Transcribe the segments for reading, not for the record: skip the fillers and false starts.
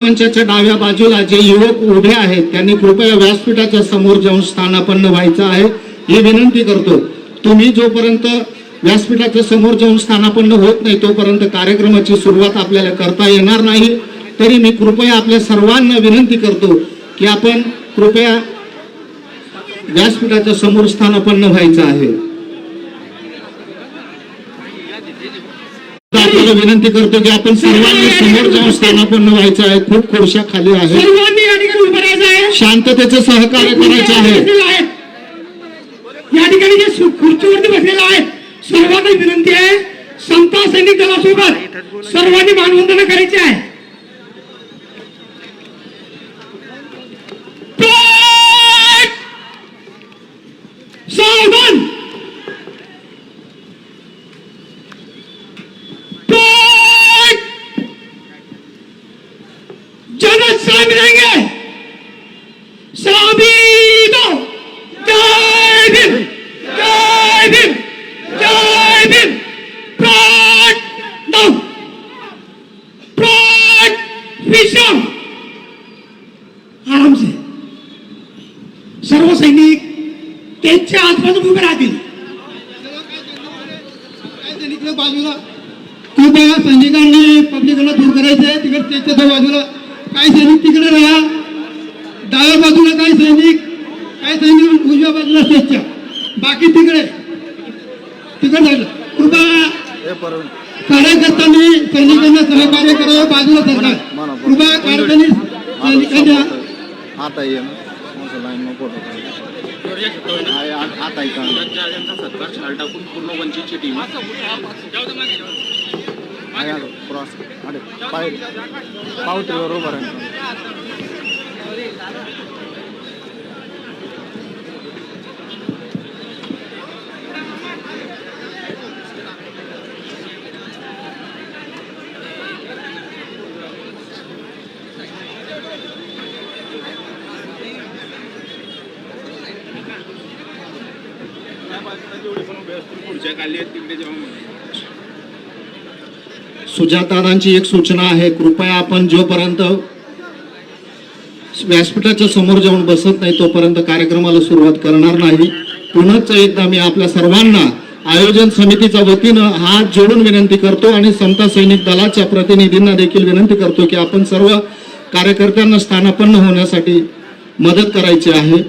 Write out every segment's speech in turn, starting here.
मंचाच्या डाव्या बाजूला जे युवक उभे आहेत त्यांनी कृपया व्यासपीठाच्या समोर जाऊन स्थानापन्न व्हायचं आहे ही विनंती करतो। तुम्ही जोपर्यंत व्यासपीठाच्या समोर जाऊन स्थानापन्न होत नाही तोपर्यंत कार्यक्रमाची सुरुवात आपल्याला करता येणार नाही। तरी मी कृपया आपल्या सर्वांना विनंती करतो की आपण कृपया व्यासपीठाच्या समोर स्थानापन्न व्हायचं आहे। आपल्याला विनंती करतो की आपण सर्वांनी समोर जाऊन स्थानापन्न व्हायचं आहे। खूप खुर्च्या खाली आहेत, सर्वांनी या ठिकाणी उभं राहायचं आहे, शांततेचं सहकार्य करायचं आहे। या ठिकाणी जे खुर्चीवरती बसलेला आहे सर्वांना विनंती आहे समता सैनिक दलासोबत सर्वांनी मानवंदना करायची आहे। सावधान, जनक साहब रहेंगे, साबितो, जय भीम, जय भीम, जय भीम, प्राण दो, प्राण विश्राम। आराम से सर्व सैनिक त्यांच्या आसपास उभे राहतील। बाजूला कृपया सैनिकांनी पब्लिकला दूर करायचे, तिकडे स्टेजच्या बाजूला काही सैनिक तिकडे राहा, डाव्या बाजूला काही सैनिक उजव्या बाजूला स्टेजच्या, बाकी तिकडे जायला कृपया कार्यकर्त्यांनी सैनिकांना सहकार्य करावे, बाजूला सरकार कृपया कार्यकर्त्यांनी सैनिकांच्या आता ये ना लाईन में फोटो आता जनता सत्कार छाल टाकून पूर्ण वंचितची टीम क्रॉस पावतीवर उभं राहील। सुजातादांची एक सूचना आहे, कृपया आपण जोपर्यंत व्यासपीठाच्या समोर जाऊन बसत नाही तोपर्यंत कार्यक्रमाला सुरुवात करणार नाही। पुन्हा एकदा मी आपल्या सर्वांना आयोजन समितीच्या वतीनं हात जोडून विनंती करतो आणि समता सैनिक दलाच्या प्रतिनिधींना देखील विनंती करतो की आपण सर्व कार्यकर्त्यांना स्थानापन्न होण्यासाठी मदत करायची आहे।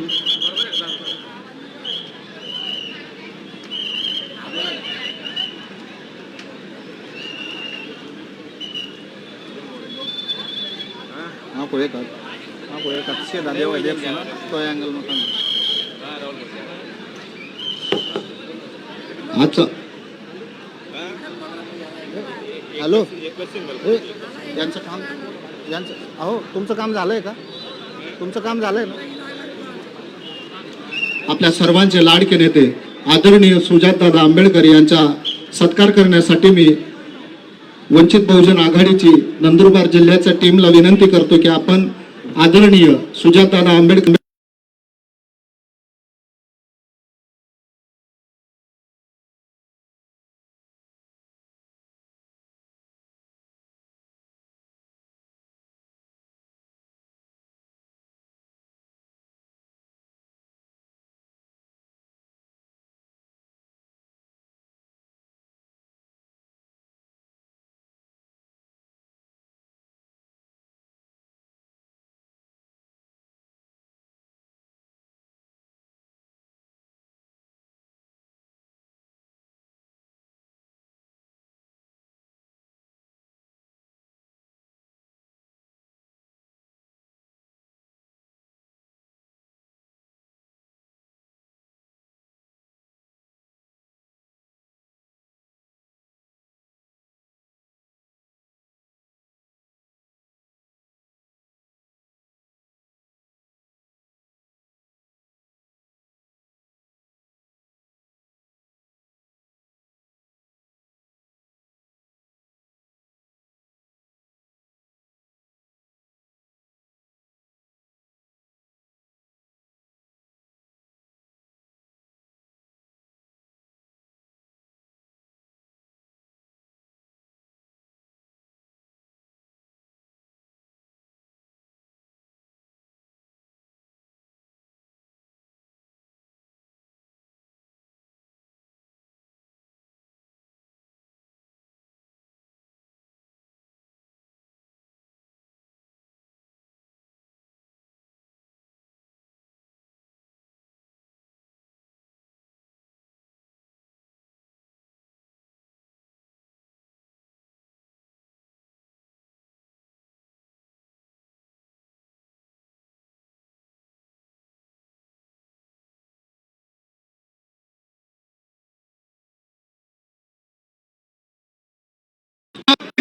आपको एक अच्छे दादे हुए देख ना तो एंगल में अच्छा हॅलो यांचं काम अहो तुमचं काम झालंय का? तुमचं काम झालंय ना? आपल्या सर्वांचे लाडके नेते आदरणीय सुजातदादा आंबेडकर यांचा सत्कार करण्यासाठी मी वंचित बहुजन आघाडीची नंदुरबार जिल्ह्याच्या टीमला विनंती करतो की आपण आदरणीय सुजातदादा आंबेडकर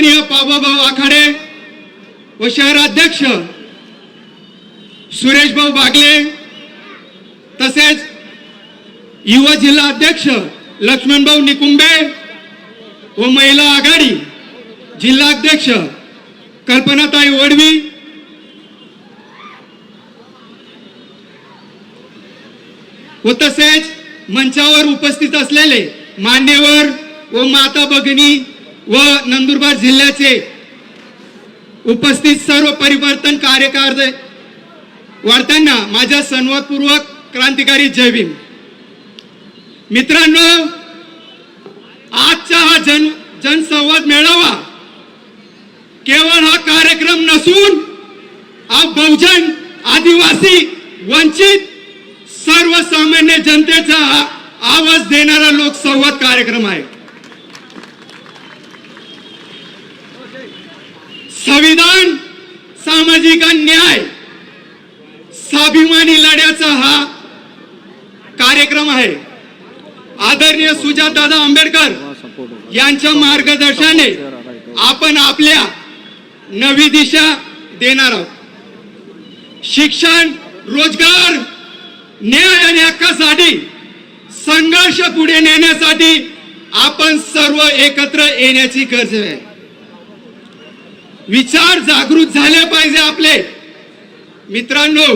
पाबाभाऊ आखाडे व शहराध्यक्ष सुरेश भाऊ बागले, तसेच युवा जिल्हा अध्यक्ष लक्ष्मणभाऊ निकुंबे व महिला आघाडी जिल्हा अध्यक्ष कल्पनाताई वडवी, व तसेच मंचावर उपस्थित असलेले मान्यवर व माता भगिनी व नंदुरबार जिल्ह्याचे उपस्थित सर्व परिवर्तन कार्यकर्ते वार्तांना माझ्या सन्मानपूर्वक क्रांतिकारी जय भीम. मित्रांनो, आजचा हा जनसंवाद मेळावा केवळ हा कार्यक्रम नसून हा बहुजन, आदिवासी, वंचित, सर्वसामान्य जनतेचा आवाज देणारा लोकसंवाद कार्यक्रम आहे. संविधान, सामाजिक न्याय, स्वाभिमानी लढ्याचा हा कार्यक्रम आहे. आदरणीय सुजातदादा आंबेडकर यांच्या मार्गदर्शनाने आपण आपल्या नवी दिशा देणार आहोत. शिक्षण, रोजगार, न्याय आणि हक्कासाठी संघर्ष पुढे नेण्यासाठी आपण सर्व एकत्र येण्याची गरज आहे. विचार जागृत झाले पाहिजे आपले. मित्रांनो,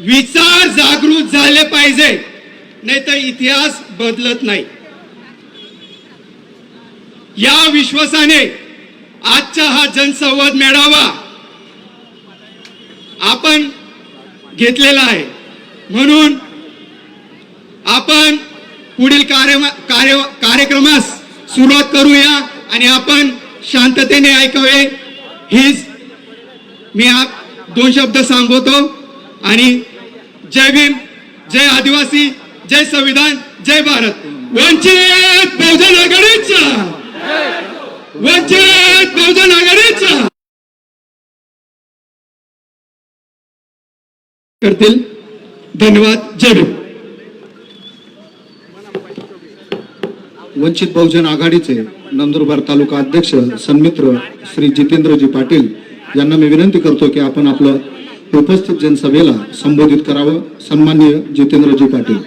विचार जागृत झाले पाहिजे, नाही तर इतिहास बदलत नाही. या विश्वासाने आजचा हा जनसंवाद मेळावा आपण घेतलेला आहे. म्हणून आपण पुढील कार्यक्रमास सुरुवात करूया आणि आपण शांततेने ऐकावे. हीच मी दोन शब्द सांगतो आणि जय भीम, जय आदिवासी, जय संविधान, जय भारत. वंचित बहुजन आघाडीचा, वंचित बहुजन आघाडीचा करतील. धन्यवाद. जय भीम. वंचित बहुजन आघाडीचे नंदुरबार तालुका अध्यक्ष सन्मित्र श्री जितेंद्रजी पाटील यांना मी विनंती करतो की आपण आपलं उपस्थित जनसभेला संबोधित करावं. सन्माननीय जितेंद्रजी पाटील.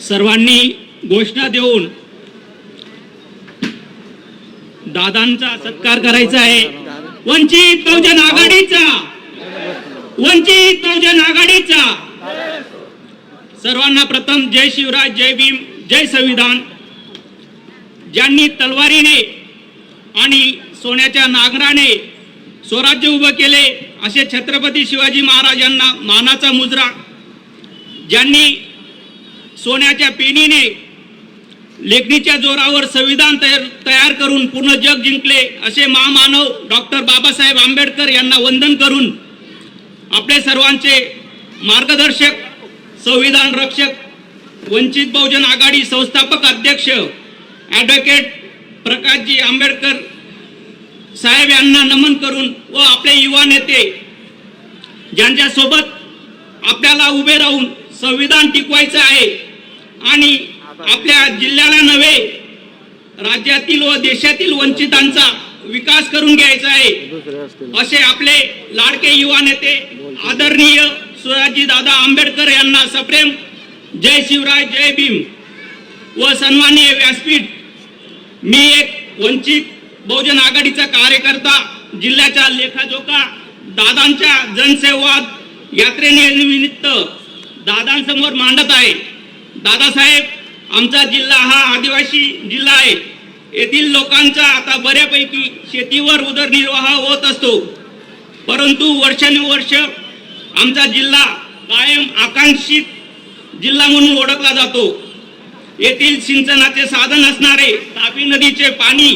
सर्वांनी घोषणा देऊन दादांचा सत्कार करायचा आहे. वंचित बहुजन आघाडीचा, वंचित बहुजन आघाडीचा. सर्वांना प्रथम जय शिवराय, जय भीम, जय संविधान. ज्यांनी तलवारीने आणि सोन्याच्या नांगराने स्वराज्य उभं केले असे छत्रपती शिवाजी महाराजांना मानाचा मुजरा. ज्यांनी सोन्याच्या पेनीने लेखणीच्या जोरावर संविधान तयार करून पूर्ण जग जिंकले असे महामानव डॉक्टर बाबासाहेब आंबेडकर यांना वंदन करून आपले सर्वांचे मार्गदर्शक, संविधान रक्षक, वंचित बहुजन आघाडी संस्थापक अध्यक्ष ॲडव्होकेट प्रकाशजी आंबेडकर साहेब यांना नमन करून व आपले युवा नेते ज्यांच्या सोबत आपल्याला उभे राहून संविधान टिकवायचं आहे आणि आपल्या जिल्ह्याला नव्हे राज्यातील व देशातील वंचितांचा विकास करून घ्यायचा आहे असे आपले लाडके युवा नेते आदरणीय सुजातजी दादा आंबेडकर यांना सप्रेम जय शिवराय, जय भीम व सन्माननीय व्यासपीठ. मी एक वंचित बहुजन आघाडीचा कार्यकर्ता जिल्ह्याच्या लेखाजोखा दादांच्या जनसंवाद यात्रेनिमित्त दादांसमोर मांडत आहे. दादासाहेब, आमचा जिल्हा हा आदिवासी जिल्हा आहे. येथील लोकांचा आता बऱ्यापैकी शेतीवर उदरनिर्वाह होत असतो, परंतु वर्षानुवर्ष आमचा जिल्हा कायम आकांक्षित जिल्हा म्हणून ओळखला जातो. येथील सिंचनाचे साधन असणारे तापी नदीचे पाणी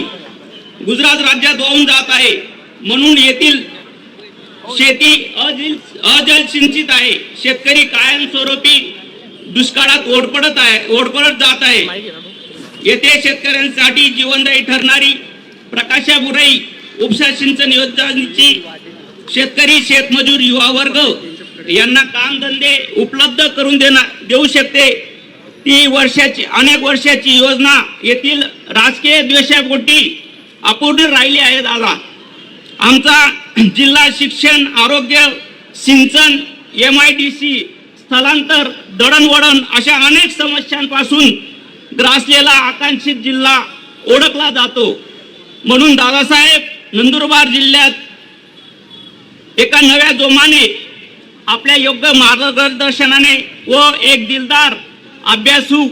गुजरात राज्यात वाहून जात आहे, म्हणून येथील शेती अजलसिंचित आहे. शेतकरी कायमस्वरूपी दुष्काळात ओढपडत जात आहे. येथे शेतकऱ्यांसाठी जीवनदायी ठरणारी प्रकाशाबुराई उपसा सिंचन योजनेची शेतकरी, शेतमजूर, युवा वर्ग यांना कामधंदे उपलब्ध करून देऊ शकते ती अनेक वर्षाची योजना येथील राजकीय द्वेषापोटी अपूर्ण राहिली आहे दादा. आमचा जिल्हा शिक्षण, आरोग्य, सिंचन, MIDC, स्थलांतर, दळणवळण अशा अनेक समस्यांपासून ग्रासलेला आकांक्षित जिल्हा ओळखला जातो. म्हणून दादासाहेब नंदुरबार जिल्ह्यात एका नव्या जोमाने आपल्या योग्य मार्गदर्शनाने व एक दिलदार, अभ्यासू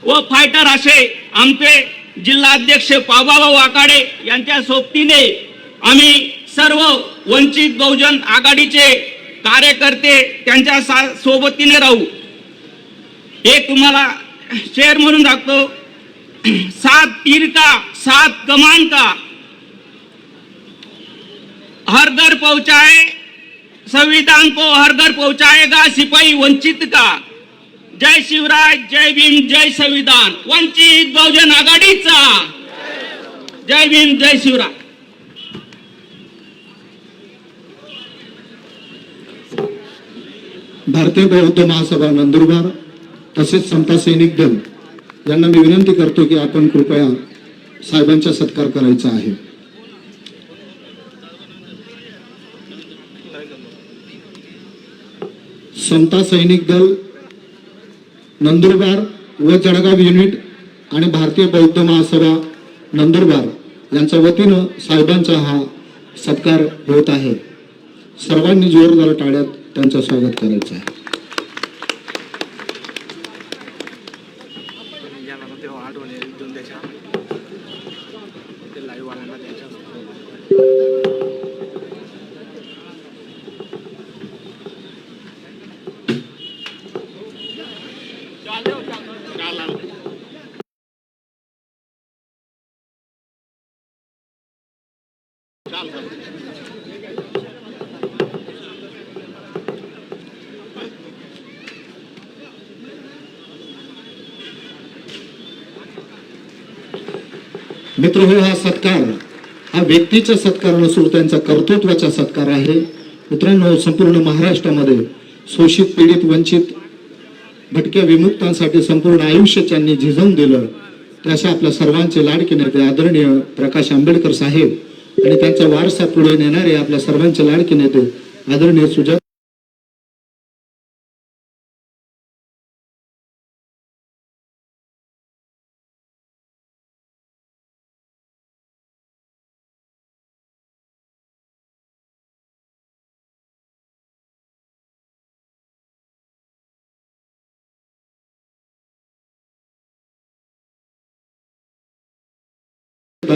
व फायटर असे आमचे जिल्हाध्यक्ष पावभाऊ आखाडे यांच्या सोबतीने आम्ही सर्व वंचित बहुजन आघाडीचे कार्यकर्ते त्यांच्या सोबतीने राहू. एक तुम्हाला शेर म्हणून दाखतो. 7 तीर का 7 कमान का, हर घर पहुंचाए संविधान को, हर घर पहुंचाएगा सिपाही वंचित का. जय शिवराय, जय भीम, जय संविधान. वंचित बहुजन आघाडीचा जय भीम, जय शिवराय. भारतीय बौद्ध महासभा नंदुरबार तसेच समता सैनिक दल यांना मी विनंती करतो की आपण कृपया साहेबांचा सत्कार करायचा आहे. समता सैनिक दल नंदुरबार व जळगाव युनिट आणि भारतीय बौद्ध महासभा नंदुरबार यांच्या वतीनं साहेबांचा हा सत्कार होत आहे. सर्वांनी जोरदार टाळ्यात त्यांचं स्वागत करायचं आहे. मित्र हो, हा सत्कार हा व्यक्तीचा सत्कार नसून त्यांचा कर्तृत्वाचा सत्कार आहे. मित्रांनो, संपूर्ण महाराष्ट्रामध्ये शोषित, पीडित, वंचित, भटक्या विमुक्तांसाठी संपूर्ण आयुष्य त्यांनी झिजवून दिलं. त्याचे आपल्या सर्वांचे लाडके नेते आदरणीय प्रकाश आंबेडकर साहेब आणि त्यांचा वारसा पुढे नेणारे आपल्या सर्वांचे लाडके नेते आदरणीय सुजात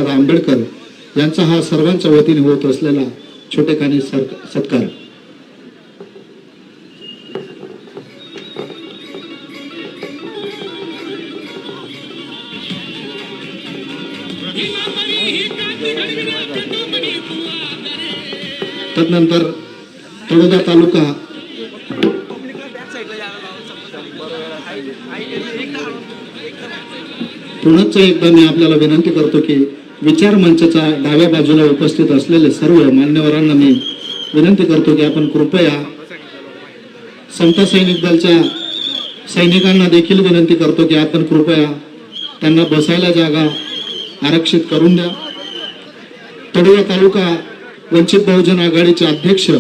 आंबेडकर यांचा हा सर्वांच्या वतीने होत असलेला छोटेखानी सत्कार. तदनंतर तळोदा तालुका पुन्हा एकदा मी आपल्याला विनंती करतो की विचार मंचाच्या डाव्या बाजूला उपस्थित असलेले सर्व मान्यवरांना मी विनंती करतो की आपण कृपया समता सैनिक दलच्या सैनिकांना देखील विनंती करतो की आपण कृपया त्यांना बसायला जागा आरक्षित करून द्या. तळोदा तालुका वंचित बहुजन आघाडीचे अध्यक्ष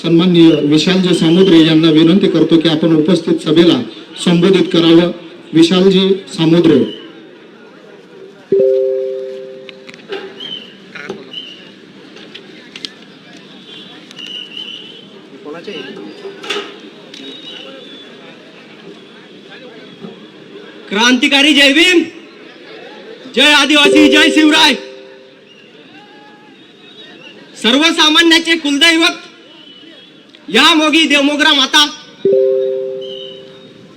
सन्माननीय विशालजी सामुद्रे यांना विनंती करतो की आपण उपस्थित सभेला संबोधित करावं. विशालजी सामुद्रे. क्रांतिकारी जय भीम, जय आदिवासी, जय शिवराय. सर्वसामान्याचे कुलदैवत या मोगी देवमोगरा माता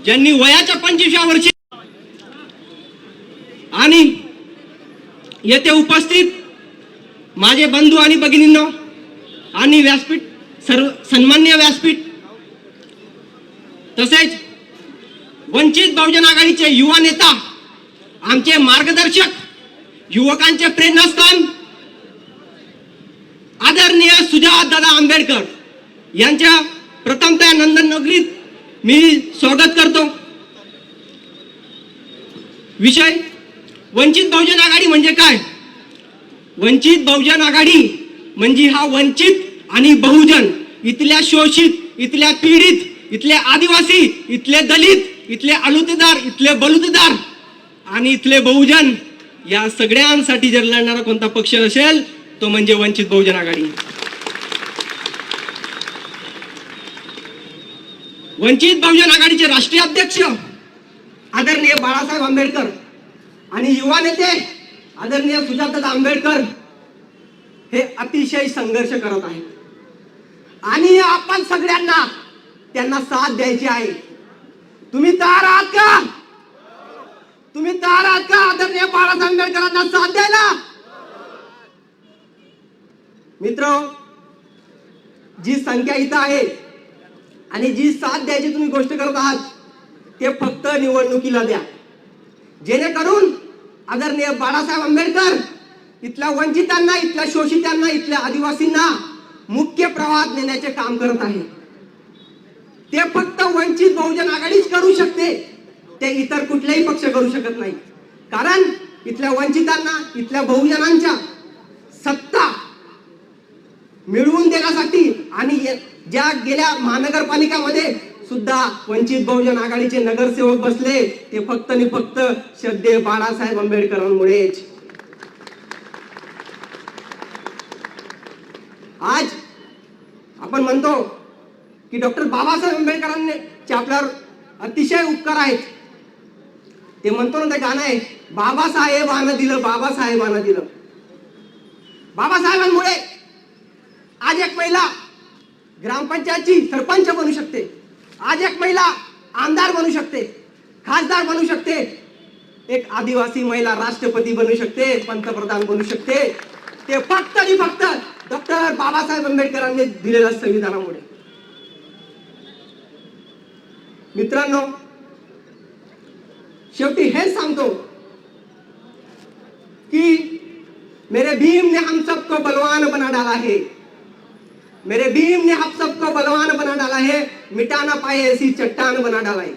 ज्यांनी वयाच्या 25व्या वर्षी आणि येथे उपस्थित माझे बंधू आणि भगिनींनो आणि व्यासपीठ सर्व सन्मान्य व्यासपीठ तसेच वंचित बहुजन आघाडीचे युवा नेता, आमचे मार्गदर्शक, युवकांचे प्रेरणास्थान आदरणीय सुजात दादा आंबेडकर यांच्या प्रथमतः नंदन नगरीत मी स्वागत करतो. विषय वंचित बहुजन आघाडी म्हणजे काय? वंचित बहुजन आघाडी म्हणजे हा वंचित आणि बहुजन, इथल्या शोषित, इथल्या पीडित, इथले आदिवासी, इथले दलित, इथले अलुतेदार, इथले बलुतेदार आणि इथले बहुजन, या सगळ्यांसाठी जर लढणारा कोणता पक्ष असेल तो म्हणजे वंचित बहुजन आघाडी. वंचित बहुजन आघाडीचे राष्ट्रीय अध्यक्ष आदरणीय बाळासाहेब आंबेडकर आणि युवा नेते आदरणीय सुजाताताई आंबेडकर हे अतिशय संघर्ष करत आहेत आणि आपण सगळ्यांना त्यांना साथ द्यायची आहे. तुम्ही तयार आहात का? तुम्ही तयार आहात का आदरणीय बाळासाहेब आंबेडकरांना साथ द्यायला? मित्र, जी संख्या इथं आहे आणि जी साथ द्यायची तुम्ही गोष्ट करत आहात ते फक्त निवडणुकीला द्या, जेणेकरून आदरणीय बाळासाहेब आंबेडकर इथल्या वंचितांना, इथल्या शोषितांना, इथल्या आदिवासींना मुख्य प्रवाहात नेण्याचे काम करत आहे. ते फक्त वंचित बहुजन आघाडीच करू शकते, ते इतर कुठलेही पक्ष करू शकत नाही. कारण इथल्या वंचितांना, इथल्या बहुजनांच्या सत्ता मिळवून देण्यासाठी आणि ज्या गेल्या महानगरपालिकामध्ये सुद्धा वंचित बहुजन आघाडीचे नगरसेवक बसले ते फक्त आणि फक्त श्रद्धेय बाळासाहेब आंबेडकरांमुळेच. आज आपण म्हणतो की डॉक्टर बाबासाहेब आंबेडकरांचे आपल्यावर अतिशय उपकार आहेत. ते म्हणतो ना, ते गाणं आहे, बाबासाहेबांना दिलं, बाबासाहेबांना दिलं. बाबासाहेबांमुळे आज एक महिला ग्रामपंचायतची सरपंच बनू शकते, आज एक महिला आमदार बनू शकते, खासदार बनू शकते, एक आदिवासी महिला राष्ट्रपती बनू शकते, पंतप्रधान बनू शकते. ते फक्त आणि फक्त डॉक्टर बाबासाहेब आंबेडकरांनी दिलेल्या संविधानामुळे. मित्रांनो, शेवटी हेच सांगतो की मेरे भीम ने हम सबको बलवान बना डाला है, मेरे भीम ने हम सबको बलवान बना डाला है, मिटा ना पाए ऐसी चट्टान बना डाला है.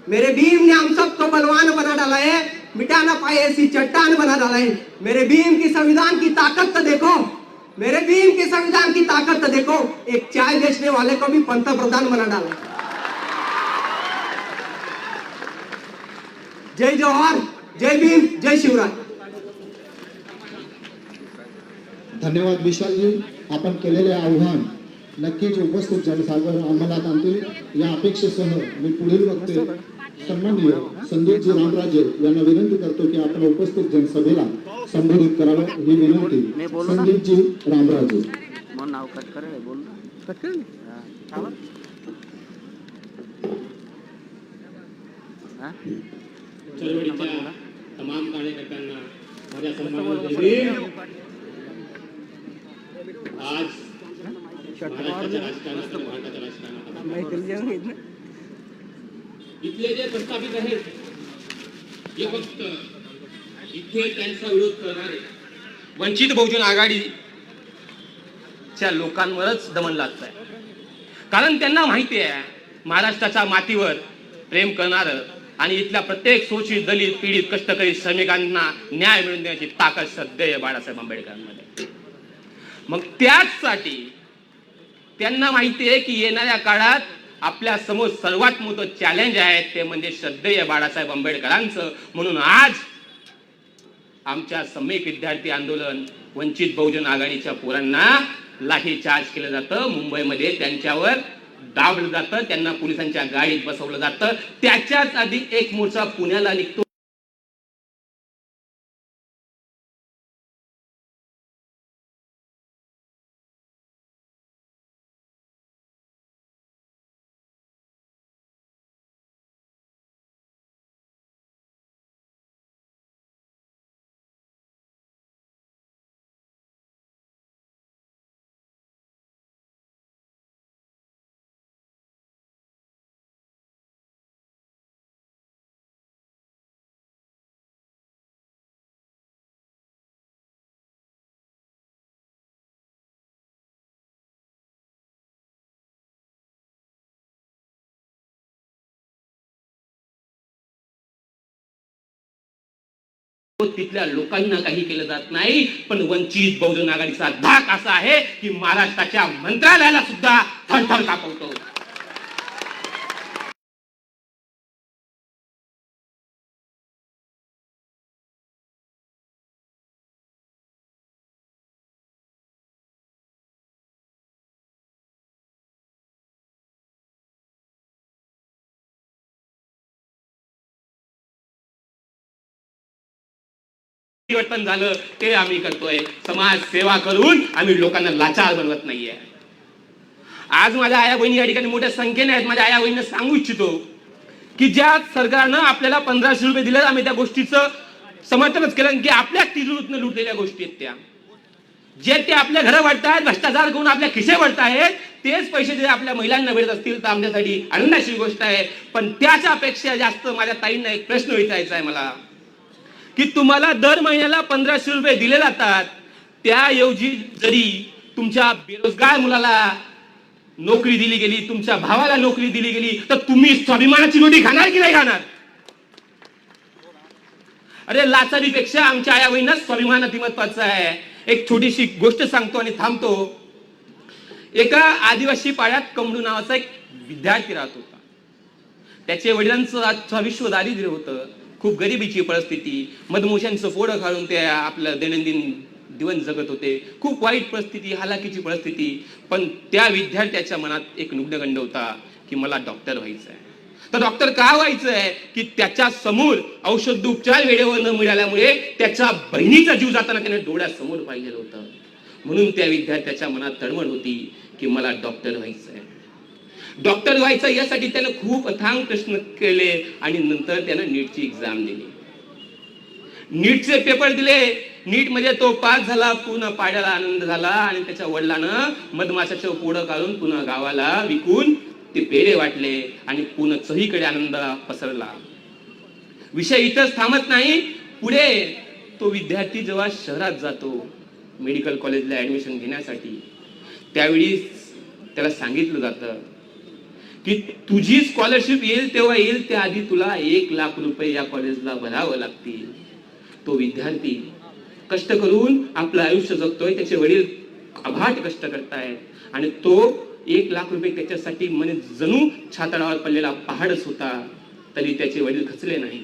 मेरे भीम ने हम सबको बलवान बना डाला है, मिटा ना पाए ऐसी चट्टान बना डाला है. मेरे भीम की संविधान की ताकत तो देखो, मेरे भीम के संविधान की ताकत तो देखो, एक चाय बेचने वाले को भी पंतप्रधान बना डाला. जय जवाहर, जय भीम, जय शिवराय. धन्यवाद विशालजी. आपण केलेले आव्हान नक्कीच उपस्थित जनसागर अंमलात आणतील या अपेक्षेसह मी पुढील वक्ते सन्माननीय संदीपजी रामराजे यांना विनंती करतो की आपण उपस्थित जनसभेला संबोधित करावं. ही विनंती संदीपजी रामराजे. नाव कट करे बोल कट कर चळवळीच्या तमाम कार्यकर्त्यांना माझ्या सन्मानाने आज महाराष्ट्राच्या राजकारणात, भारताच्या राजकारणात इथले जे प्रस्थापित आहेत हे फक्त इथे त्यांचा विरोध करणारे वंचित बहुजन आघाडीच्या लोकांवरच दमन लागत आहे. कारण त्यांना माहिती आहे महाराष्ट्राच्या मातीवर प्रेम करणारं आणि इथल्या प्रत्येक शोषित, दलित, पीडित, कष्टकरी श्रमिकांना न्याय मिळवून देण्याची ताकद श्रद्धेय बाळासाहेब आंबेडकरांमध्ये. मग त्याचसाठी त्यांना माहिती आहे की येणाऱ्या काळात आपल्या समोर सर्वात मोठं चॅलेंज आहे ते म्हणजे श्रद्धेय बाळासाहेब आंबेडकरांचं. म्हणून आज आमच्या सम्यक विद्यार्थी आंदोलन वंचित बहुजन आघाडीच्या पोरांना लाठीचार्ज केलं जातं, मुंबईमध्ये त्यांच्यावर दाबलं जातं, त्यांना पोलिसांच्या गाडीत बसवलं जातं. त्याच्याच आधी एक मोर्चा पुण्याला निघतो. तिथल्या लोकांना काही केलं जात नाही. पण वंचित बहुजन आघाडीचा धाक असा आहे की महाराष्ट्राच्या मंत्रालयाला सुद्धा थरथर कापवतो. परिवर्तन झालं ते आम्ही करतोय. समाज सेवा करून आम्ही लोकांना लाचार बनवत नाहीये. आज माझ्या आया बहिणी या ठिकाणी मोठ्या संख्येने आहेत. माझ्या आया बहिणींना सांगू इच्छितो की ज्या सरकारनं आपल्याला 1500 रुपये दिले, आम्ही त्या गोष्टीचं समर्थनच केलं की आपल्या तिजोरीतून लुटलेल्या गोष्टी आहेत त्या. जे ते आपल्या घरं वाटतात, भ्रष्टाचार करून आपल्या खिसे वाटतायत, तेच पैसे जे आपल्या महिलांना मिळत असतील तर आमच्यासाठी आनंदाची गोष्ट आहे. पण त्याच्यापेक्षा जास्त माझ्या ताईंना एक प्रश्न विचारायचा आहे मला की तुम्हाला दर महिन्याला 1500 रुपये दिले जातात, त्याऐवजी जरी तुमच्या बेरोजगार मुलाला नोकरी दिली गेली, तुमच्या भावाला नोकरी दिली गेली, तर तुम्ही स्वाभिमानाची रोटी खाणार की नाही खाणार? अरे लाचारीपेक्षा आमच्या आया बहिणींना स्वाभिमान अति महत्वाचा आहे. एक छोटीशी गोष्ट सांगतो आणि थांबतो. एका आदिवासी पाड्यात कमडू नावाचा एक विद्यार्थी राहत होता. त्याच्या वडिलांचं आज विश्व दारिद्र्य होतं, खूप गरिबीची परिस्थिती, मधमाशांचं पोळं खाऊन ते आपलं दैनंदिन जीवन जगत होते. खूप वाईट परिस्थिती, हालाकीची परिस्थिती. पण त्या विद्यार्थ्याच्या मनात एक नुग्धगंड होता की मला डॉक्टर व्हायचं आहे. तर डॉक्टर का व्हायचं आहे की त्याच्या समोर औषध उपचार वेळेवर न मिळाल्यामुळे त्याच्या बहिणीचा जीव जाताना त्याने डोळ्यासमोर पाहिलेलं होतं. म्हणून त्या विद्यार्थ्याच्या मनात तळमळ होती की मला डॉक्टर व्हायचं आहे. डॉक्टर व्हायचं यासाठी त्यानं खूप अथांग प्रश्न केले आणि नंतर त्यानं नीटची एक्झाम दिली. नीटचे पेपर दिले. नीट मध्ये तो पास झाला. पुन्हा पाड्याला आनंद झाला आणि त्याच्या वडिलांना मधमाशाचं पोळं काढून पुन्हा गावाला विकून ते पेढे वाटले आणि पुन्हा सगळीकडे आनंद पसरला. विषय इथंच थांबत नाही. पुढे तो विद्यार्थी जेव्हा शहरात जातो मेडिकल कॉलेजला ऍडमिशन घेण्यासाठी, त्यावेळी त्याला सांगितलं जातं की तुझी स्कॉलरशिप येईल तेव्हा येईल, त्याआधी तुला 1 लाख रुपये या कॉलेजला भरावं लागतील. तो विद्यार्थी कष्ट करून आपलं आयुष्य जगतोय. त्याचे वडील अभाट कष्ट करतायत आणि तो 1 लाख रुपये त्याच्यासाठी म्हणजे जणू छातडावर पडलेला पहाडच होता. तरी त्याचे वडील खचले नाही.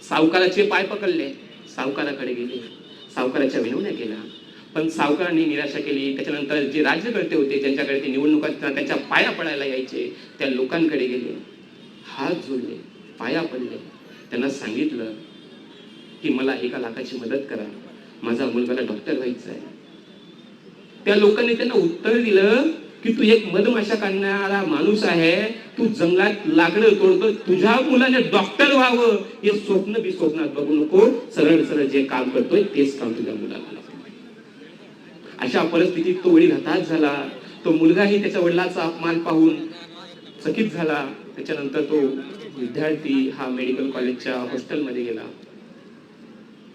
सावकाराचे पाय पकडले, सावकाराकडे गेले, सावकाराच्या विनवण्या केल्या. पण सावकारांनी निराशा केली. त्याच्यानंतर जे राज्यकर्ते होते, ज्यांच्याकडे ते निवडणुकात त्यांच्या पाया पडायला यायचे, त्या लोकांकडे गेले, हात जोडले, पाया पडले. त्यांना सांगितलं की मला 1 लाखाची मदत करा, माझा मुलगाला डॉक्टर व्हायचं आहे. त्या लोकांनी त्यांना उत्तर दिलं की तू एक मधमाशा काढणारा माणूस आहे, तू जंगलात लाकडं तोडतो, तुझ्या मुलाने डॉक्टर व्हावं हे स्वप्न बी स्वप्नात बघू नको. सरळ सरळ जे काम करतोय तेच काम तुझ्या मुलाला. अशा परिस्थितीत तो वडील हताश झाला. तो मुलगाही त्याच्या वडिलाचा अपमान पाहून चकित झाला. त्याच्यानंतर तो विद्यार्थी हा मेडिकल कॉलेजच्या हॉस्टेलमध्ये गेला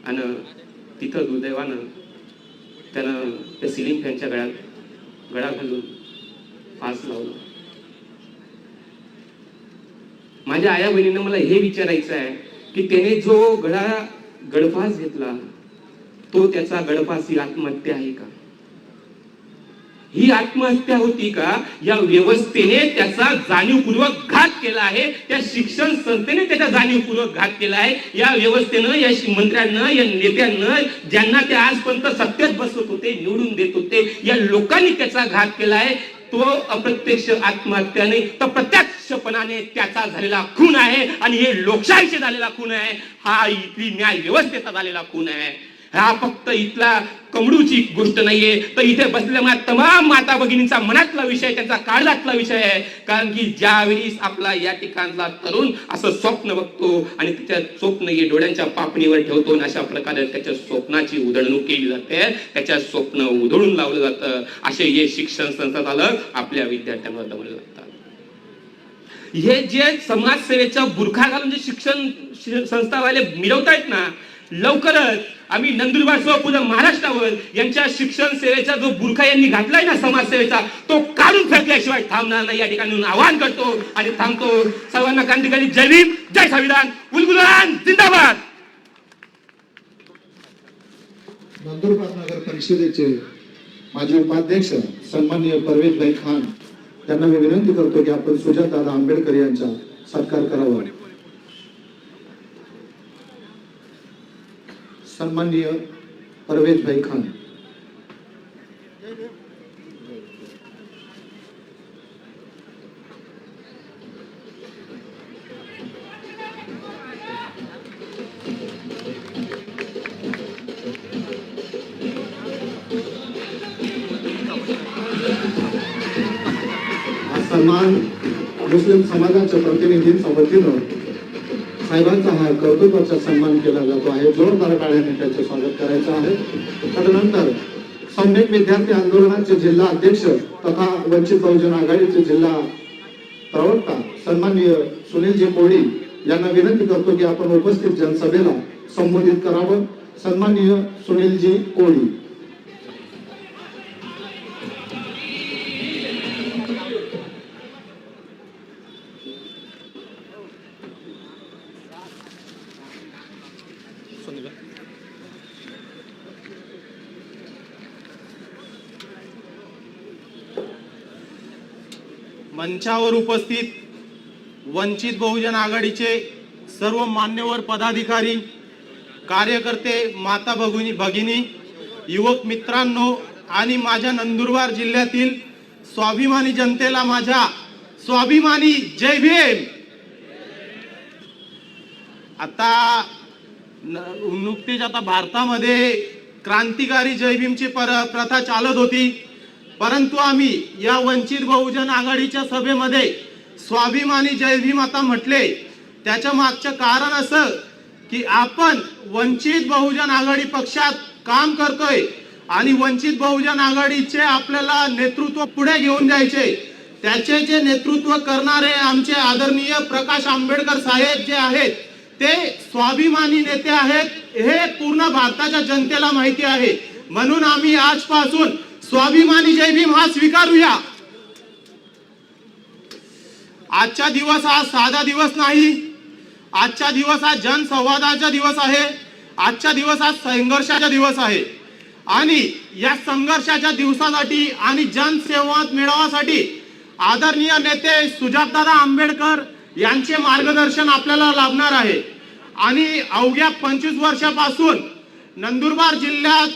आणि तिथं दुर्दैवानं त्यानं त्या सिलिंग फॅनच्या गळा घालून फास लावला. माझ्या आया बहिणीनं मला हे विचारायचं आहे की त्याने जो गळफास घेतला तो त्याचा गळफास ही आत्महत्या आहे का? ही आत्महत्या होती का? या व्यवस्थेने त्याचा जाणीवपूर्वक घात केला आहे. त्या शिक्षण संस्थेने त्याचा जाणीवपूर्वक घात केला आहे. या व्यवस्थेनं, या मंत्र्यांना, या नेत्यांना, ज्यांना ते आजपर्यंत सत्तेत बसवत होते, निवडून देत होते, या लोकांनी त्याचा घात केला आहे. तो अप्रत्यक्ष आत्महत्या नाही तर प्रत्यक्षपणाने त्याचा झालेला खून आहे. आणि हे लोकशाहीचे झालेला खून आहे. हा इथली न्याय व्यवस्थेचा झालेला खून आहे. हा फक्त इथला कमडूची गोष्ट नाहीये, तर इथे बसलेल्या तमाम माता भगिनींचा मनातला विषय, त्यांचा काळजातला विषय आहे. कारण की ज्यावेळी आपला या ठिकाणचा तरुण असं स्वप्न बघतो आणि त्याच्या स्वप्न हे डोळ्यांच्या पापणीवर ठेवतो आणि अशा प्रकारे त्याच्या स्वप्नाची उधळणूक केली जाते, त्याच्या स्वप्न उधळून लावलं जातं. असे हे शिक्षण संस्था झालं आपल्या विद्यार्थ्यांवर दमवलं जातात. हे जे समाजसेवेचा बुरखा घालून जे शिक्षण संस्थावाले मिळवतायत ना, लवकरच आम्ही नंदुरबारसह पूर्ण महाराष्ट्रावर यांच्या शिक्षण सेवेचा जो बुरखा यांनी घातलाय ना समाजसेवेचा, तो काढून फेकल्याशिवाय थांबणार नाही. या ठिकाणी आवाहन करतो आणि थांबतो. सर्वांना क्रांतिकारी जय भीम, जय संविधान, उलगुलान जिंदाबाद. नंदुरबार नगर परिषदेचे माजी उपाध्यक्ष सन्माननीय परवेजभाई खान त्यांना मी विनंती करतो की आपण सुजातदादा आंबेडकर यांचा सत्कार करावा. सन्माननीय परवेजभाई खान. सन्मान मुस्लिम समाजाच्या प्रतिनिधींच्या वतीनं साहेबांचा हा कौतुकाचा सन्मान केला जातो आहे. जोरदार टाळ्याने त्याचे स्वागत करायचं आहे. तदनंतर सम्यक विद्यार्थी आंदोलनाचे जिल्हा अध्यक्ष तथा वंचित बहुजन आघाडीचे जिल्हा प्रवक्ता सन्माननीय सुनीलजी कोळी यांना विनंती करतो की आपण उपस्थित जनसभेला संबोधित करावं. सन्माननीय सुनीलजी कोळी. मंचावर उपस्थित वंचित बहुजन आघाडीचे सर्व मान्यवर पदाधिकारी, कार्यकर्ते, माता भगिनी, युवक मित्रांनो आणि माझ्या नंदुरबार जिल्ह्यातील स्वाभिमानी जनतेला माझ्या स्वाभिमानी जय भीम. आता नुकतीच आता भारतामध्ये क्रांतिकारी जय भीमची प्रथा चालत होती, परंतु आम्ही या वंचित बहुजन आघाडीच्या सभेमध्ये स्वाभिमानी जय भीम आता म्हटले. त्याच्या मागचं कारण असं की आपण वंचित बहुजन आघाडी पक्षात काम करतोय आणि वंचित बहुजन आघाडीचे आपल्याला नेतृत्व पुढे घेऊन जायचे. त्याचे जे नेतृत्व करणारे आमचे आदरणीय प्रकाश आंबेडकर साहेब जे आहेत ते स्वाभिमानी नेते आहेत, हे पूर्ण भारताच्या जनतेला माहिती आहे. म्हणून आम्ही आजपासून स्वाभिमानी जय भीम हा स्वीकारूया. आजचा दिवस हा साधा दिवस नाही. आजचा दिवस हा जनसंवादाचा दिवस आहे. आजचा दिवस हा संघर्षाचा दिवस आहे आणि या संघर्षाच्या दिवसासाठी आणि जनसंवाद मेळाव्यासाठी आदरणीय नेते सुजातदादा आंबेडकर यांचे मार्गदर्शन आपल्याला लाभणार आहे. आणि अवघ्या 25 वर्षापासून नंदुरबार जिल्ह्यात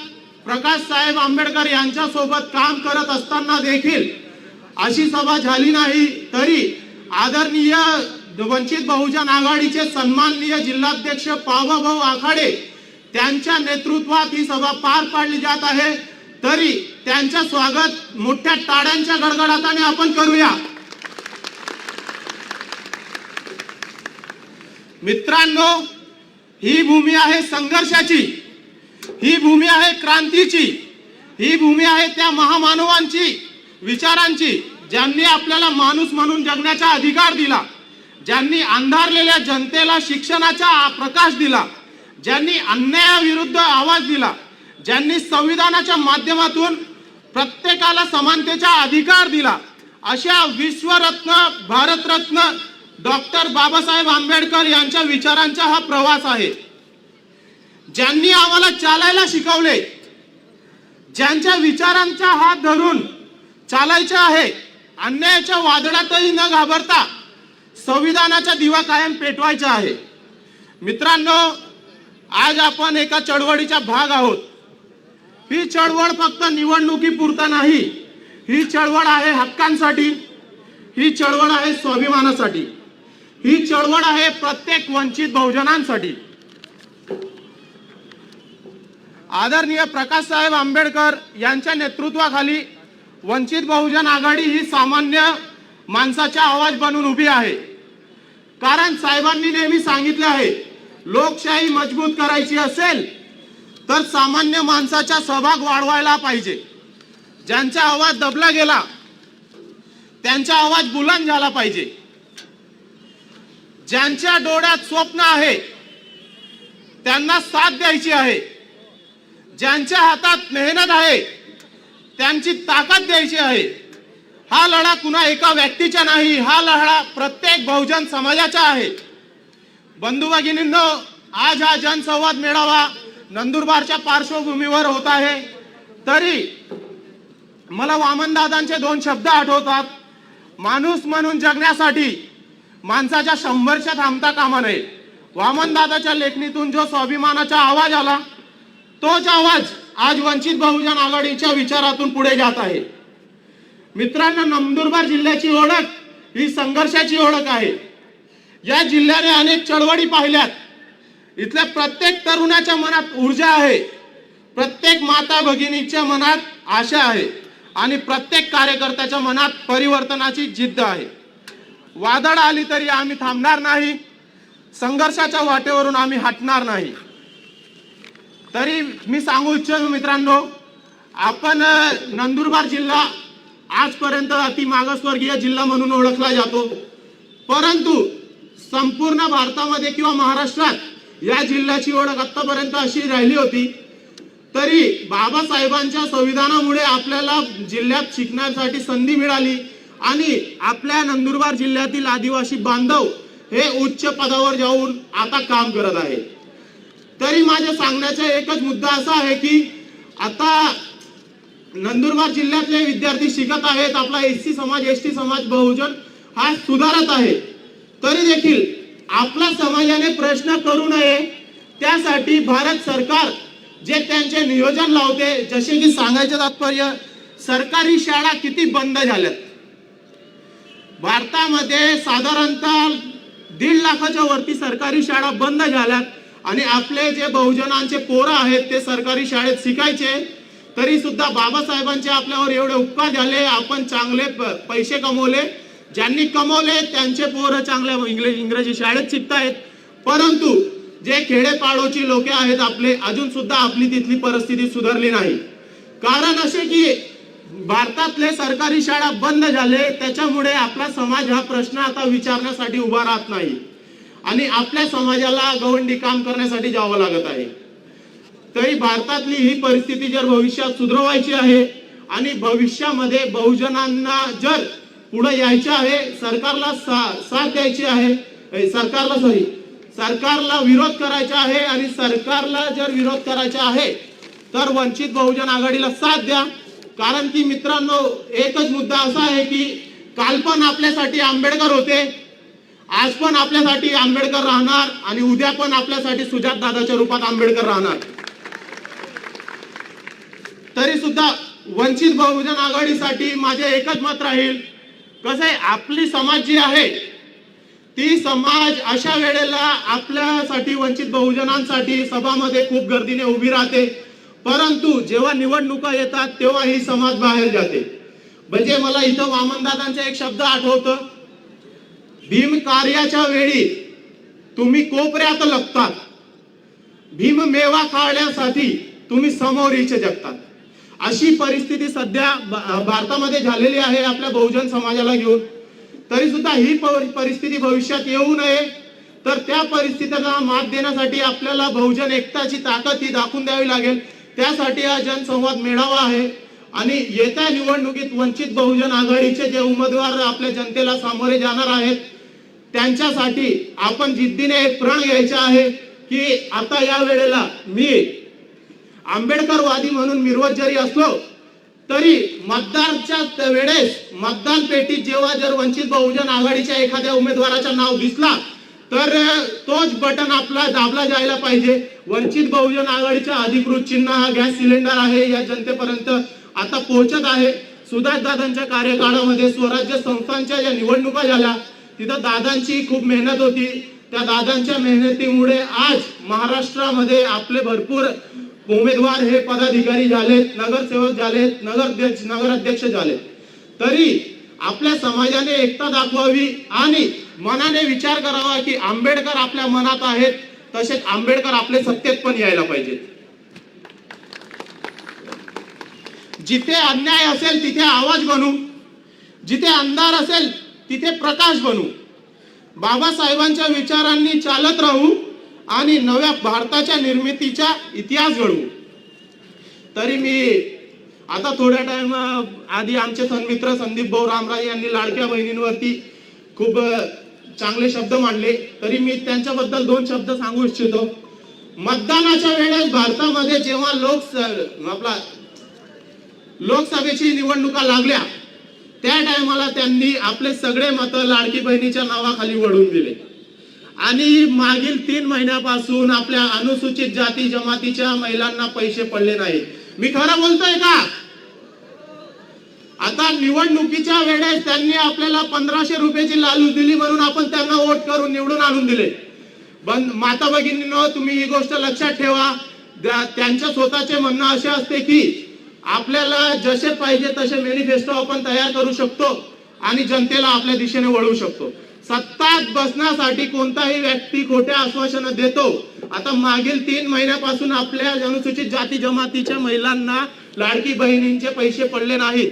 प्रकाश साहेब आंबेडकर यांच्या सोबत काम करत असताना देखील अशी सभा झाली नाही. तरी आदरणीय वंचित बहुजन आघाडीचे सन्माननीय जिल्हाध्यक्ष पावाभाऊ आखाडे त्यांच्या नेतृत्वात ही सभा पार पाडली जात आहे. तरी त्यांचं स्वागत मोठ्या टाळ्यांच्या गडगडाटाने आपण करूया. मित्रांनो, ही भूमी आहे संघर्षाची, ही भूमी आहे क्रांतीची, ही भूमी आहे त्या महामानवांची, विचारांची, ज्यांनी आपल्याला माणूस म्हणून जगण्याचा अधिकार दिला, ज्यांनी अंधारलेल्या जनतेला शिक्षणाचा प्रकाश दिला, ज्यांनी अन्यायाविरुद्ध आवाज दिला, ज्यांनी संविधानाच्या माध्यमातून प्रत्येकाला समानतेचा अधिकार दिला. अशा विश्वरत्न, भारतरत्न डॉक्टर बाबासाहेब आंबेडकर यांच्या विचारांचा हा प्रवास आहे. ज्यांनी आम्हाला चालायला शिकवले, ज्यांच्या विचारांचा हात धरून चालायचं आहे, अन्यायाच्या वादळातही न घाबरता संविधानाचा दिवा कायम पेटवायचा आहे. मित्रांनो, आज आपण एका चळवळीचा भाग आहोत. ही चळवळ फक्त निवडणुकीपुरता नाही, ही चळवळ आहे हक्कांसाठी, ही चळवळ आहे स्वाभिमानासाठी, ही चळवळ आहे प्रत्येक वंचित बहुजनांसाठी. आदरणीय प्रकाश साहेब आंबेडकर यांच्या नेतृत्वाखाली वंचित बहुजन आघाडी ही सामान्य माणसाचा आवाज बनून उभी आहे. कारण साहेबांनी नेहमी सांगितले आहे, लोकशाही मजबूत करायची असेल तर सामान्य माणसाचा सहभाग वाढवायला पाहिजे. ज्यांचा आवाज दबला गेला त्यांचा आवाज बुलंद झाला पाहिजे. ज्यांच्या डोळ्यात स्वप्न आहे त्यांना साथ द्यायची आहे. ज्यांच्या हातात मेहनत आहे त्यांची ताकद द्यायची आहे. हा लढा कुणा एका व्यक्तीचा नाही, हा लढा प्रत्येक बहुजन समाजाचा आहे. बंधू भगिनींनो, आज हा जनसंवाद मेळावा नंदुरबारच्या पार्श्वभूमीवर होत आहे, तरी मला वामनदादांचे 2 शब्द आठवतात. माणूस म्हणून जगण्यासाठी माणसाच्या 100 थांबता कामा नये. वामनदादाच्या लेखणीतून जो स्वाभिमानाचा आवाज आला, तोच आवाज आज वंचित बहुजन आघाडीच्या विचारातून पुढे जात आहे. मित्रांनो, नंदुरबार जिल्ह्याची ओळख ही संघर्षाची ओळख आहे. या जिल्ह्याने अनेक चळवळी पाहिल्यात. इथल्या प्रत्येक तरुणाच्या मनात ऊर्जा आहे, प्रत्येक माता भगिनीच्या मनात आशा आहे आणि प्रत्येक कार्यकर्त्याच्या मनात परिवर्तनाची जिद्द आहे. वादळ आली तरी आम्ही थांबणार नाही, संघर्षाच्या वाटेवरून आम्ही हटणार नाही. तरी मी सांगू इच्छितो मित्रांनो, आपण नंदुरबार जिल्हा आजपर्यंत अति मागासवर्गीय जिल्हा म्हणून ओळखला जातो, परंतु संपूर्ण भारतामध्ये किंवा महाराष्ट्रात या जिल्ह्याची ओळख आतापर्यंत अशी राहिली होती. तरी बाबासाहेबांच्या संविधानामुळे आपल्याला जिल्ह्यात शिकण्यासाठी संधी मिळाली आणि आपल्या नंदुरबार जिल्ह्यातील आदिवासी बांधव हे उच्च पदावर जाऊन आता काम करत आहे. तरी माझ्या सांगण्याचा एकच मुद्दा असा आहे की आता नंदुरबार जिल्ह्यातले विद्यार्थी शिकत आहेत, आपला एससी समाज, एसटी समाज, बहुजन हा सुधारत आहे. तरी देखील आपल्या समाजाने प्रश्न करू नये, त्यासाठी भारत सरकार जे त्यांचे नियोजन लावते, जसे की सांगायचे तात्पर्य, सरकारी शाळा किती बंद झाल्यात. भारतामध्ये साधारणतः 1.5 लाखाच्या वरती सरकारी शाळा बंद झाल्यात आणि आपले जे बहुजनांचे पोरं आहेत ते सरकारी शाळेत शिकायचे. तरी सुद्धा बाबासाहेबांचे आपल्यावर एवढे उपकार झाले, आपण चांगले पैसे कमवले, ज्यांनी कमवले त्यांचे पोरं चांगल्या इंग्रजी शाळेत शिकतायत. परंतु जे खेडेपाडोची लोक आहेत आपले, अजून सुद्धा आपली तिथली परिस्थिती सुधारली नाही. कारण असे की भारतातले सरकारी शाळा बंद झाले, त्याच्यामुळे आपला समाज हा प्रश्न आता विचारण्यासाठी उभा राहत नाही आणि आपल्या समाजाला गवंडी काम करण्यासाठी जावं लागत आहे. तरी भारतातली ही परिस्थिती जर भविष्यात सुधारायची आहे आणि भविष्यामध्ये बहुजनांना जर पुढे यायचे आहे, सरकारला साथ द्यायची आहे, सरकारला विरोध करायचा आहे आणि सरकारला जर विरोध करायचा आहे तर वंचित बहुजन आघाडीला साथ द्या. कारण की मित्रांनो, एकच मुद्दा असा आहे की काल पण आपल्यासाठी आंबेडकर होते, आज पण आपल्यासाठी आंबेडकर राहणार आणि उद्या पण आपल्यासाठी सुजात दादाच्या रूपात आंबेडकर राहणार. तरी सुद्धा वंचित बहुजन आघाडीसाठी माझे एकच मत राहील, कसं आहे, आपली समाज जी आहे ती समाज अशा वेळेला आपल्यासाठी, वंचित बहुजनांसाठी सभामध्ये खूप गर्दीने उभी राहते, परंतु जेव्हा निवडणुका येतात तेव्हा ही समाज बाहेर जाते. म्हणजे मला इथं वामनदादांचा एक शब्द आठवतं, भीम कार्याच्या वेळी तुम्ही कोपऱ्यात लपतात, भीम मेवा खाण्यासाठी तुम्ही समोरीच जगतात. अशी परिस्थिती सध्या भारतामध्ये झालेली आहे आपल्या बहुजन समाजाला घेऊन. तरी सुद्धा ही परिस्थिती भविष्यात येऊ नये, तर त्या परिस्थितीला मात देण्यासाठी आपल्याला बहुजन एकताची ताकद ही दाखवून द्यावी लागेल. त्यासाठी हा जनसंवाद मेळावा आहे आणि येत्या निवडणुकीत वंचित बहुजन आघाडीचे जे उमेदवार आपल्या जनतेला सामोरे जाणार आहेत त्यांच्यासाठी आपण जिद्दीने एक प्रण घ्यायचा आहे की आता या वेळेला मी आंबेडकरवादी म्हणून मिरवत जरी असलो तरी मतदारच्या वेळेस मतदान पेटीत जेव्हा जर वंचित बहुजन आघाडीच्या एखाद्या उमेदवाराचं नाव दिसला तर तोच बटन आपला दाबला जायला पाहिजे. वंचित बहुजन आघाडीच्या अधिकृत चिन्ह हा गॅस सिलेंडर आहे, या जनतेपर्यंत आता पोहोचत आहे. सुधात दादांच्या कार्यकाळामध्ये स्वराज्य संस्थांच्या ज्या निवडणुका झाल्या तिथं दादांची खूप मेहनत होती. त्या दादांच्या मेहनतीमुळे आज महाराष्ट्रामध्ये आपले भरपूर उमेदवार हे पदाधिकारी झालेत, नगरसेवक झालेत, नगराध्यक्ष झालेत. तरी आपल्या समाजाने एकता दाखवावी आणि मनाने विचार करावा की आंबेडकर आपल्या मनात आहेत, तसेच आंबेडकर आपले सत्तेत पण यायला पाहिजेत. जिथे अन्याय असेल तिथे आवाज बनू, जिथे अंधार असेल तिथे प्रकाश बनू, बाबासाहेबांच्या विचारांनी चालत राहू आणि नव्या भारताच्या निर्मितीचा इतिहास घडवू. तरी मी आता थोड्या टाइम आधी आमचे सन्मित्र संदीप भाऊ रामराजे यांनी लाडक्या बहिणींवरती खूप चांगले शब्द मांडले, तरी मी त्यांच्याबद्दल 2 शब्द सांगू इच्छितो. मतदानाच्या वेळेस भारतामध्ये जेव्हा लोकसभेची निवडणुका लागल्या त्या टायमाला त्यांनी आपले सगळे मतं लाडकी बहिणीच्या नावाखाली वळून दिले आणि मागील 3 महिन्यापासून आपल्या अनुसूचित जाती जमातीच्या महिलांना पैसे पडले नाहीत। मी खरं बोलतोय का? आता निवडणुकीच्या वेळेस त्यांनी आपल्याला 1500 रुपयाची लालूच दिली म्हणून आपण त्यांना वोट करून निवडून आणून दिले। माता भगिनींनो, तुम्ही ही गोष्ट लक्षात ठेवा। त्यांच्या स्वतःचे म्हणणं असे असते की आपल्याला जसे पाहिजे तसे मॅनिफेस्टो आपण तयार करू शकतो आणि जनतेला आपल्या दिशेने वळवू शकतो। सत्तात बसण्यासाठी कोणताही व्यक्ती खोट्या आश्वासनं देतो। आता मागील 3 महिन्यापासून आपल्या अनुसूचित जाती जमातीच्या महिलांना लाडकी बहिणींचे पैसे पडले नाहीत,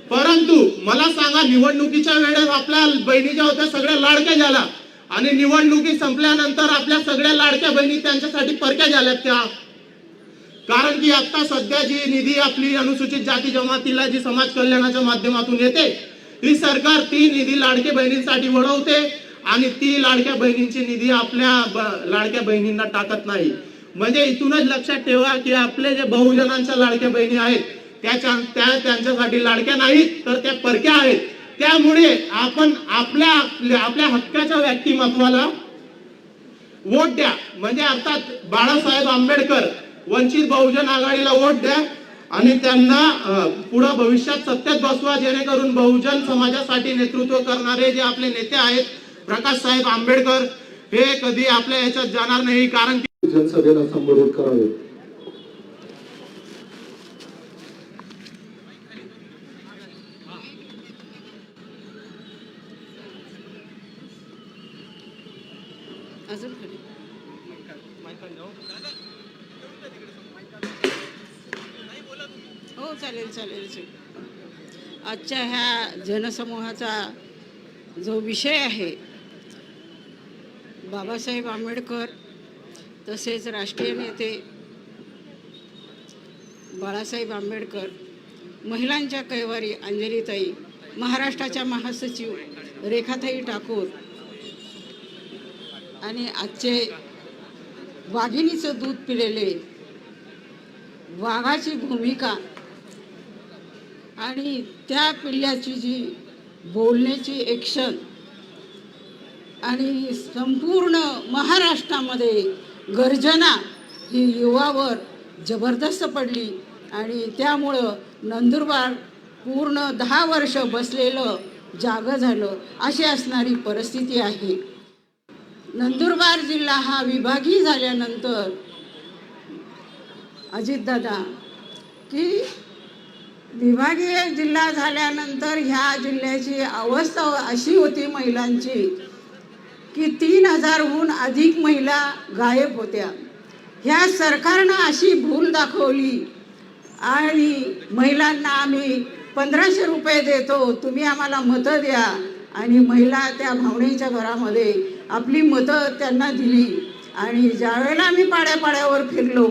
परंतु मला सांगा, निवडणुकीच्या वेळेस आपल्या बहिणी ज्या होत्या सगळ्या लाडक्या झाल्या आणि निवडणुकी संपल्यानंतर आपल्या सगळ्या लाडक्या बहिणी त्यांच्यासाठी परक्या झाल्यात त्या? कारण की आता सध्या जी निधी आपली अनुसूचित जाती जमातीला जी समाज कल्याणाच्या माध्यमातून येते, ही सरकार ती निधी लाडक्या बहिणींसाठी वळवते आणि ती लाडक्या बहिणींची निधी आपल्या लाडक्या बहिणींना टाकत नाही। म्हणजे इथूनच लक्षात ठेवा की आपले जे बहुजनांच्या लाडक्या बहिणी आहेत त्या त्यांच्यासाठी लाडक्या नाहीत तर त्या परक्या आहेत। त्यामुळे आपण आपल्या हक्काच्या व्यक्तिमत्वाला वोट द्या, म्हणजे अर्थात बाळासाहेब आंबेडकर वंचित बहुजन आघाडीला वोट द्या आणि त्यांना पुढे भविष्यात सत्तेत बसवा, जेणेकरून बहुजन समाजासाठी नेतृत्व करणारे जे आपले नेते आहेत प्रकाश साहेब आंबेडकर हे कधी आपल्या याच्यात जाणार नाही। कारण की जनसभेला संबोधित करावे। अजून कधी हो चालेल चालेल। आजच्या ह्या जनसमूहाचा जो विषय आहे बाबासाहेब आंबेडकर तसेच राष्ट्रीय नेते बाळासाहेब आंबेडकर, महिलांच्या कैवारी अंजलीताई, महाराष्ट्राच्या महासचिव रेखाताई ठाकूर आणि आजचे वाघिणीचं दूध पिलेले, वाघाची भूमिका आणि त्या पिल्ल्याची जी बोलण्याची ॲक्शन आणि संपूर्ण महाराष्ट्रामध्ये गर्जना ही युवावर जबरदस्त पडली आणि त्यामुळं नंदुरबार पूर्ण 10 वर्ष बसलेलं जागं झालं अशी असणारी परिस्थिती आहे। नंदुरबार जिल्हा हा विभागीय झाल्यानंतर अजितदादा की विभागीय जिल्हा झाल्यानंतर ह्या जिल्ह्याची अवस्था अशी होती महिलांची की 3000हून अधिक महिला गायब होत्या। ह्या सरकारनं अशी भूल दाखवली आणि महिलांना आम्ही 1500 रुपये देतो, तुम्ही आम्हाला मतं द्या, आणि महिला त्या भावनेच्या घरामध्ये आपली मतं त्यांना दिली। आणि ज्यावेळेला आम्ही पाड्यापाड्यावर फिरलो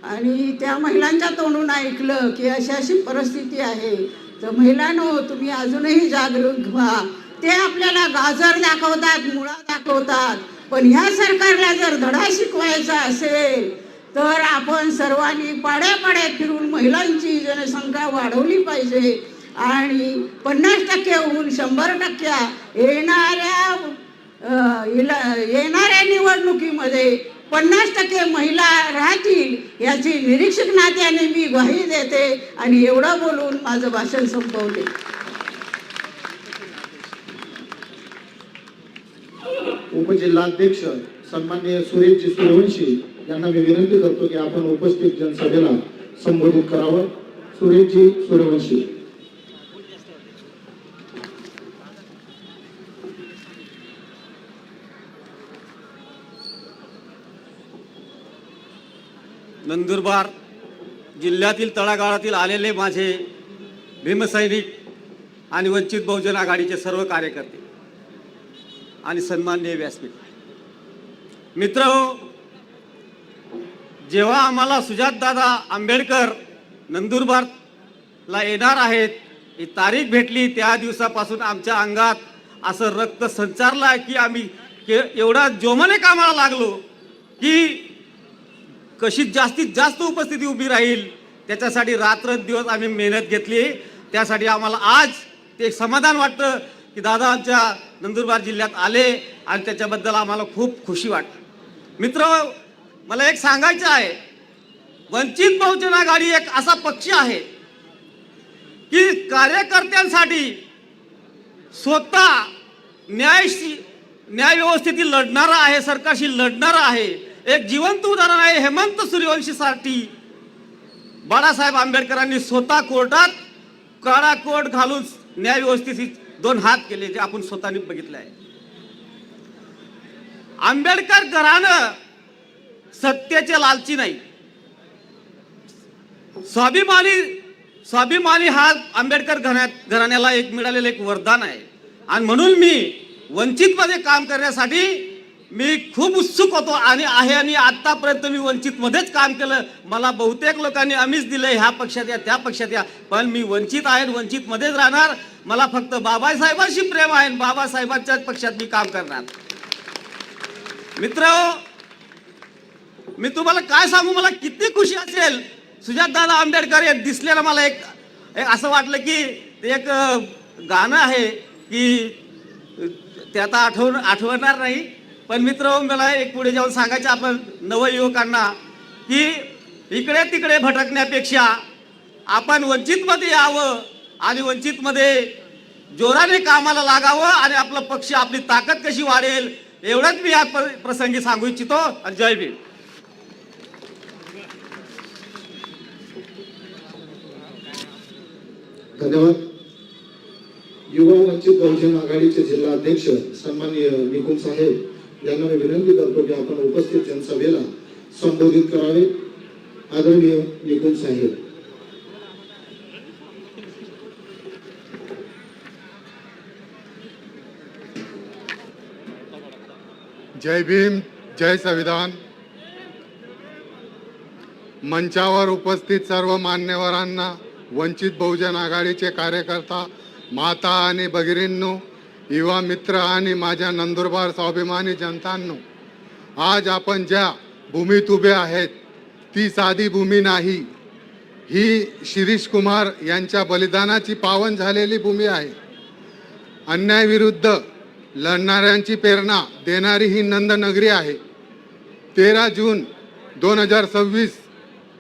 आणि त्या महिलांच्या तोंडून ऐकलं की अशी अशी परिस्थिती आहे, तर महिलांनो तुम्ही अजूनही जागरूक व्हा। ते आपल्याला गाजर दाखवतात, मुळा दाखवतात, पण ह्या सरकारला जर धडा शिकवायचा असेल तर आपण सर्वांनी पाड्यापाड्यात फिरून महिलांची जनसंख्या वाढवली पाहिजे आणि 50%हून 100% येणाऱ्या निवडणुकीमध्ये 50% महिला राहतील याची निरीक्षक नात्याने मी ग्वाही देते आणि एवढं बोलून माझं भाषण संपवते। उपजिल्हाध्यक्ष सन्माननीय सुरेशजी सूर्यवंशी यांना मी विनंती करतो की आपण उपस्थित जनसभेला संबोधित करावं। सुरेशजी सूर्यवंशी। नंदुरबार जिल्ह्यातील तळागाळातील आलेले माझे भीमसैनिक आणि वंचित बहुजन आघाडीचे सर्व कार्यकर्ते आणि सन्माननीय व्यासपीठ मित्रहो, जेव्हा आम्हाला सुजातदादा आंबेडकर नंदुरबारला येणार आहेत ही तारीख भेटली, त्या दिवसापासून आमच्या अंगात असं रक्त संचारलं की आम्ही एवढा जोमाने कामाला लागलो की कशी जास्तीत जास्त उपस्थिती उभी राहील त्याच्यासाठी रात्रंदिवस आम्ही मेहनत घेतली. त्यासाठी आम्हाला आज ते समाधान वाटतं की दादा आमच्या नंदुरबार जिल्ह्यात आले आणि त्याच्याबद्दल आम्हाला खूप खुशी वाटते. मित्र, मला एक सांगायचं आहे, वंचित बहुजन आघाडी एक असा पक्ष आहे की कार्यकर्त्यांसाठी स्वतः न्याय व्यवस्थेतील लढणारा आहे, सरकारशी लढणारा आहे. एक जिवंत उदाहरण आहे हेमंत सूर्यवंशीसाठी बाळासाहेब आंबेडकरांनी स्वतः कोर्टात काळा कोट घालून न्याय व्यवस्थेशी 2 हात केले, जे आपण स्वतःने बघितलं आहे. आंबेडकर घराणं सत्तेचे लालची नाही, स्वाभिमानी हा आंबेडकर घराण्याला एक मिळालेलं एक वरदान आहे. आणि म्हणून मी वंचित मध्ये काम करण्यासाठी मी खूप उत्सुक होतो आणि आहे. आणि आतापर्यंत मी वंचित मध्येच काम केलं. मला बहुतेक लोकांनी आम्हीच दिलंय, ह्या पक्षात या त्या पक्षात या, पण मी वंचित आहे, वंचित मध्येच राहणार. मला फक्त बाबासाहेबांशी प्रेम आहे, बाबासाहेबांच्याच पक्षात मी काम करणार. मित्र, मी तुम्हाला काय सांगू, मला किती खुशी असेल सुजातदादा आंबेडकर हे दिसलेलं. मला एक असं वाटलं की एक गाणं आहे की ते आता आठवणार नाही, पण मित्र मला एक पुढे जाऊन सांगायचं आपण नवयुवकांना की इकडे तिकडे भटकण्यापेक्षा आपण वंचितमध्ये यावं आणि वंचितमध्ये जोराने कामाला लागावं आणि आपला पक्ष, आपली ताकद कशी वाढेल एवढंच मी या प्रसंगी सांगू इच्छितो. जय भीम. धन्यवाद. युवा वंचित बहुजन आघाडीचे जिल्हा अध्यक्ष सन्माननीय निकुंज साहेब यांना मी विनंती करतो की आपण उपस्थित जनसभेला संबोधित करावे. आदरणीय निकुंज साहेब. जय भीम, जय संविधान. मंचावर उपस्थित सर्व मान्यवरांना, वंचित बहुजन आघाडीचे कार्यकर्ता, माता आणि भगिनींनो, युवा मित्र आणि माझ्या नंदुरबार स्वाभिमानी जनतांनो, आज आपण ज्या भूमीत उभे आहेत ती साधी भूमी नाही. ही शिरीष कुमार यांच्या बलिदानाची पावन झालेली भूमी आहे. अन्यायाविरुद्ध लढणाऱ्यांची प्रेरणा देणारी ही नंदनगरी आहे. 13 जून 2026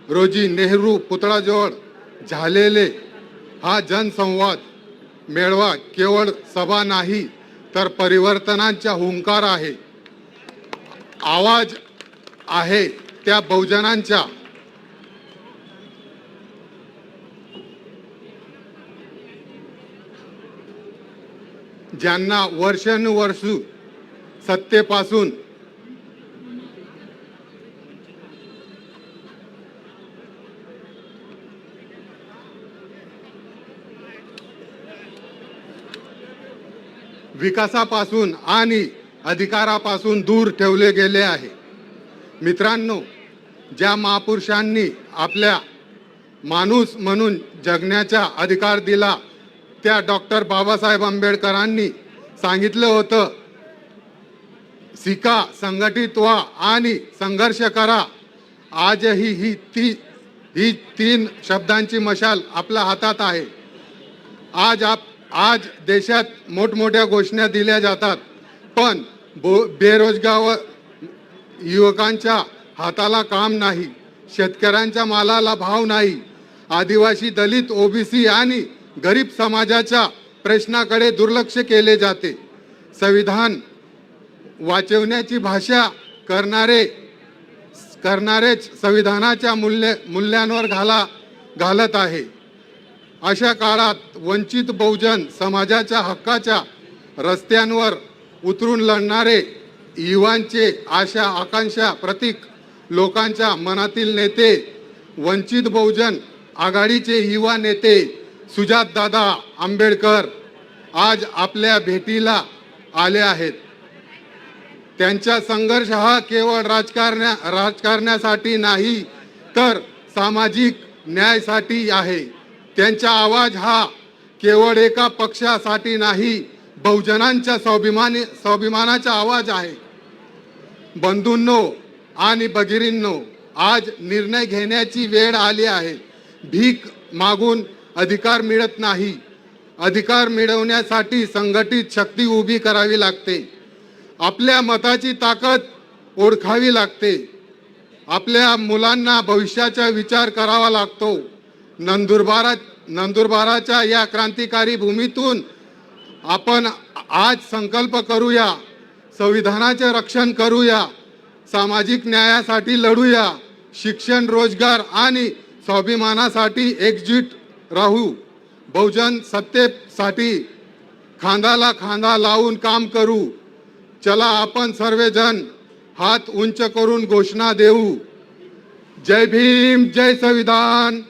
रोजी नेहरू पुतळाजवळ झालेले हा जनसंवाद मेळावा केवळ सभा नाही तर परिवर्तनाचा हुंकार आहे. आवाज आहे त्या बहुजनांच्या. ज्यांना वर्षानुवर्ष सत्तेपासून विकासापासून आणि अधिकारापासून दूर ठेवले गेले आहे. मित्रांनो, ज्या महापुरुषांनी आपल्या माणूस म्हणून जगण्याचा अधिकार दिला त्या डॉक्टर बाबासाहेब आंबेडकरांनी सांगितलं होतं, शिका, संघटित व्हा आणि संघर्ष करा. आजही ही 3 शब्दांची मशाल आपल्या हातात आहे. आज देशात मोठमोठ्या घोषणा दिल्या जातात, पण बेरोजगार युवकांच्या हाताला काम नाही, शेतकऱ्यांच्या मालाला भाव नाही, आदिवासी, दलित, ओबीसी आणि गरीब समाजाच्या प्रश्नाकडे दुर्लक्ष केले जाते. संविधान वाचवण्याची भाषा करणारेच संविधानाच्या मूल्यांवर घालत आहे. अशा काळात वंचित बहुजन समाजाच्या हक्काच्या रस्त्यांवर उतरून लढणारे युवांचे आशा आकांक्षा प्रतीक लोकांच्या मनातील नेते, वंचित बहुजन आघाडीचे युवा नेते सुजातदादा आंबेडकर आज आपल्या भेटीला आले आहेत. त्यांचा संघर्ष हा केवळ राजकारणासाठी नाही तर सामाजिक न्यायासाठी आहे. त्यांचा आवाज हा केवळ एका पक्षासाठी नाही, बहुजनांच्या स्वाभिमानाचा आवाज आहे. बंधूंनो आणि भगिनींनो, आज निर्णय घेण्याची वेळ आली आहे. भीक मागून अधिकार मिळत नाही. अधिकार मिळवण्यासाठी संघटित शक्ती उभी करावी लागते. आपल्या मताची ताकद ओळखावी लागते. आपल्या मुलांना भविष्याचा विचार करावा लागतो. नंदुरबाराच्या या क्रांतिकारी भूमीतून आपण आज संकल्प करूया, संविधानाचे रक्षण करूया, सामाजिक न्यायासाठी लढूया, शिक्षण, रोजगार आणि स्वाभिमानासाठी एकजूट राहू. बहुजन सत्तेसाठी खांद्याला खांदा लावून काम करू. चला आपण सर्वजण हात उंच करून घोषणा देऊ. जय भीम, जय संविधान,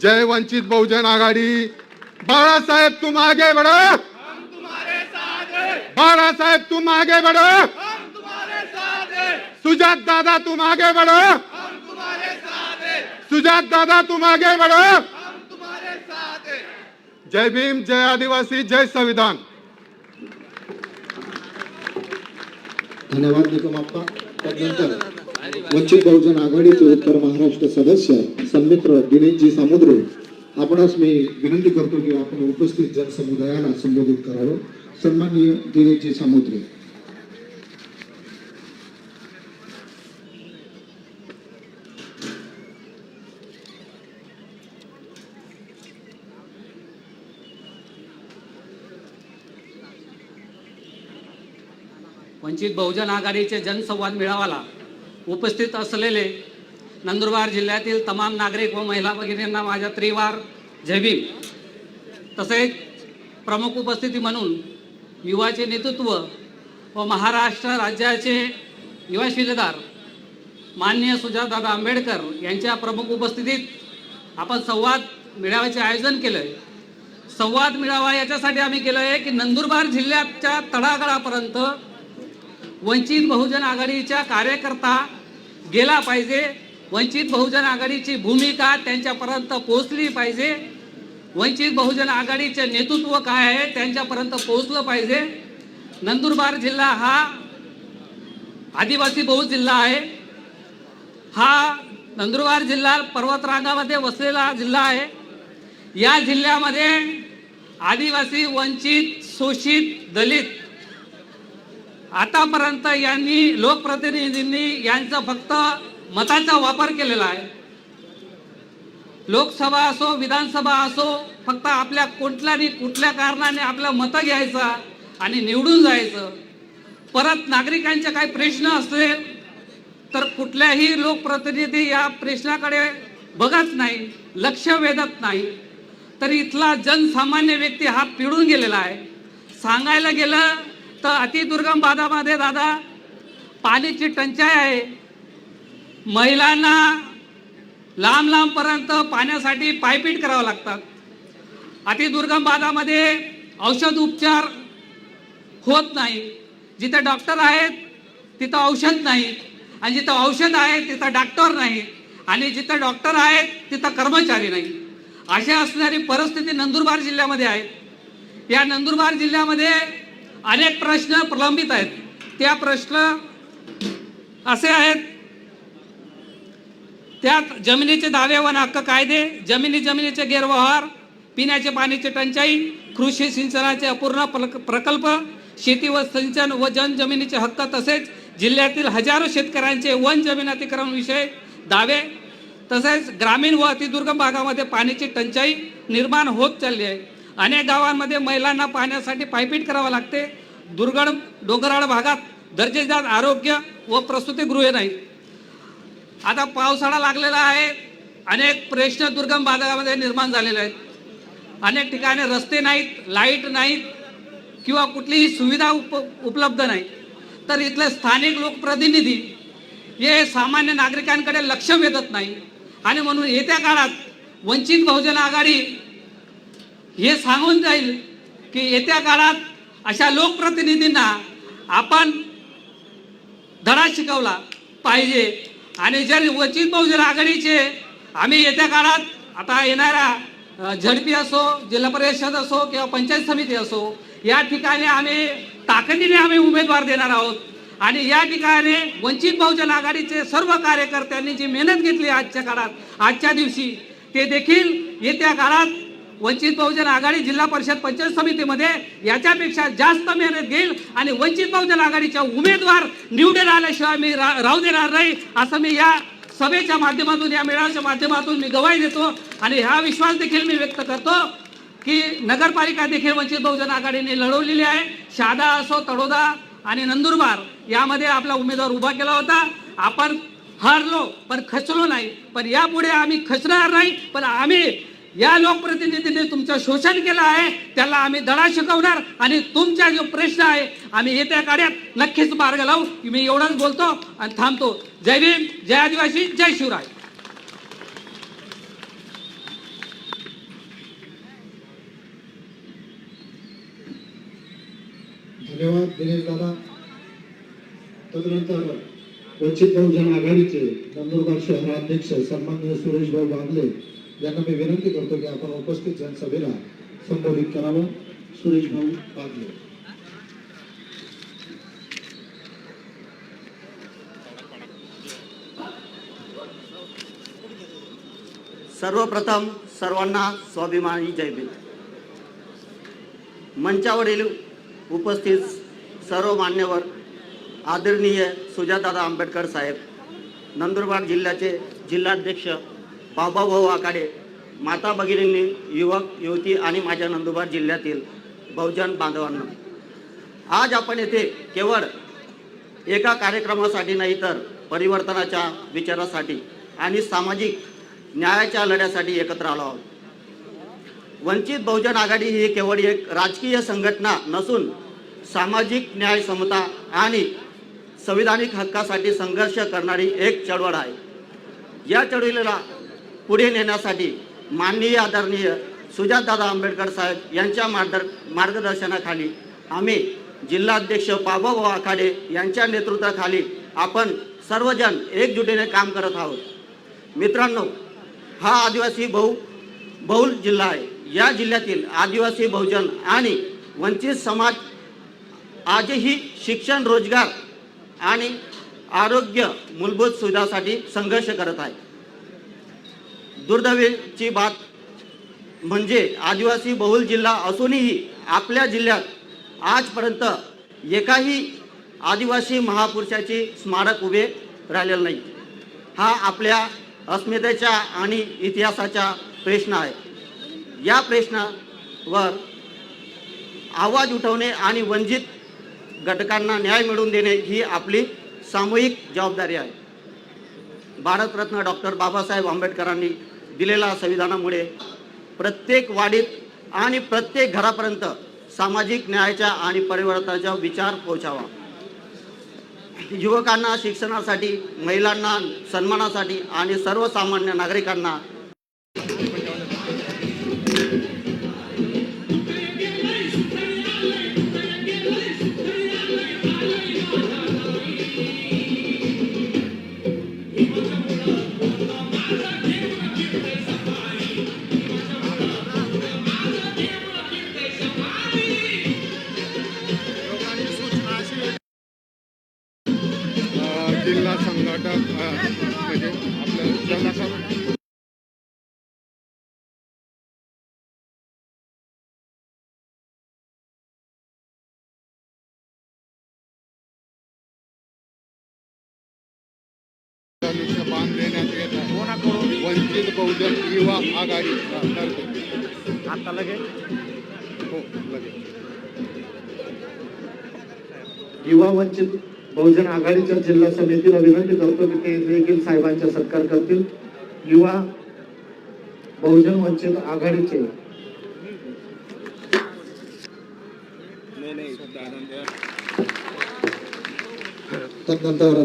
जय वंचित बहुजन आघाडी. बाळासाहेब तुम आगे बढ़ो, हम तुम्हारे साथ हैं. बाळासाहेब तुम आगे बढ़ो, हम तुम्हारे साथ हैं. सुजात दादा तुम आगे बढ़ो, हम तुम्हारे साथ हैं. सुजात दादा तुम आगे बढ़ो, हम तुम्हारे साथ हैं. जय भीम, जय आदिवासी, जय संविधान. धन्यवाद निकम आप्पा. त्यानंतर वंचित बहुजन आघाडीचे उत्तर महाराष्ट्र सदस्य सन्मित्र दिनेशजी समुद्रे, आपणास मी विनंती करतो की आपण उपस्थित जनसमुदायाला संबोधित करावं. सन्माननीय दिनेशजी समुद्रे. वंचित बहुजन आघाडीचे जनसंवाद मेळाव्याला उपस्थित असलेले नंदुरबार जिल्ह्यातील तमाम नागरिक व महिला भगिनींना माझ्या त्रिवार जय भीम. तसेच प्रमुख उपस्थिती म्हणून युवाचे नेतृत्व व महाराष्ट्र राज्याचे युवा शिलेदार माननीय सुजातदादा आंबेडकर यांच्या प्रमुख उपस्थितीत आपण संवाद मेळाव्याचे आयोजन केलं आहे. संवाद मेळावा याच्यासाठी आम्ही केलं आहे की नंदुरबार जिल्ह्याच्या तळागाळापर्यंत वंचित बहुजन आघाडीचा कार्यकर्ता गेला पाहिजे. वंचित बहुजन आघाडीची भूमिका त्यांच्यापर्यंत पोहोचली पाहिजे. वंचित बहुजन आघाडीचे नेतृत्व काय आहे त्यांच्यापर्यंत पोहोचलं पाहिजे. नंदुरबार जिल्हा हा आदिवासी बहुल जिल्हा आहे. हा नंदुरबार जिल्हा पर्वतरांगामध्ये वसलेला जिल्हा आहे. या जिल्ह्यामध्ये आदिवासी, वंचित, शोषित, दलित आतापर्यंत यांनी लोकप्रतिनिधींनी यांचा फक्त मताचा वापर केलेला आहे. लोकसभा असो, विधानसभा असो, फक्त आपल्या कुठल्या कारणाने आपलं मतं घ्यायचं आणि निवडून जायचं. परत नागरिकांचे काही प्रश्न असले तर कुठल्याही लोकप्रतिनिधी या प्रश्नाकडे बघत नाही, लक्ष वेधत नाही. तर इथला जनसामान्य व्यक्ती हा पिळून गेलेला आहे. सांगायला गेलं तर अतिदुर्गम भागामध्ये दादा पाण्याची टंचाई आहे. महिलांना लांबपर्यंत पाण्यासाठी पायपीट करावं लागतात. अतिदुर्गम भागामध्ये औषध उपचार होत नाही. जिथे डॉक्टर आहेत तिथं औषध नाही, आणि जिथं औषध आहे तिथं डॉक्टर नाही, आणि जिथं डॉक्टर आहेत तिथं कर्मचारी नाही. अशी असणारी परिस्थिती नंदुरबार जिल्ह्यामध्ये आहे. या नंदुरबार जिल्ह्यामध्ये अनेक प्रश्न प्रलंबित आहेत. त्या प्रश्न असे आहेत, त्यात जमिनीचे दावे व हक्क कायदे, जमिनीचे गैरव्यवहार, पिण्याचे पाण्याची टंचाई, कृषी सिंचनाचे अपूर्ण प्रकल्प, शेती व सिंचन व जमिनीचे हक्क, तसेच जिल्ह्यातील हजारो शेतकऱ्यांचे वन जमीन अतिक्रमण विषय दावे, तसेच ग्रामीण व अतिदुर्गम भागामध्ये पाण्याची टंचाई निर्माण होत चालली आहे. अनेक गावांमध्ये महिलांना पाण्यासाठी पायपीट करावं लागते. दुर्गम डोंगराळ भागात दर्जेदार आरोग्य व प्रसूतीगृहे नाहीत. आता पावसाळा लागलेला आहे. अनेक प्रश्न दुर्गम भागामध्ये निर्माण झालेले आहेत. अनेक ठिकाणी रस्ते नाहीत, लाईट नाहीत किंवा कुठलीही सुविधा उपलब्ध नाही. तर इथले स्थानिक लोकप्रतिनिधी हे सामान्य नागरिकांकडे लक्ष वेधत नाही. आणि म्हणून येत्या काळात वंचित बहुजन आघाडी हे सांगून जाईल की येत्या काळात अशा लोकप्रतिनिधींना आपण धडा शिकवला पाहिजे. आणि जर वंचित बहुजन आघाडीचे आम्ही येत्या काळात आता येणारा झडपी असो, जिल्हा परिषद असो किंवा पंचायत समिती असो, या ठिकाणी आम्ही ताकदीने उमेदवार देणार आहोत. आणि या ठिकाणी वंचित बहुजन आघाडीचे सर्व कार्यकर्त्यांनी जी मेहनत घेतली आजच्या काळात, आजच्या दिवशी, ते देखील येत्या काळात वंचित बहुजन आघाडी जिल्हा परिषद पंचायत समितीमध्ये याच्यापेक्षा जास्त मेहनत घेईल आणि वंचित बहुजन आघाडीच्या उमेदवार निवडून आल्याशिवाय मी राहू देणार नाही, असं मी या सभेच्या माध्यमातून, या मेळाव्याच्या माध्यमातून मी गवाही देतो. आणि हा विश्वास देखील मी व्यक्त करतो की नगरपालिका देखील वंचित बहुजन आघाडीने लढवलेली आहे. शहादा असो, तळोदा आणि नंदुरबार यामध्ये आपला उमेदवार उभा केला होता. आपण हारलो पण खचलो नाही, पण यापुढे आम्ही खचणार नाही. पण आम्ही या लोकप्रतिनिधींनी तुमचं शोषण केलं आहे त्याला आम्ही धडा शिकवणार आणि तुमचा जो प्रश्न आहे आम्ही येत्या काळात नक्कीच मार्ग लावू. मी एवढंच बोलतो आणि थांबतो. जय भीम, जय आदिवासी, जय शिवराय. धन्यवाद दिनेश दादा. तदनंतर वंचित बहुजन आघाडीचे नंदुरबार शहराध्यक्ष सन्माननीय सुरेश भाऊ बागले यांना मी विनंती करतो की आपण उपस्थित जनसभेला संबोधित करावं. सुरेश भाऊ बागले. सर्वप्रथम सर्वांना स्वाभिमानी जय भीम. मंचावरील उपस्थित सर्व मान्यवर, आदरणीय सुजातदादा आंबेडकर साहेब, नंदुरबार जिल्ह्याचे जिल्हाध्यक्ष बाबाभाऊ आखाडे, माता भगिनींनी, युवक युवती आणि माझ्या नंदुरबार जिल्ह्यातील बहुजन बांधवांना, आज आपण येथे केवळ एका कार्यक्रमासाठी नाही तर परिवर्तनाच्या विचारासाठी आणि सामाजिक न्यायाच्या लढ्यासाठी एकत्र आलो आहोत. वंचित बहुजन आघाडी ही केवळ एक राजकीय संघटना नसून सामाजिक न्याय, समता आणि संविधानिक हक्कासाठी संघर्ष करणारी एक चळवळ आहे. या चळवळीला पुढे नेण्यासाठी माननीय आदरणीय सुजातदादा आंबेडकर साहेब यांच्या मार्गदर्शनाखाली आम्ही जिल्हाध्यक्ष बाबाभाऊ आखाडे यांच्या नेतृत्वाखाली आपण सर्वजण एकजुटीने काम करत आहोत. मित्रांनो, हा आदिवासी बहुल जिल्हा आहे. या जिल्ह्यातील आदिवासी बहुजन आणि वंचित समाज आजही शिक्षण, रोजगार आणि आरोग्य मूलभूत सुविधांसाठी संघर्ष करत आहे. दुर्दैवाची बात म्हणजे आदिवासी बहुल जिल्हा असूनही आपल्या जिल्ह्यात आजपर्यंत एकाही आदिवासी महापुरुषाचे स्मारक उभे राहिलेले नाही. हा आपल्या अस्मितेचा आणि इतिहासाचा प्रश्न आहे. या प्रश्नावर आवाज उठवणे आणि वंचित घटकांना न्याय मिळवून देणे ही आपली सामूहिक जबाबदारी आहे. भारतरत्न डॉक्टर बाबासाहेब आंबेडकरांनी दिलेल्या संविधानामुळे प्रत्येक वाडीत आणि प्रत्येक घरापर्यंत सामाजिक न्यायाचा आणि परिवर्तनाचा विचार पोहोचावा. युवकांना शिक्षणासाठी, महिलांना सन्मानासाठी आणि सर्वसामान्य नागरिकांना जिल्हा संघटक म्हणजे आपल्या जिल्हा बांध देण्यात येत आहे. वंचित बहुजन युवा आघाडी तर्फे. आता लगेच हो, लगेच. युवा वंचित बहुजन आघाडीच्या जिल्हा समितीला विनंती करतो की ते देखील साहेबांचा सत्कार करतील. युवा बहुजन वंचित आघाडीचे तदनंतर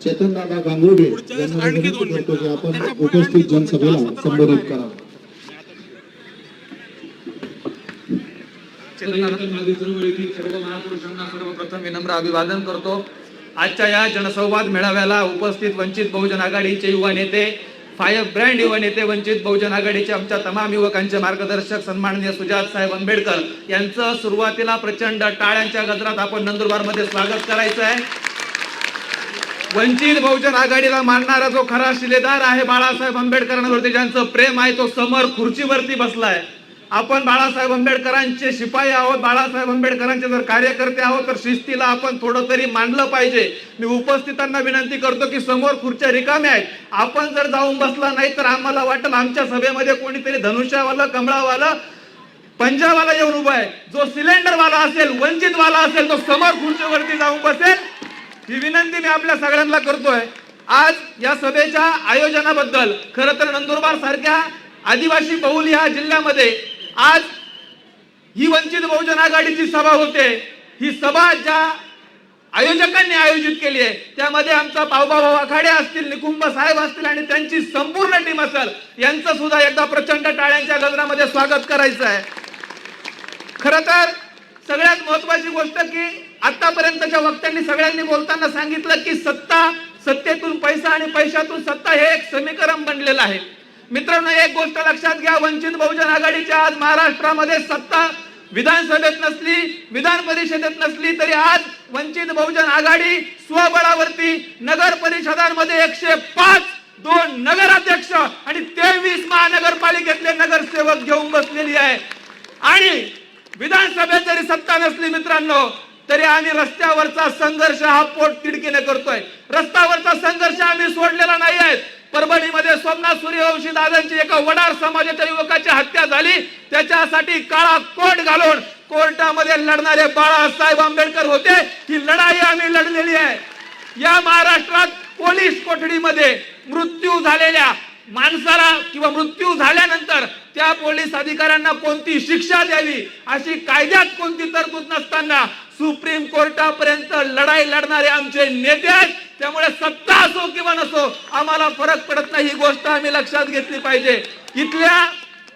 चेतनदादा गांगुर्डे यांना विनंती करतो की आपण उपस्थित जनसभेला संबोधित करावं. सर्व महापुरुषांना सर्वप्रथम विनम्र अभिवादन करतो. आजच्या या जनसंवाद मेळाव्याला उपस्थित वंचित बहुजन आघाडीचे युवा नेते, फायर ब्रँड युवा नेते, वंचित बहुजन आघाडीचे आमच्या तमाम युवकांचे मार्गदर्शक सन्माननीय सुजात साहेब आंबेडकर यांचं सुरुवातीला प्रचंड टाळ्यांच्या गजरात आपण नंदुरबार मध्ये स्वागत करायचं आहे. वंचित बहुजन आघाडीला मानणारा जो खरा शिलेदार आहे बाळासाहेब आंबेडकरांवरती ज्यांचं प्रेम आहे तो समोर खुर्चीवरती बसलाय. आपण बाळासाहेब आंबेडकरांचे शिपाई आहोत, बाळासाहेब आंबेडकरांचे जर कार्यकर्ते आहोत तर शिस्तीला आपण थोडं तरी मानलं पाहिजे. मी उपस्थितांना विनंती करतो की समोर खुर्च्या रिकाम्या आहेत, आपण जर जाऊन बसला नाही तर आम्हाला वाटेल आमच्या सभेमध्ये कोणीतरी धनुष्यावाला, कमळावाला, पंजावाला येऊन उभा आहे. जो सिलेंडरवाला असेल, वंचितवाला असेल तो समोर खुर्चीवरती जाऊन बसेल. ही विनंती मी आपल्या सगळ्यांना करतोय. आज या सभेच्या आयोजनाबद्दल खरं तर नंदुरबार सारख्या आदिवासी बहुल या जिल्ह्यामध्ये आज ही वंचित बहुजन आघाडीची सभा होते. ही सभा ज्या आयोजकांनी आयोजित केली आहे त्यामध्ये आमचा बाबूभाऊ आखाडे असतील, निकुंभ साहेब असतील आणि त्यांची संपूर्ण टीम असेल, यांचं सुद्धा एकदा प्रचंड टाळ्यांच्या गजरामध्ये स्वागत करायचं आहे. खरं तर सगळ्यात महत्वाची गोष्ट की आतापर्यंतच्या वक्त्यांनी सगळ्यांनी बोलताना सांगितलं की सत्तेतून पैसा आणि पैशातून सत्ता हे एक समीकरण बनलेलं आहे. मित्रांनो, एक गोष्ट लक्षात घ्या, वंचित बहुजन आघाडीच्या आज महाराष्ट्रामध्ये सत्ता विधानसभेत नसली, विधान परिषदेत नसली तरी आज वंचित बहुजन आघाडी स्वबळावरती नगर परिषदांमध्ये 105 2 नगराध्यक्ष आणि 23 महानगरपालिकेतले नगरसेवक घेऊन बसलेली आहे. आणि विधानसभेत जरी सत्ता नसली मित्रांनो तरी आम्ही रस्त्यावरचा संघर्ष हा पोट तिडकीने करतोय. रस्त्यावरचा संघर्ष आम्ही सोडलेला नाही आहे. परभणीमध्ये सोमनाथ सूर्यवंशी दादांची एका वडार समाजाच्या युवकाची हत्या झाली, त्याच्यासाठी काळा कोट घालून कोर्टामध्ये लढणारे बाळासाहेब आंबेडकर होते. ही लढाई आम्ही लढलेली आहे. या महाराष्ट्रात पोलीस कोठडीमध्ये मृत्यू झालेल्या माणसाला किंवा मृत्यू झाल्यानंतर त्या पोलीस अधिकाऱ्यांना कोणती शिक्षा द्यावी अशी कायद्यात कोणती तरतूद नसताना सुप्रीम कोर्टापर्यंत लढाई लढणारे आमचे नेते आहेत. त्यामुळे सत्ता असो किंवा नसो आम्हाला फरक पडत नाही, ही गोष्ट आम्ही लक्षात घेतली पाहिजे. इथल्या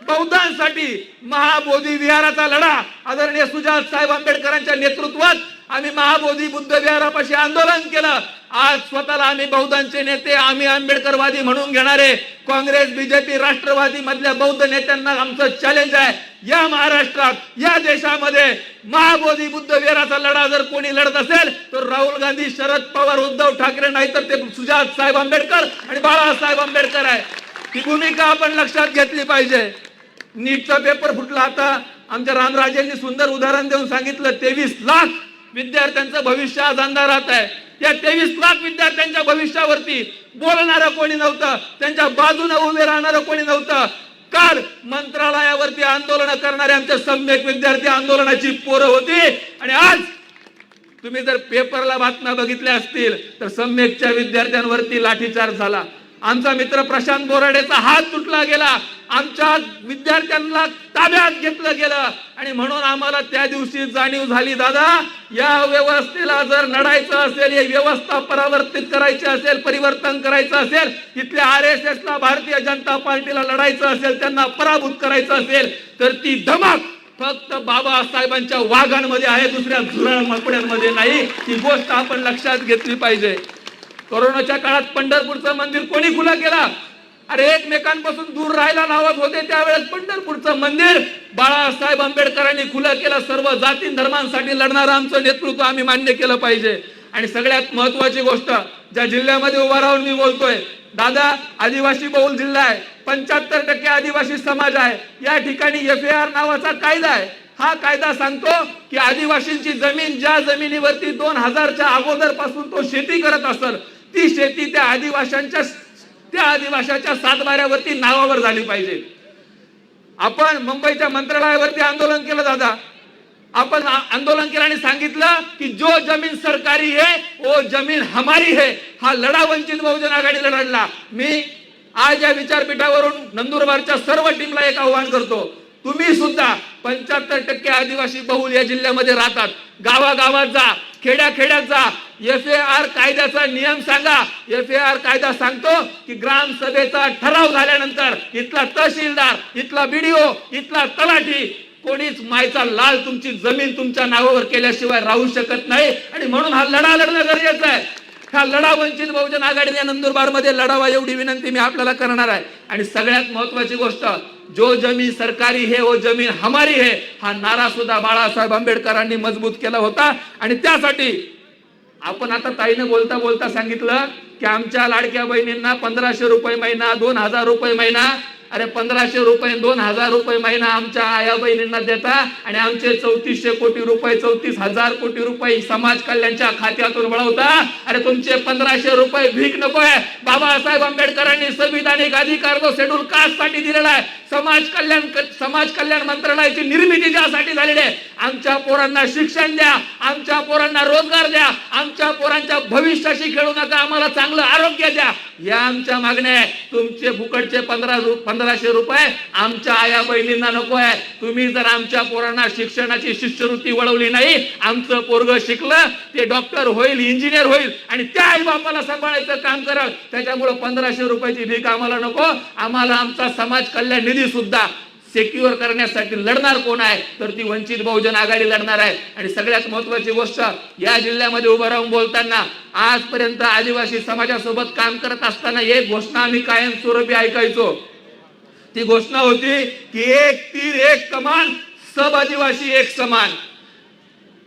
बौद्धांसाठी महाबोधी विहाराचा लढा आदरणीय सुजात साहेब आंबेडकरांच्या नेतृत्वात आम्ही महाबोधी बुद्ध विहारापाशी आंदोलन केलं. आज स्वतःला आम्ही बौद्धांचे नेते, आम्ही आंबेडकरवादी म्हणून घेणारे काँग्रेस, बीजेपी, राष्ट्रवादी मधल्या बौद्ध नेत्यांना आमचं चॅलेंज आहे. या महाराष्ट्रात, या देशामध्ये महाबोधी बुद्ध विहाराचा लढा जर कोणी लढत असेल तर राहुल गांधी, शरद पवार, उद्धव ठाकरे नाही तर ते सुजात साहेब आंबेडकर आणि बाळासाहेब आंबेडकर आहे. ही भूमिका आपण लक्षात घेतली पाहिजे. नीटचा पेपर फुटला, आता आमच्या रामराजेंनी सुंदर उदाहरण देऊन सांगितलं. 23 लाख विद्यार्थ्यांचं भविष्य आज अंधारात आहे. त्या 23 लाख विद्यार्थ्यांच्या भविष्यावरती बोलणारं कोणी नव्हतं, त्यांच्या बाजूने उभे राहणारं कोणी नव्हतं. काल मंत्रालयावरती आंदोलन करणारे आमच्या सम्यक विद्यार्थी आंदोलनाची पोरं होती आणि आज तुम्ही जर पेपरला बातम्या बघितल्या असतील तर सम्यकच्या विद्यार्थ्यांवरती लाठीचार्ज झाला. आमचा मित्र प्रशांत बोराडेचा हात तुटला गेला, आमच्या विद्यार्थ्यांना ताब्यात घेतलं गेलं आणि म्हणून आम्हाला त्या दिवशी जाणीव झाली, दादा या व्यवस्थेला जर लढायचं असेल, ही व्यवस्था परावर्तित करायची असेल, परिवर्तन करायचं असेल, इथल्या RSS ला, भारतीय जनता पार्टीला लढायचं असेल, त्यांना पराभूत करायचं असेल तर ती धमक फक्त बाबासाहेबांच्या वाघांमध्ये आहे, दुसऱ्या झुरळ मकड्यांमध्ये नाही. ही गोष्ट आपण लक्षात घेतली पाहिजे. कोरोनाच्या काळात पंढरपूरचं मंदिर कोणी खुलं केलं? अरे एकमेकांपासून दूर राहायला लावत होते त्यावेळेस पंढरपूरचं मंदिर बाळासाहेब आंबेडकरांनी खुलं केलं. सर्व जाती धर्मांसाठी लढणारं आमचं नेतृत्व आम्ही मान्य केलं पाहिजे. आणि सगळ्यात महत्वाची गोष्ट ज्या जिल्ह्यामध्ये उभा राहून मी बोलतोय, दादा आदिवासी बहुल जिल्हा आहे, 75% आदिवासी समाज आहे. या ठिकाणी FAR नावाचा कायदा आहे. हा कायदा सांगतो की आदिवासींची जमीन ज्या जमिनीवरती 2000च्या अगोदर पासून तो शेती करत असेल ती शेती त्या आदिवाशाच्या सातबाऱ्यावरती नावावर झाली पाहिजे. आपण मुंबईच्या मंत्रालयावरती आंदोलन केलं दादा, आपण आंदोलन केलं आणि सांगितलं की जो जमीन सरकारी है वो जमीन हमारी है. हा लढा वंचित बहुजन आघाडीला लढला. मी आज या विचारपीठावरून नंदुरबारच्या सर्व टीमला एक आव्हान करतो, तुम्ही सुद्धा 75% आदिवासी बहुल या जिल्ह्यामध्ये राहतात, गावागावात जा, खेड्याखेड्यात जा, FAR कायद्याचा नियम सांगा. FAR कायदा सांगतो की ग्रामसभेचा ठराव झाल्यानंतर इथला तहसीलदार, इथला BDO, इथला तलाठी कोणीच मायचा लाल तुमची जमीन तुमच्या नावावर केल्याशिवाय राहू शकत नाही. आणि म्हणून हा लढा लढणं गरजेचं आहे. हा लढा वंचित बहुजन आघाडीने नंदुरबार मध्ये लढावा एवढी विनंती मी आपल्याला करणार आहे. आणि सगळ्यात महत्वाची गोष्ट, जो जमीन सरकारी है वो जमीन हमारी है हा नारा सुद्धा बाळासाहेब आंबेडकरांनी मजबूत केला होता. आणि त्यासाठी आपण आता ताईने बोलता बोलता सांगितलं की आमच्या लाडक्या बहिणींना 1500 रुपये महिना, 2000 रुपये महिना. अरे 1500 रुपये 2000 रुपये महिना आमच्या आया बहिणींना देता आणि आमचे 3400 कोटी रुपये 34,000 कोटी रुपये समाज कल्याणच्या खात्यातून वळवता. अरे तुमचे 1500 रुपये भीक नकोय. बाबासाहेब आंबेडकरांनी संविधानिक अधिकार जो शेड्यूल कास्ट साठी दिलेला आहे, समाज कल्याण मंत्रालयाची निर्मिती ज्यासाठी झालेली आहे, आमच्या पोरांना शिक्षण द्या, आमच्या पोरांना रोजगार द्या, आमच्या पोरांच्या भविष्याशी खेळू नका, आम्हाला चांगलं आरोग्य द्या, या आमच्या मागण्या आहे. तुमचे फुकटचे 1500 रुपये आमच्या आया बहिणींना नको आहे. तुम्ही जर आमच्या पोरांना शिक्षणाची शिष्यवृत्ती वळवली नाही, आमचं पोरग शिकलं ते डॉक्टर होईल, इंजिनियर होईल आणि त्या आई बापाला सांभाळायचं काम कराल, त्याच्यामुळे 1500 रुपयाची भीक आम्हाला नको. आम्हाला आमचा समाज कल्याण निधी सुद्धा सेक्युअर करण्यासाठी लढणार कोण आहे, तर ती वंचित बहुजन आघाडी लढणार आहे. आणि सगळ्यात महत्वाची गोष्ट, या जिल्ह्यामध्ये उभं राहून बोलताना आजपर्यंत आदिवासी समाजासोबत काम करत असताना एक घोषणा आम्ही कायमस्वरूपी ऐकायचो. ती घोषणा होती की एक तीर एक कमान, सब आदिवासी एक समान.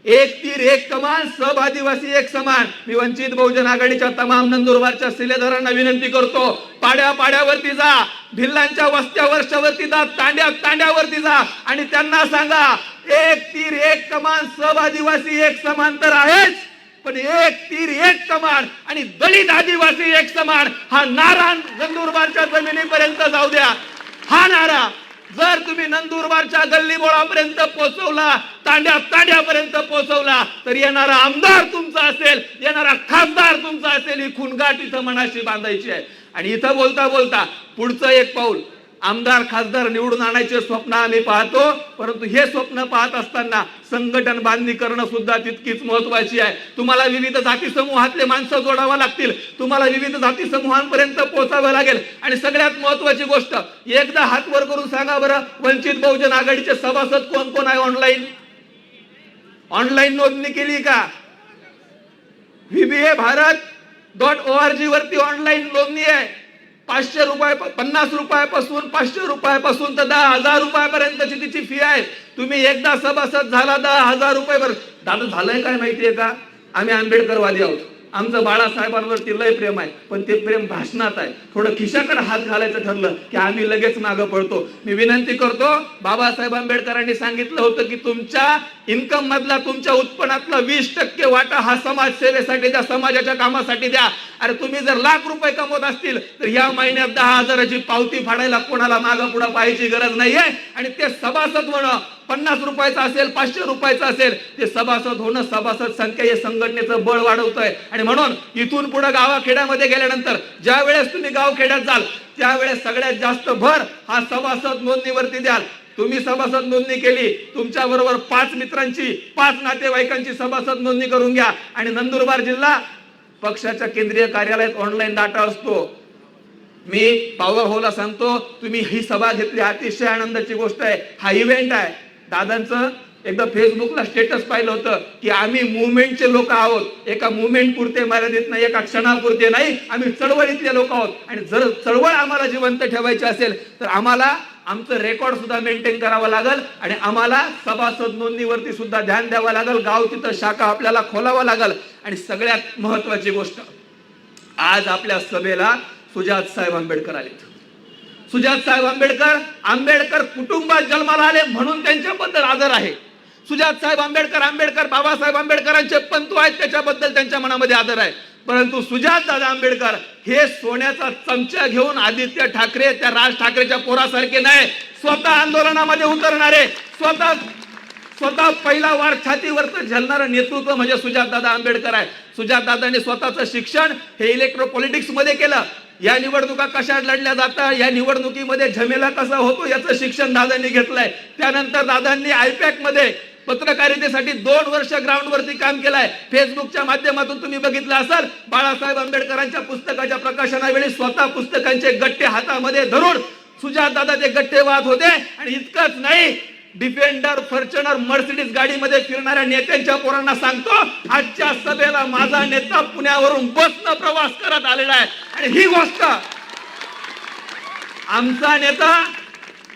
एक तीर एक कमान, सब आदिवासी एक समान. मी वंचित बहुजन आघाडीच्या तमाम नंदुरबारच्या शिलेदारांना विनंती करतो, पाड्या पाड्यावरती जा, भिल्लांच्या वस्त्यावरती जा, तांड्यावरती जा आणि त्यांना सांगा एक तीर एक कमान, सब आदिवासी एक समान तर आहेच, पण एक तीर एक कमान आणि दलित आदिवासी एक समान हा नारा नंदुरबारच्या जमिनीपर्यंत जाऊ द्या. हा नारा जर तुम्ही नंदुरबारच्या गल्लीबोळापर्यंत पोहोचवला, तांड्यापर्यंत पोहोचवला, तर येणारा आमदार तुमचा असेल, येणारा खासदार तुमचा असेल, ही खुणगाठ इथं मनाशी बांधायची आहे. आणि इथं बोलता बोलता पुढचं एक पाऊल, आमदार खासदार निवडून आणायचे स्वप्न आम्ही पाहतो, परंतु हे स्वप्न पाहत असताना संघटन बांधणी करणं सुद्धा तितकीच महत्वाची आहे. तुम्हाला विविध जाती समूहातले माणसं जोडावं लागतील, तुम्हाला विविध जाती समूहांपर्यंत पोहोचावं लागेल. आणि सगळ्यात महत्वाची गोष्ट, एकदा हात वर करून सांगा बरं, वंचित बहुजन आघाडीचे सभासद कोण कोण आहे? ऑनलाईन नोंदणी केली का? VBABharat.org वरती ऑनलाईन नोंदणी आहे. 500 रुपये, 50 रुपयापासून 500 रुपयापासून तर 10,000 रुपयापर्यंतची तिची फी आहे. तुम्ही एकदा सभासद झाला 10,000 रुपये भर. दादा झालंय काय माहितीये का? आम्ही आंबेडकरवादी आहोत, आमचं बाळासाहेबांवरती लय प्रेम आहे, पण ते प्रेम भाषणात आहे. थोडं खिशाकडे हात घालायचं ठरलं की आम्ही लगेच मागं पडतो. मी विनंती करतो, बाबासाहेब आंबेडकरांनी सांगितलं होतं की तुमच्या इन्कम मधला, तुमच्या उत्पन्नातला 20% वाटा हा समाजसेवेसाठी द्या, समाजाच्या कामासाठी द्या. अरे तुम्ही जर लाख रुपये कमवत असतील तर या महिन्यात 10,000ची पावती फाडायला कोणाला मागं पुढे पाहायची गरज नाहीये. आणि ते सभासद होणं 50 रुपयाचं असेल, 500 रुपयाचं असेल, ते सभासद होणं, सभासद संख्या हे संघटनेचं बळ वाढवतंय. आणि म्हणून इथून पुढे गावाखेड्यामध्ये गेल्यानंतर ज्या वेळेस तुम्ही गावखेड्यात जाल त्यावेळेस सगळ्यात जास्त भर हा सभासद नोंदणीवरती द्याल. तुम्ही सभासद नोंदणी केली, तुमच्या बरोबर 5 मित्रांची, 5 नातेवाईकांची सभासद नोंदणी करून घ्या. आणि नंदुरबार जिल्हा पक्षाच्या केंद्रीय कार्यालयात ऑनलाईन डाटा असतो. मी पॉवर होला सांगतो, तुम्ही ही सभा घेतली, अतिशय आनंदाची गोष्ट आहे. हा इव्हेंट आहे. दादांचं एकदा फेसबुकला स्टेटस पाहिलं होतं की आम्ही मुवमेंटचे लोक आहोत, एका मुवमेंट पुरते मर्यादित नाही, एका क्षणापुरते नाही, आम्ही चळवळीतले लोक आहोत. आणि जर चळवळ आम्हाला जिवंत ठेवायची असेल तर आम्हाला आमचं रेकॉर्ड सुद्धा मेंटेन करावं लागेल आणि आम्हाला सभासद नोंदणीवरती सुद्धा ध्यान द्यावं लागेल. गाव तिथं शाखा आपल्याला खोलावं लागेल. आणि सगळ्यात महत्वाची गोष्ट, आज आपल्या सभेला सुजात साहेब आंबेडकर आलेत. सुजात साहेब आंबेडकर कुटुंबात जन्माला आले म्हणून त्यांच्याबद्दल आदर आहे. सुजात साहेब आंबेडकर बाबासाहेब आंबेडकरांचे पंतू आहेत, त्याच्याबद्दल त्यांच्या मनामध्ये आदर आहे. परंतु सुजात दादा आंबेडकर हे सोन्याचा चमचा घेऊन आदित्य ठाकरे, त्या राज ठाकरेच्या पोरासारखे नाही, स्वतः आंदोलनामध्ये उतरणारे, स्वतः पहिला वार छातीवर झेलणारं नेतृत्व म्हणजे सुजात दादा आंबेडकर आहे. सुजात दादांनी स्वतःचं शिक्षण हे इलेक्ट्रोपॉलिटिक्स मध्ये केलं. या निवडणुका कशा लढल्या जातात, या निवडणुकीमध्ये झमेला कसा होतो याचं शिक्षण दादांनी घेतलंय. त्यानंतर दादांनी आयपॅक मध्ये पत्रकारितेसाठी 2 वर्ष ग्राउंडवरती काम केलंय. फेसबुकच्या माध्यमातून तुम्ही बघितलं असाल, बाळासाहेब आंबेडकरांच्या पुस्तकाच्या प्रकाशनावेळी स्वतः पुस्तकांचे गट्टे हातामध्ये धरून सुजात दादा ते गट्टे वाहत होते. आणि इतकंच नाही, डिफेंडर, फॉर्च्युनर, मर्सिडीज गाडीमध्ये फिरणाऱ्या नेत्यांच्या पोरांना सांगतो, आजच्या सभेला माझा नेता पुण्यावरून बसनं प्रवास करत आलेला आहे. आणि ही गोष्ट आमचा नेता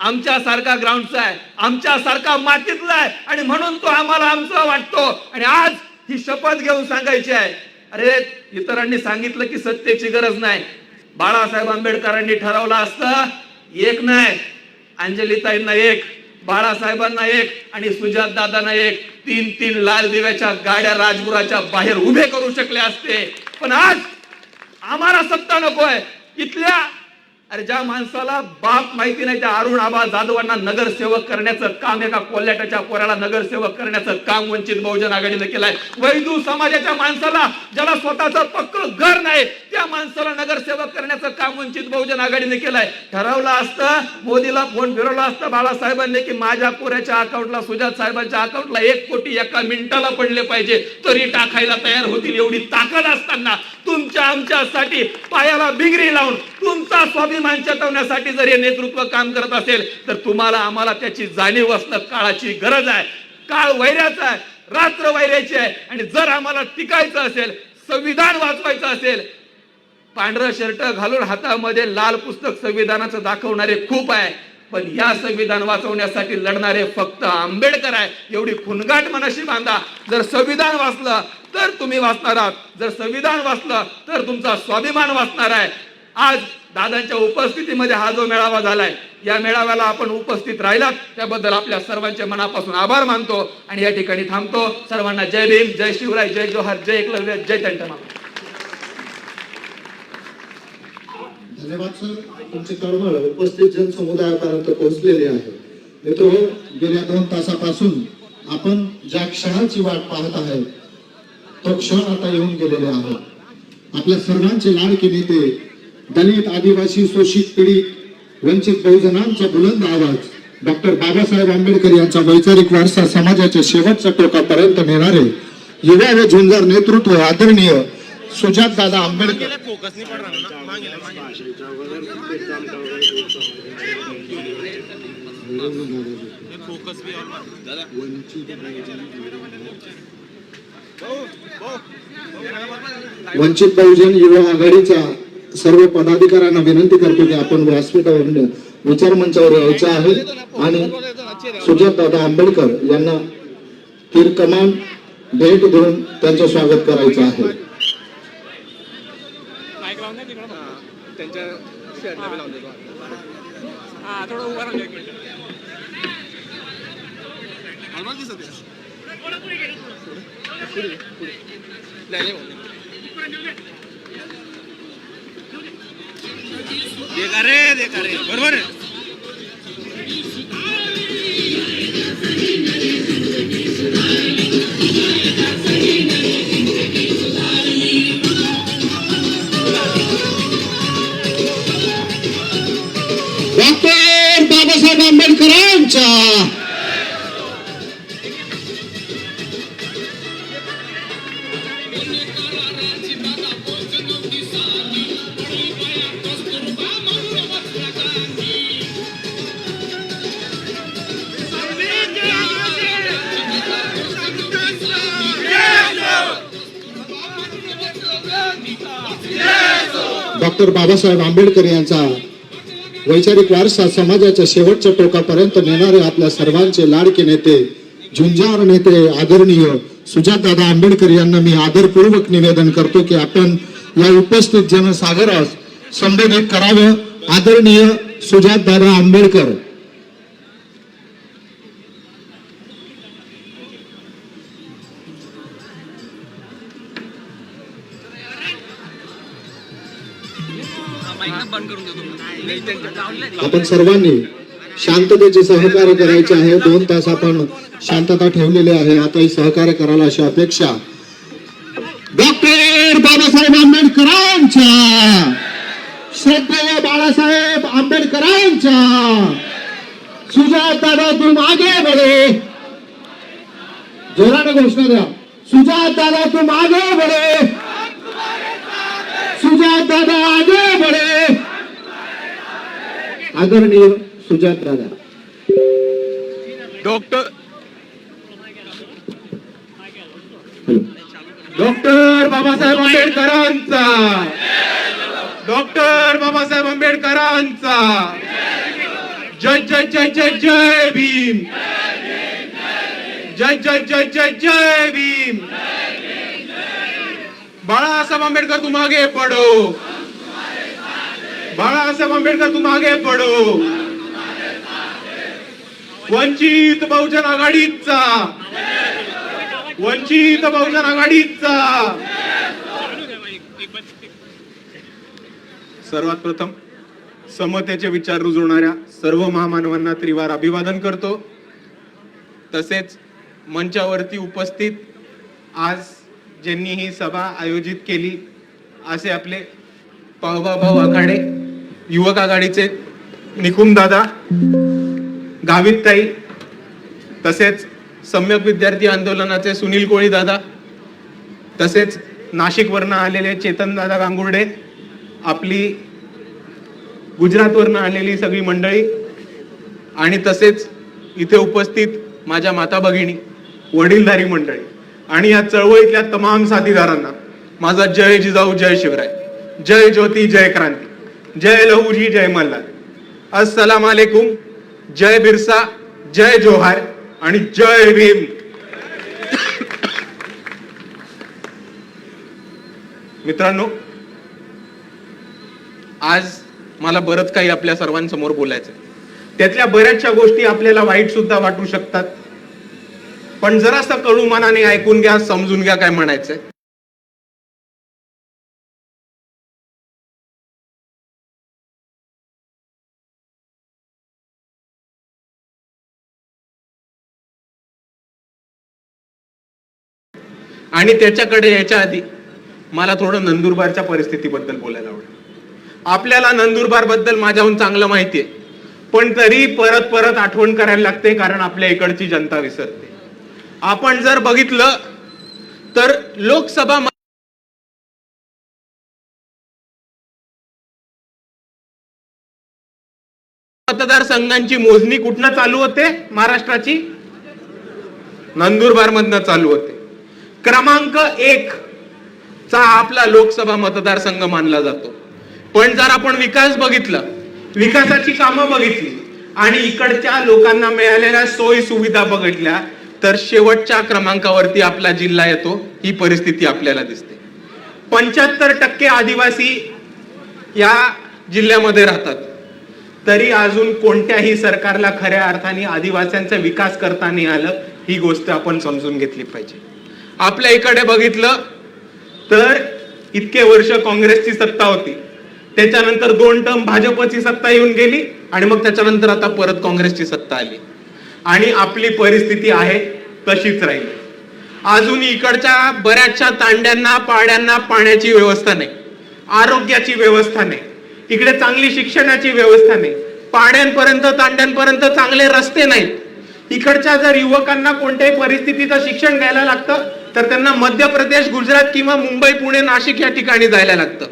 आमच्या सारखा ग्राउंडचा आहे, आमच्या सारखा मातीतला आहे आणि म्हणून तो आम्हाला आमचा वाटतो. आणि आज ही शपथ घेऊन सांगायची आहे अरे इतरांनी सांगितलं की सत्तेची गरज नाही, बाळासाहेब आंबेडकरांनी ठरवलं असतं एक नाही, अंजलीताईंना एक, बाळासाहेबांना एक आणि सुजात दादांना एक, 3-3 लाल दिव्याच्या गाड्या राजगुराच्या बाहेर उभे करू शकले असते. पण आज आम्हाला सत्ता नकोय. इथल्या अरे ज्या माणसाला बाप माहिती नाही त्या अरुण आबा जाधवांना नगरसेवक करण्याचं काम, एका कोल्ह्याच्या पोराला नगरसेवक करण्याचं काम वंचित बहुजन आघाडीने केलंय. वैदू समाजाच्या माणसाला, ज्याला स्वतःचं पक्क घर नाही, त्या माणसाला नगरसेवक करण्याचं काम वंचित बहुजन आघाडीने केलंय. ठरवलं असतं, मोदीला फोन फिरवला असता बाळासाहेबांनी की माझ्या पोऱ्याच्या अकाउंटला, सुजात साहेबांच्या अकाउंटला 1 कोटी एका मिनिटाला पडले पाहिजे, तरी टाकायला तयार होतील. एवढी ताकद असताना तुमच्या आमच्यासाठी पायाला बिंगरी लावून तुमचा स्वाभिमान चटवण्यासाठी जर हे नेतृत्व काम करत असेल तर तुम्हाला आम्हाला त्याची जाणीव असणं काळाची गरज आहे. काळ वैऱ्याचा आहे, रात्र वैऱ्याची आहे. आणि जर आम्हाला टिकायचं असेल, संविधान वाचवायचं असेल, पांढरं शर्ट घालून हातामध्ये लाल पुस्तक संविधानाचं दाखवणारे खूप आहे, पण या संविधान वाचवण्यासाठी लढणारे फक्त आंबेडकर आहे. एवढी खुणगाट मनाशी बांधा. जर संविधान वाचलं तर तुम्ही वाचणार आहात, जर संविधान वाचलं तर तुमचा स्वाभिमान वाचणार आहे. आज दादांच्या उपस्थितीमध्ये हा जो मेळावा झालाय, या मेळाव्याला आपण उपस्थित राहिलात त्याबद्दल आपल्या सर्वांचे मनापासून आभार मानतो आणि या ठिकाणी थांबतो. सर्वांना जय भीम, जय शिवराय, जय जोहार, जय एकलव्य, जय तंटमा. धन्यवाद सर. तुमची तळमळ उपस्थित जनसमुदायापर्यंत पोहोचलेली आहे. मित्र, गेल्या 2 तासापासून आपण ज्या क्षणाची वाट पाहत आहे तो क्षण आता येऊन गेलेला आहे. आपल्या सर्वांचे लाडके नेते, दलित, आदिवासी, शोषित, पीडित, वंचित बहुजनांचा बुलंद आवाज, डॉक्टर बाबासाहेब आंबेडकर यांचा वैचारिक वारसा समाजाच्या शेवटच्या टोकापर्यंत नेणारे युवा व झुंजार नेतृत्व आदरणीय सुजात दादा आंबेडकर वंचित बहुजन युवा आघाडीच्या सर्व पदाधिकाऱ्यांना विनंती करतो की आपण व्यासपीठावर विचार मंचावर यायचे आहे आणि सुजात दादा आंबेडकर यांना तीर कमान भेट देऊन त्यांचं स्वागत करायचं आहे. बरोबर. डॉक्टर बाबासाहेब आंबेडकरांचा डॉक्टर बाबासाहेब आंबेडकर यांचा वैचारिक वारसा समाजाच्या शेवटच्या टोकापर्यंत नेणारे आपल्या सर्वांचे लाडके नेते, झुंजार नेते आदरणीय सुजातदादा आंबेडकर यांना मी आदरपूर्वक निवेदन करतो की आपण या उपस्थित जनसागरास संबोधित करावं. आदरणीय सुजातदादा आंबेडकर. आपण सर्वांनी शांततेचे सहकार्य करायचे आहे. 2 तास आपण शांतता ठेवलेली आहे. आताही सहकार्य करायला अशी अपेक्षा. डॉक्टर बाबासाहेब आंबेडकरांच्या, श्रद्धेय बाळासाहेब आंबेडकरांच्या, सुजात दादा तुम आगे बढ़े. जोराने घोषणा द्या. सुजात दादा तुम आगे बढ़े. सुजात दादा आगे बढ़े. आदरणीय सुजात दादा. डॉक्टर बाबासाहेब आंबेडकरांचा, डॉक्टर बाबासाहेब आंबेडकरांचा जय जय जय जय जय भीम. जय जय जय जय जय भीम. बाळासाहेब आंबेडकर तुम आगे पढ़ो, बाळासाहेब आंबेडकर तुम आगे पढ़ो. वंचित बहुजन आघाडीचा, वंचित बहुजन आघाडीचा. सर्वात प्रथम समतेचे विचार रुजवणाऱ्या सर्व महामानवांना त्रिवार अभिवादन करतो. तसेच मंचावरती उपस्थित आज ज्यांनी ही सभा आयोजित केली असे आपले भाऊ आघाडे, युवक आघाडीचे निकुम दादा, गावित ताई, तसेच सम्यक विद्यार्थी आंदोलनाचे सुनील कोळी दादा, तसेच नाशिक वरनं आलेले चेतन दादा गांगुर्डे, आपली गुजरात वरनं आलेली सगळी मंडळी, आणि तसेच इथे उपस्थित माझ्या माता भगिनी, वडीलधारी मंडळी आणि या चळवळीतल्या तमाम साथीदारांना माझा जय जिजाऊ, जय शिवराय, जय ज्योती, जय क्रांती, जय लहूजी, जय मल्हार. अस्सलाम वालेकुम, जय बिरसा, जय जोहार आणि जय भीम. मित्रांनो, आज मला बरंच काही आपल्या सर्वांसमोर बोलायचं. त्यातल्या बऱ्याचशा गोष्टी आपल्याला वाईट सुद्धा वाटू शकतात, पण जरासं कळू मनाने ऐकून घ्या, समजून घ्या काय म्हणायचंय. आणि त्याच्याकडे याच्या आधी मला थोडं नंदुरबारच्या परिस्थितीबद्दल बोलायला आवडेल. आपल्याला नंदुरबार बद्दल माझ्याहून चांगलं माहितीये, पण तरी परत परत आठवण करायला लागते, कारण आपल्या इकडची जनता विसरते. आपण जर बघितलं तर लोकसभा मतदारसंघांची मोजणी कुठनं चालू होते? महाराष्ट्राची नंदुरबार मधनं चालू होते. क्रमांक 1 चा आपला लोकसभा मतदारसंघ मानला जातो. पण जर आपण विकास बघितला, विकासाची कामं बघितली आणि इकडच्या लोकांना मिळालेल्या सोयी सुविधा बघितल्या, तर शेवटच्या क्रमांकावरती आपला जिल्हा येतो. ही परिस्थिती आपल्याला दिसते. 75% आदिवासी या जिल्ह्यामध्ये राहतात, तरी अजून कोणत्याही सरकारला खऱ्या अर्थाने आदिवासींचा विकास करता नाही आलं. ही गोष्ट आपण समजून घेतली पाहिजे. आपल्या इकडे बघितलं तर इतके वर्ष काँग्रेसची सत्ता होती, त्याच्यानंतर 2 टर्म भाजपची सत्ता येऊन गेली आणि मग त्याच्यानंतर आता परत काँग्रेसची सत्ता आली आणि आपली परिस्थिती आहे तशीच राहिली. अजून इकडच्या बऱ्याचशा तांड्यांना, पाड्यांना पाण्याची व्यवस्था नाही, आरोग्याची व्यवस्था नाही, इकडे चांगली शिक्षणाची व्यवस्था नाही, पाड्यांपर्यंत, तांड्यांपर्यंत चांगले रस्ते नाहीत. इकडच्या जर युवकांना कोणत्याही परिस्थितीचं शिक्षण घ्यायला लागतं तर त्यांना मध्य प्रदेश, गुजरात किंवा मुंबई, पुणे, नाशिक या ठिकाणी जायला लागतं.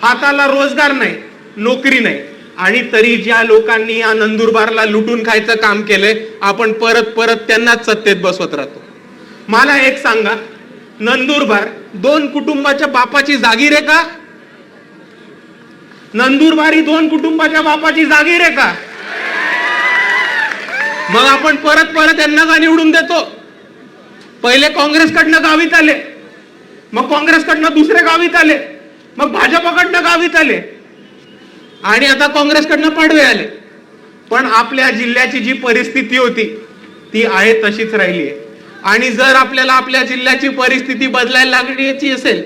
हाताला रोजगार नाही, नोकरी नाही, आणि तरी ज्या लोकांनी या नंदुरबारला लुटून खायचं काम केलंय, आपण परत परत त्यांनाच सत्तेत बसवत राहतो. मला एक सांगा, नंदुरबार 2 कुटुंबाच्या बापाची जागीर आहे का? नंदुरबार ही 2 कुटुंबाच्या बापाची जागीर आहे का? मग आपण परत परत त्यांना का निवडून देतो? पहिले काँग्रेसकडनं गावीत आले, मग काँग्रेसकडनं दुसरे गावीत आले, मग भाजपकडनं गावीत आले आणि आता काँग्रेसकडनं पाडवे आले. पण आपल्या जिल्ह्याची जी परिस्थिती होती ती आहे तशीच राहिली आहे. आणि जर आपल्याला आपल्या जिल्ह्याची परिस्थिती बदलायला लागण्याची असेल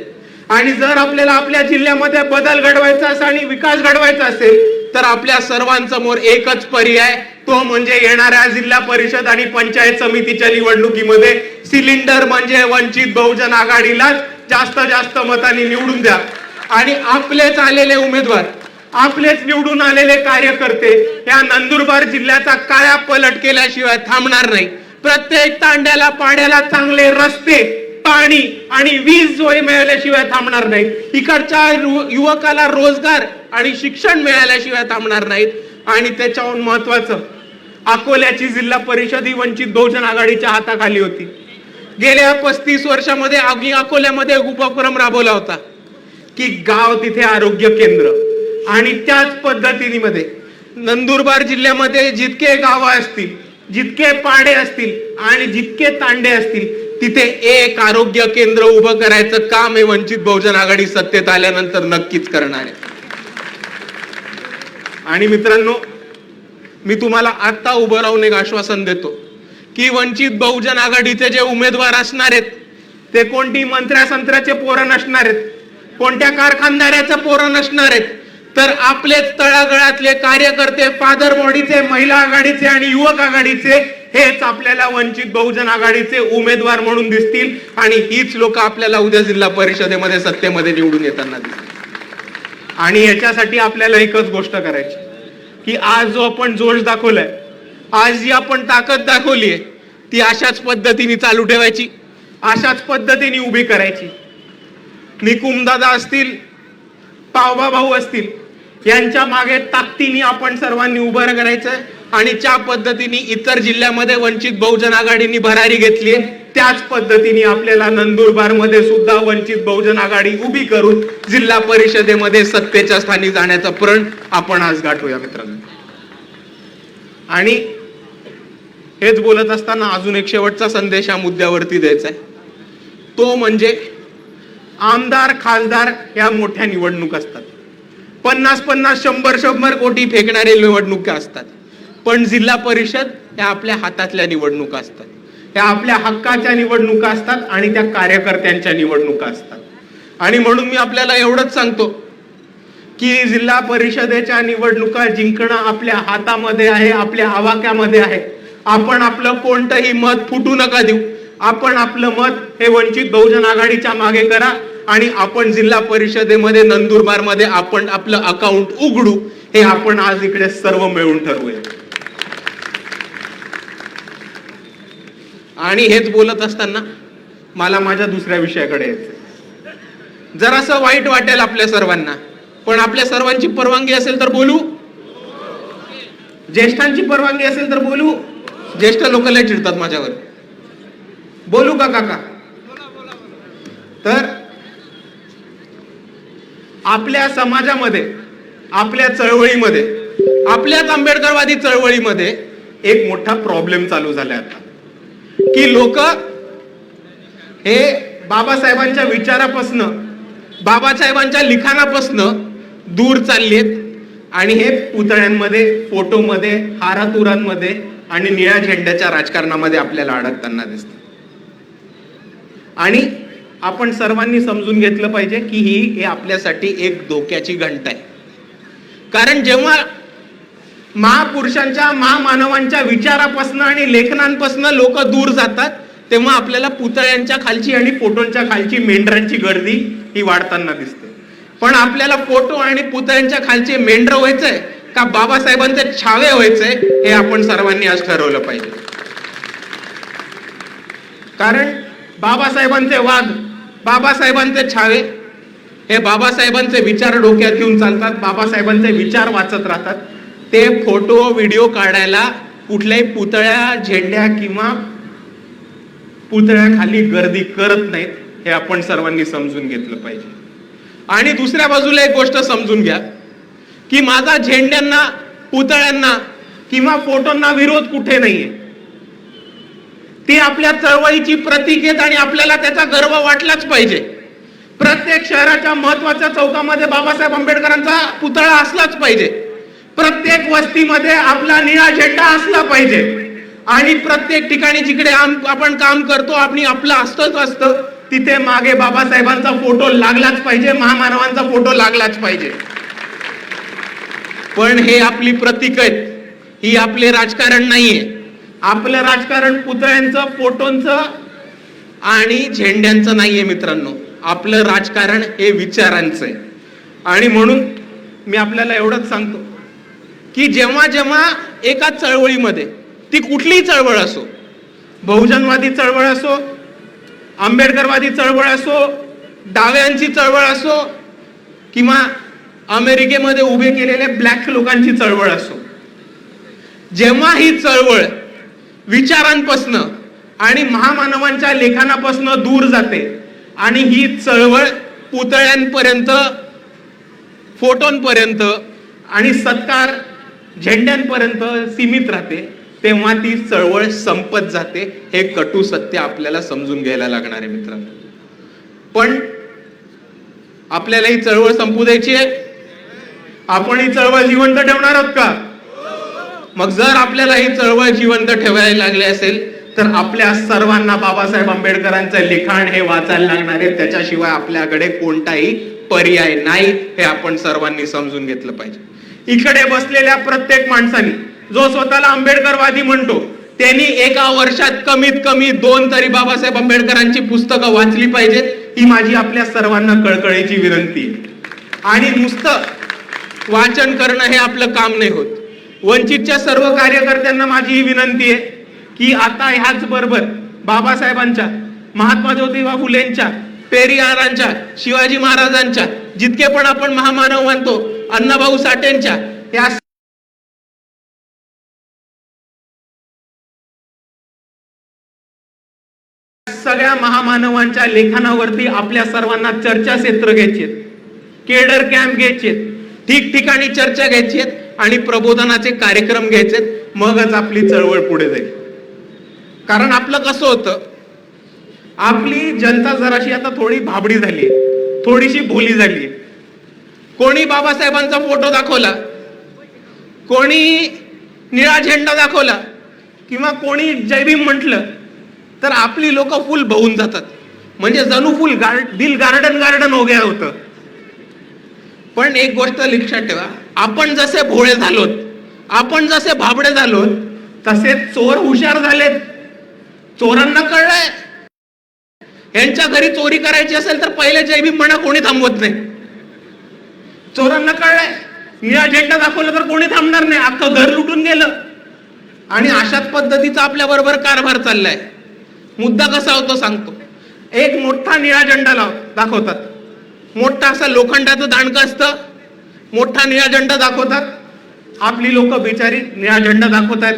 आणि जर आपल्याला आपल्या जिल्ह्यामध्ये बदल घडवायचा असेल आणि विकास घडवायचा असेल, तर आपल्या सर्वांसमोर एकच पर्याय, तो म्हणजे येणाऱ्या जिल्हा परिषद आणि पंचायत समितीच्या निवडणुकीमध्ये सिलेंडर म्हणजे वंचित बहुजन आघाडीलाच जास्त मतांनी निवडून द्या. आणि आपलेच आलेले उमेदवार, आपलेच निवडून आलेले कार्यकर्ते या नंदुरबार जिल्ह्याचा काया पलट केल्याशिवाय थांबणार नाही. प्रत्येक तांड्याला, पाड्याला चांगले रस्ते, पाणी आणि वीज सोय मिळाल्याशिवाय थांबणार नाही. इकडच्या युवकाला रोजगार आणि शिक्षण मिळाल्याशिवाय थांबणार नाहीत. आणि त्याच्याहून महत्वाचं, अकोल्याची जिल्हा परिषद ही वंचित बहुजन आघाडीच्या हाताखाली होती. गेल्या 35 वर्षामध्ये अकोल्यामध्ये एक उपक्रम राबवला होता की गाव तिथे आरोग्य केंद्र, आणि त्याच पद्धतीमध्ये नंदुरबार जिल्ह्यामध्ये जितके गावं असतील, जितके पाडे असतील आणि जितके तांडे असतील, तिथे एक आरोग्य केंद्र उभं करायचं काम हे वंचित बहुजन आघाडी सत्तेत आल्यानंतर नक्कीच करणार आहे. आणि मित्रांनो, मी तुम्हाला आता उभं राहून एक आश्वासन देतो की वंचित बहुजन आघाडीचे जे उमेदवार असणार आहेत ते कोणती मंत्र्या संत्र्याचे पोरं नसणार आहेत, कोणत्या कारखानदाराचे पोरं नसणार आहेत, तर आपलेच तळागाळातले कार्यकर्ते, फादर बॉडीचे, महिला आघाडीचे आणि युवक आघाडीचे हेच आपल्याला वंचित बहुजन आघाडीचे उमेदवार म्हणून दिसतील. आणि हीच लोक आपल्याला उद्या जिल्हा परिषदेमध्ये सत्तेमध्ये निवडून येताना दिसतील. आणि याच्यासाठी आपल्याला एकच गोष्ट करायची की आज जो आपण जोश दाखवलाय, आज जी आपण ताकद दाखवलीये, ती अशाच पद्धतीने चालू ठेवायची, अशाच पद्धतीने उभी करायची. निकुम दादा असतील, पावबा भाऊ असतील, यांच्या मागे ताकदीने आपण सर्वांनी उभं करायचंय. आणि ज्या पद्धतीने इतर जिल्ह्यामध्ये वंचित बहुजन आघाडीने भरारी घेतली, त्याच पद्धतीने आपल्याला नंदुरबार मध्ये सुद्धा वंचित बहुजन आघाडी उभी करून जिल्हा परिषदेमध्ये सत्तेच्या स्थानी जाण्याचा प्रण आपण आज गाठूया मित्रांनो. आणि हेच बोलत असताना अजून एक शेवटचा संदेश या मुद्द्यावरती द्यायचा आहे. तो म्हणजे आमदार खासदार या मोठ्या निवडणूक असतात, 50-50, 100-100 कोटी फेकणारे निवडणुका असतात. पण जिल्हा परिषद या आपल्या हातातल्या निवडणुका असतात, त्या आपल्या हक्काच्या निवडणुका असतात आणि त्या कार्यकर्त्यांच्या निवडणुका असतात. आणि म्हणून मी आपल्याला एवढंच सांगतो की जिल्हा परिषदेच्या निवडणुका जिंकणं आपल्या हातामध्ये आहे, आपल्या आवाक्यामध्ये आहे. आपण आपलं कोणतंही मत फुटू नका देऊ. आपण आपलं मत हे वंचित बहुजन आघाडीच्या मागे करा आणि आपण जिल्हा परिषदेमध्ये नंदुरबार मध्ये आपण आपलं अकाउंट उघडू, हे आपण आज इकडे सर्व मिळून ठरवूया. आणि हेच बोलत असताना मला माझ्या दुसऱ्या विषयाकडे यायचं. जरासं वाईट वाटेल आपल्या सर्वांना, पण आपल्या सर्वांची परवानगी असेल तर बोलू, ज्येष्ठांची परवानगी असेल तर बोलू. ज्येष्ठ लोक लय चिडतात माझ्यावर, बोलू का काका? तर आपल्या समाजामध्ये, आपल्या चळवळीमध्ये, आपल्याच आंबेडकरवादी चळवळीमध्ये एक मोठा प्रॉब्लेम चालू झालाय आता की लोक हे बाबासाहेबांच्या विचारापासनं, बाबासाहेबांच्या लिखाणापासनं दूर चाललेत आणि हे पुतळ्यांमध्ये, फोटोमध्ये, हारातुरांमध्ये आणि निळ्या झेंड्याच्या राजकारणामध्ये आपल्याला अडकताना दिसतं. आणि आपण सर्वांनी समजून घेतलं पाहिजे की ही आपल्यासाठी एक धोक्याची घंटा आहे. कारण जेव्हा महापुरुषांच्या, महामानवांच्या विचारापासून आणि लेखनांपासून लोक दूर जातात, तेव्हा आपल्याला पुतळ्यांच्या खालची आणि फोटोंच्या खालची मेंढरांची गर्दी ही वाढताना दिसते. पण आपल्याला फोटो आणि पुतळ्यांच्या खालचे मेंढर व्हायचंय का बाबासाहेबांचे छावे व्हायचंय, हे आपण सर्वांनी आज ठरवलं पाहिजे. कारण बाबासाहेबांचे वाद, बाबासाहेबांचे छावे हे बाबासाहेबांचे विचार डोक्यात घेऊन चालतात, बाबासाहेबांचे विचार वाचत राहतात. ते फोटो व्हिडिओ काढायला कुठल्याही पुतळ्या, झेंड्या किंवा पुतळ्याखाली गर्दी करत नाहीत, हे आपण सर्वांनी समजून घेतलं पाहिजे. आणि दुसऱ्या बाजूला एक गोष्ट समजून घ्या की माझा झेंड्यांना, पुतळ्यांना किंवा फोटोंना विरोध कुठे नाहीये. ती आपल्या चळवळीची प्रतीक आहेत आणि आपल्याला त्याचा गर्व वाटलाच पाहिजे. प्रत्येक शहराच्या महत्वाच्या चौकामध्ये बाबासाहेब आंबेडकरांचा पुतळा असलाच पाहिजे. प्रत्येक वस्तीमध्ये आपला निळा झेंडा असला पाहिजे. आणि प्रत्येक ठिकाणी जिकडे आपण काम करतो, आपलं असतंच असतं, तिथे मागे बाबासाहेबांचा फोटो लागलाच पाहिजे, महामानवांचा फोटो लागलाच पाहिजे. पण हे आपली प्रतीक आहेत, ही आपले राजकारण नाहीये. आपलं राजकारण पुतळ्यांचं, फोटोंचं आणि झेंड्यांचं नाहीये मित्रांनो. आपलं राजकारण हे विचारांचं आहे. आणि म्हणून मी आपल्याला एवढंच सांगतो की जेव्हा जेव्हा एका चळवळीमध्ये, ती कुठलीही चळवळ असो, बहुजनवादी चळवळ असो, आंबेडकरवादी चळवळ असो, डाव्यांची चळवळ असो किंवा अमेरिकेमध्ये उभे केलेले ब्लॅक लोकांची चळवळ असो, जेव्हा ही चळवळ विचारांपासून आणि महामानवांच्या लेखनापासून दूर जाते आणि ही चळवळ पुतळ्यांपर्यंत, फोटोंपर्यंत आणि सत्कार झेंड्यांपर्यंत सीमित राहते, तेव्हा ती चळवळ संपत जाते. हे कटू सत्य आपल्याला समजून घ्यायला लागणार आहे मित्रांनो. पण आपल्याला ही चळवळ संपू द्यायची आहे? आपण ही चळवळ जिवंत ठेवणार आहोत का? मग जर आपल्याला ही चळवळ जिवंत ठेवायला लागली असेल तर आपल्या सर्वांना बाबासाहेब आंबेडकरांचं लिखाण हे वाचायला लागणार आहे. त्याच्याशिवाय आपल्याकडे कोणताही पर्याय नाही, हे आपण सर्वांनी समजून घेतलं पाहिजे. इकडे बसलेल्या प्रत्येक माणसाने जो स्वतःला आंबेडकरवादी म्हणतो त्यांनी एका वर्षात कमीत कमी 2 तरी बाबासाहेब आंबेडकरांची पुस्तकं वाचली पाहिजेत, ही माझी आपल्या सर्वांना कळकळीची विनंती आहे. आणि नुसतं वाचन करणं हे आपलं काम नाही होत. वंचितच्या सर्व कार्यकर्त्यांना माझी ही विनंती आहे की आता ह्याच बरोबर बाबासाहेबांच्या, महात्मा ज्योतिबा फुलेंच्या, पेरियारांच्या, शिवाजी महाराजांच्या, जितके पण आपण महामानव मानतो, अण्णाभाऊ साठेंच्या, या सगळ्या महामानवांच्या लेखनावरती आपल्या सर्वांना चर्चाक्षेत्र घ्यायचे, केडर कॅम्प घ्यायचे, ठिकठिकाणी चर्चा घ्यायची आणि प्रबोधनाचे कार्यक्रम घ्यायचे. मगच आपली चळवळ पुढे जाईल. कारण आपलं कसं होतं, आपली जनता जराशी आता थोडी भाबडी झाली, थोडीशी भोली झाली. कोणी बाबासाहेबांचा फोटो दाखवला, कोणी निळा झेंडा दाखवला किंवा कोणी जय भीम म्हटलं तर आपली लोक फुल भवून जातात. म्हणजे जणू फुल दिल गार्डन हो गया होतं. पण एक गोष्ट लक्षात ठेवा, आपण जसे भोळे झालोत, आपण जसे भाबडे झालोत, तसे चोर हुशार झालेत. चोरांना कळलंय यांच्या घरी चोरी करायची असेल तर पहिले जय भीम म्हणा, कोणी थांबवत नाही. चोरांना कळलंय निळा झेंडा दाखवला तर कोणी थांबणार नाही, अख्खं घर लुटून गेलं. आणि अशाच पद्धतीचा आपल्या बरोबर कारभार चाललाय. मुद्दा कसा होतो सांगतो. एक मोठा निळा झेंडा दाखवतात, मोठा असं लोखंडाचं दांडकं असतं, मोठा निळा झेंडा दाखवतात. आपली लोक बिचारी निळा झेंडा दाखवतात,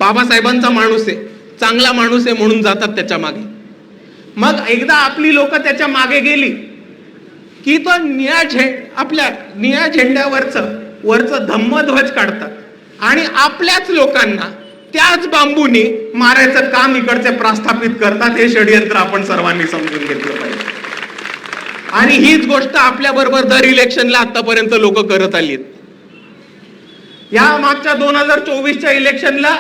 बाबासाहेबांचा माणूस आहे, चांगला माणूस आहे म्हणून जातात त्याच्या मागे. मग एकदा आपली लोक त्याच्या मागे गेली की तो आपल्या निळ्या झेंड्यावरचं धम्मध्वज काढतात आणि आपल्याच लोकांना त्याच बांबूनी मारायचं काम इकडचे प्रस्थापित करतात. हे षडयंत्र आपण सर्वांनी समजून घेतलं पाहिजे. आणि हीच गोष्ट आपल्या बरोबर दर इलेक्शनला आतापर्यंत लोक करत आली. या मागच्या 2024च्या इलेक्शनला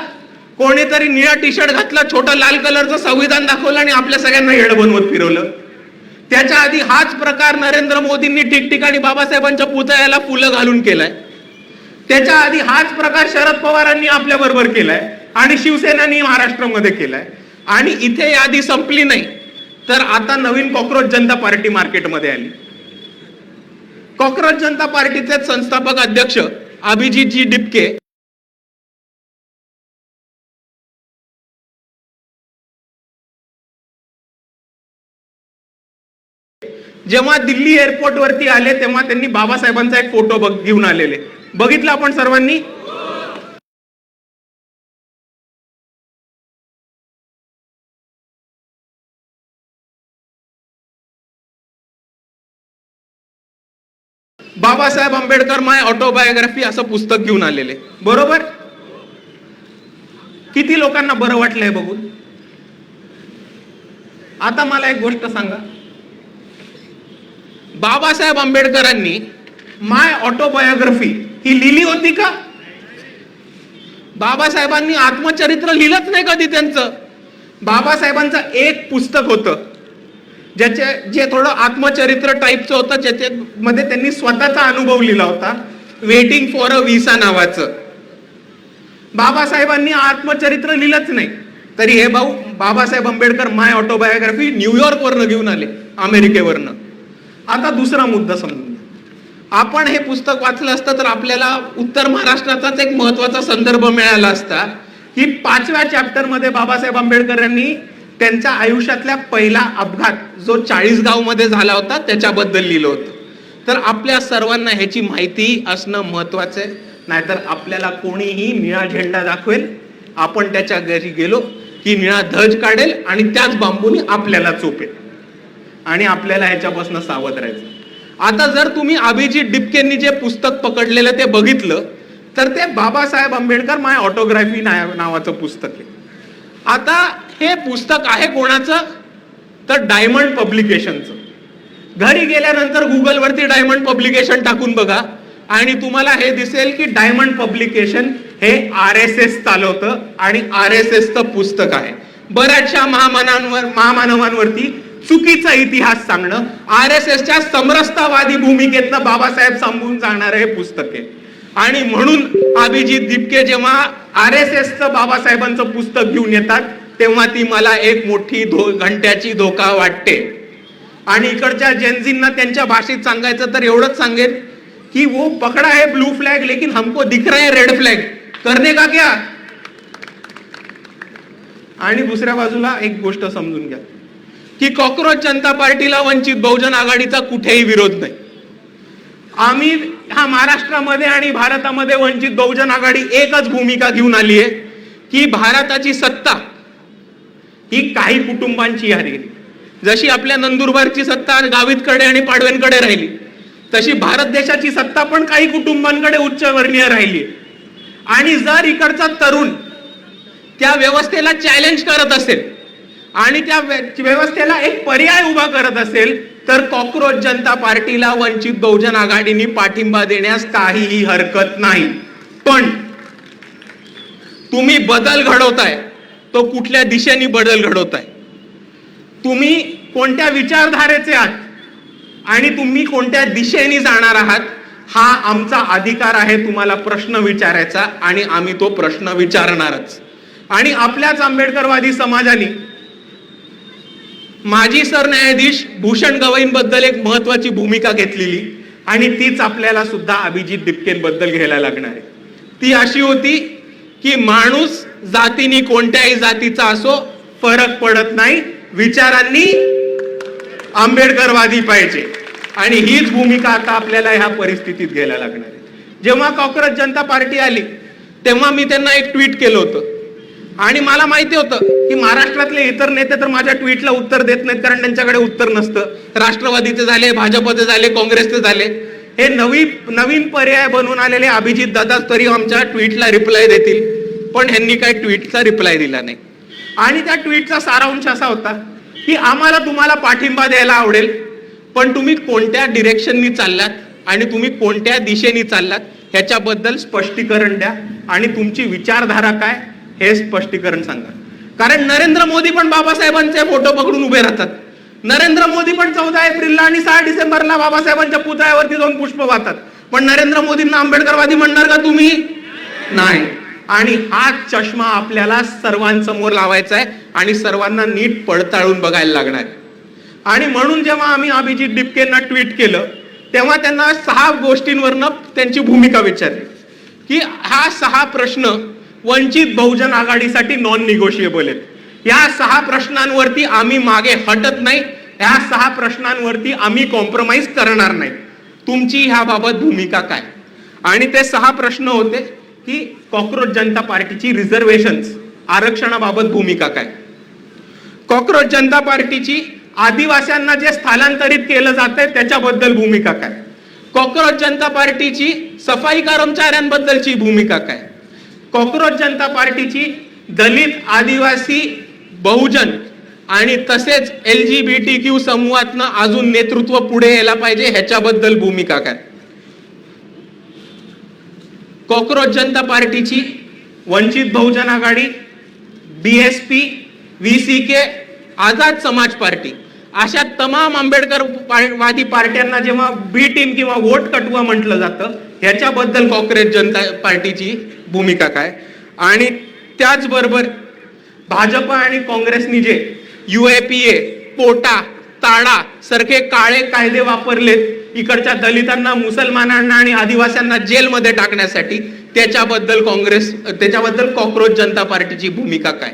कोणीतरी निळा टी शर्ट घातला, छोटा लाल कलरचं संविधान दाखवलं आणि आपल्या सगळ्यांना येड बनवत फिरवलं. त्याच्या आधी हाच प्रकार नरेंद्र मोदींनी ठिकठिकाणी बाबासाहेबांच्या पुतळ्याला फुलं घालून केलाय. त्याच्या आधी हाच प्रकार शरद पवारांनी आपल्या बरोबर केलाय आणि शिवसेनानी महाराष्ट्रामध्ये केलाय. आणि इथे यादी संपली नाही तर आता नवीन कॉक्रोच जनता पार्टी मार्केटमध्ये आली. कॉक्रोच जनता पार्टीचे संस्थापक अध्यक्ष अभिजितजी डिपके जेव्हा दिल्ली एअरपोर्ट वरती आले तेव्हा त्यांनी बाबासाहेबांचा एक फोटो घेऊन आलेले. बघितलं आपण सर्वांनी. बाबासाहेब आंबेडकर माय ऑटोबायोग्राफी असं पुस्तक घेऊन आलेले. बरोबर. किती लोकांना बरं वाटलंय बघून. आता मला एक गोष्ट सांगा, बाबासाहेब आंबेडकरांनी माय ऑटोबायोग्राफी ही लिहिली होती का? बाबासाहेबांनी आत्मचरित्र लिहिलंच नाही कधी त्यांचं. बाबासाहेबांचं एक पुस्तक होतं जे थोडं आत्मचरित्र टाईपचं होतं, ज्याच्यामध्ये त्यांनी स्वतःचा अनुभव लिहिला होता, वेटिंग फॉर अ व्हिसा नावाचं. बाबासाहेबांनी आत्मचरित्र लिहिलंच नाही. तरी हे बाबासाहेब आंबेडकर माय ऑटोबायोग्राफी न्यूयॉर्क वरनं घेऊन आले, अमेरिकेवरनं. आता दुसरा मुद्दा समजून घ्या. आपण हे पुस्तक वाचलं असतं तर आपल्याला उत्तर महाराष्ट्राचाच एक महत्वाचा संदर्भ मिळाला असता की 5व्या चॅप्टर मध्ये बाबासाहेब आंबेडकर यांनी त्यांच्या आयुष्यातल्या पहिला अपघात जो 40गाव मध्ये झाला होता त्याच्याबद्दल लिहिलं होतं. तर आपल्या सर्वांना ह्याची माहिती असणं महत्वाचं आहे. नाहीतर आपल्याला कोणीही निळा झेंडा दाखवेल, आपण त्याच्या घरी गेलो की निळा ध्वज काढेल आणि त्याच बांबूनी आपल्याला चोपेल आणि आपल्याला ह्याच्यापासून सावध राहायचं. आता जर तुम्ही अभिजित डिपकेंनी जे पुस्तक पकडलेलं ते बघितलं तर ते बाबासाहेब आंबेडकर माय ऑटोग्राफी नावाचं पुस्तक आहे. आता हे पुस्तक आहे कोणाचं, तर डायमंड पब्लिकेशनचं. घरी गेल्यानंतर गुगलवरती डायमंड पब्लिकेशन टाकून बघा आणि तुम्हाला हे दिसेल की डायमंड पब्लिकेशन हे RSS चालवतं आणि RSSचं पुस्तक आहे. बऱ्याचशा महामानवांवरती चुकीचा इतिहास सांगणं, RSSच्या समरसतावादी भूमिकेतनं बाबासाहेब सांगून जाणारं हे पुस्तक आहे. आणि म्हणून अभिजित दिपके जेव्हा RSSचं बाबासाहेबांचं पुस्तक घेऊन येतात तेव्हा ती मला एक मोठी घंट्याची धोका वाटते. आणि इकडच्या जेनझींना त्यांच्या भाषेत सांगायचं तर एवढंच सांगेल कि वो पकड़ा है ब्लू फ्लैग लेकिन हमको दिख रहा है रेड फ्लैग, करने का क्या. आणि दुसऱ्या बाजूला एक गोष्ट समजून घ्या की कॉक्रोच जनता पार्टीला वंचित बहुजन आघाडीचा कुठेही विरोध नाही. आम्ही हा महाराष्ट्रामध्ये आणि भारतामध्ये वंचित बहुजन आघाडी एकच भूमिका घेऊन आली आहे की भारताची सत्ता ही काही कुटुंबांची आहे. जशी आपल्या नंदुरबारची सत्ता गावितकडे आणि पाडव्यांकडे राहिली तशी भारत देशाची सत्ता पण काही कुटुंबांकडे उच्चवर्णीय राहिली. आणि जर इकडचा तरुण त्या व्यवस्थेला चॅलेंज करत असेल आणि त्या व्यवस्थेला एक पर्याय उभा करत असेल तर कॉक्रोच जनता पार्टीला वंचित बहुजन आघाडीने पाठिंबा देण्यास काहीही हरकत नाही. पण तुम्ही बदल घडवताय तो कुठल्या दिशेने बदल घडवताय, तुम्ही कोणत्या विचारधारेचे आहात आणि तुम्ही कोणत्या दिशेने जाणार आहात, हा आमचा अधिकार आहे तुम्हाला प्रश्न विचारायचा आणि आम्ही तो प्रश्न विचारणारच. आणि आपल्याच आंबेडकरवादी समाजाने माजी सरन्यायाधीश भूषण गवईंबद्दल एक महत्वाची भूमिका घेतलेली आणि तीच आपल्याला सुद्धा अभिजित दिपकेंबद्दल घ्यायला लागणार आहे. ती अशी होती की माणूस जातीने कोणत्याही जातीचा असो फरक पडत नाही, विचारांनी आंबेडकरवादी पाहिजे. आणि हीच भूमिका आता आपल्याला ह्या परिस्थितीत घ्यायला लागणार आहे. जेव्हा कॉक्रोच जनता पार्टी आली तेव्हा मी त्यांना एक ट्विट केलं होतं आणि मला माहिती होतं की महाराष्ट्रातले इतर नेते तर माझ्या ट्विटला उत्तर देत नाहीत कारण त्यांच्याकडे उत्तर नसतं. राष्ट्रवादीचे झाले, भाजपचे झाले, काँग्रेसचे झाले, हे नवीन पर्याय बनवून आलेले अभिजित दादा तरी आमच्या ट्विटला रिप्लाय देतील, पण ह्यांनी काही ट्विटचा रिप्लाय दिला नाही. आणि त्या ट्विटचा सारांश असा होता की आम्हाला तुम्हाला पाठिंबा द्यायला आवडेल पण तुम्ही कोणत्या डिरेक्शननी चाललात आणि तुम्ही कोणत्या दिशेने चाललात ह्याच्याबद्दल स्पष्टीकरण द्या आणि तुमची विचारधारा काय हे स्पष्टीकरण सांगा. कारण नरेंद्र मोदी पण बाबासाहेबांचे फोटो पकडून उभे राहतात. नरेंद्र मोदी पण 14 एप्रिलला आणि 6 डिसेंबरला बाबासाहेबांच्या पुतळ्यावरती जाऊन पुष्प वाहतात. पण नरेंद्र मोदींना आंबेडकरवादी म्हणणार का तुम्ही? नाही. आणि हा चष्मा आपल्याला सर्वांसमोर लावायचा आहे आणि सर्वांना नीट पडताळून बघायला लागणार आहे. आणि म्हणून जेव्हा आम्ही अभिजित दिपकेंना ट्विट केलं तेव्हा त्यांना 6 गोष्टींवरनं त्यांची भूमिका विचारली की हा 6 प्रश्न वंचित बहुजन आघाडीसाठी नॉन निगोशिएबल आहेत. या 6 प्रश्नांवरती आम्ही मागे हटत नाही, या 6 प्रश्नांवरती आम्ही कॉम्प्रोमाइज करणार नाही. तुमची ह्याबाबत भूमिका काय? आणि ते 6 प्रश्न होते की कॉक्रोच जनता पार्टीची रिझर्वेशन्स आरक्षणाबाबत भूमिका काय, कॉक्रोच जनता पार्टीची आदिवासींना जे स्थलांतरित केलं जातंय त्याच्याबद्दल भूमिका काय, कॉक्रोच जनता पार्टीची सफाई कर्मचाऱ्यांबद्दलची भूमिका काय, कॉक्रोच जनता पार्टीची दलित, आदिवासी, बहुजन आणि तसेच LGBTQ समूहातनं अजून नेतृत्व पुढे यायला पाहिजे ह्याच्याबद्दल भूमिका काय, कॉक्रोच जनता पार्टीची वंचित बहुजन आघाडी, BSP, VCK, आझाद समाज पार्टी अशा तमाम आंबेडकरवादी पार्ट्यांना जेव्हा बी टीम किंवा वोट कटवा म्हटलं जातं ह्याच्याबद्दल कॉक्रोच जनता पार्टीची भूमिका काय. आणि त्याचबरोबर भाजप आणि काँग्रेसनी जे UAPA, पोटा, ताडा सारखे काळे कायदे वापरलेत इकडच्या दलितांना, मुसलमानांना आणि आदिवासींना जेलमध्ये टाकण्यासाठी, त्याच्याबद्दल कॉक्रोच जनता पार्टीची भूमिका काय.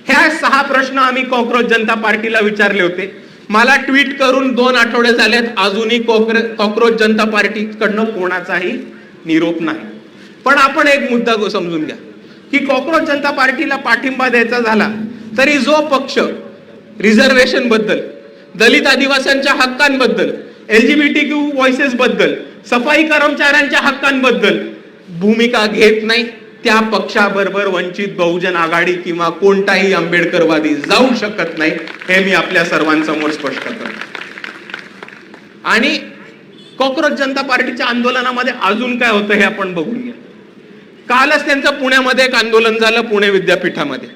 ह्या 6 प्रश्न आम्ही कॉक्रोच जनता पार्टीला विचारले होते. मला ट्विट करून 2 आठवडे झालेत, अजूनही कॉक्रोच जनता पार्टीकडनं कोणाचाही निरोप नाही. पण आपण एक मुद्दा समजून घ्या की कॉक्रोच जनता पार्टीला पाठिंबा द्यायचा झाला तरी जो पक्ष रिझर्वेशन बद्दल, दलित आदिवासींच्या हक्कांबद्दल, LGBTQ व्हॉइसेस बद्दल, सफाई कर्मचाऱ्यांच्या हक्कांबद्दल भूमिका घेत नाही त्या पक्षाबरोबर वंचित बहुजन आघाडी किंवा कोणताही आंबेडकरवादी जाऊ शकत नाही, हे मी आपल्या सर्वांसमोर स्पष्ट करतो. आणि कॉक्रोच जनता पार्टीच्या आंदोलनामध्ये अजून काय होतं हे आपण बघून घ्या. कालच त्यांचं पुण्यामध्ये एक आंदोलन झालं, पुणे विद्यापीठामध्ये.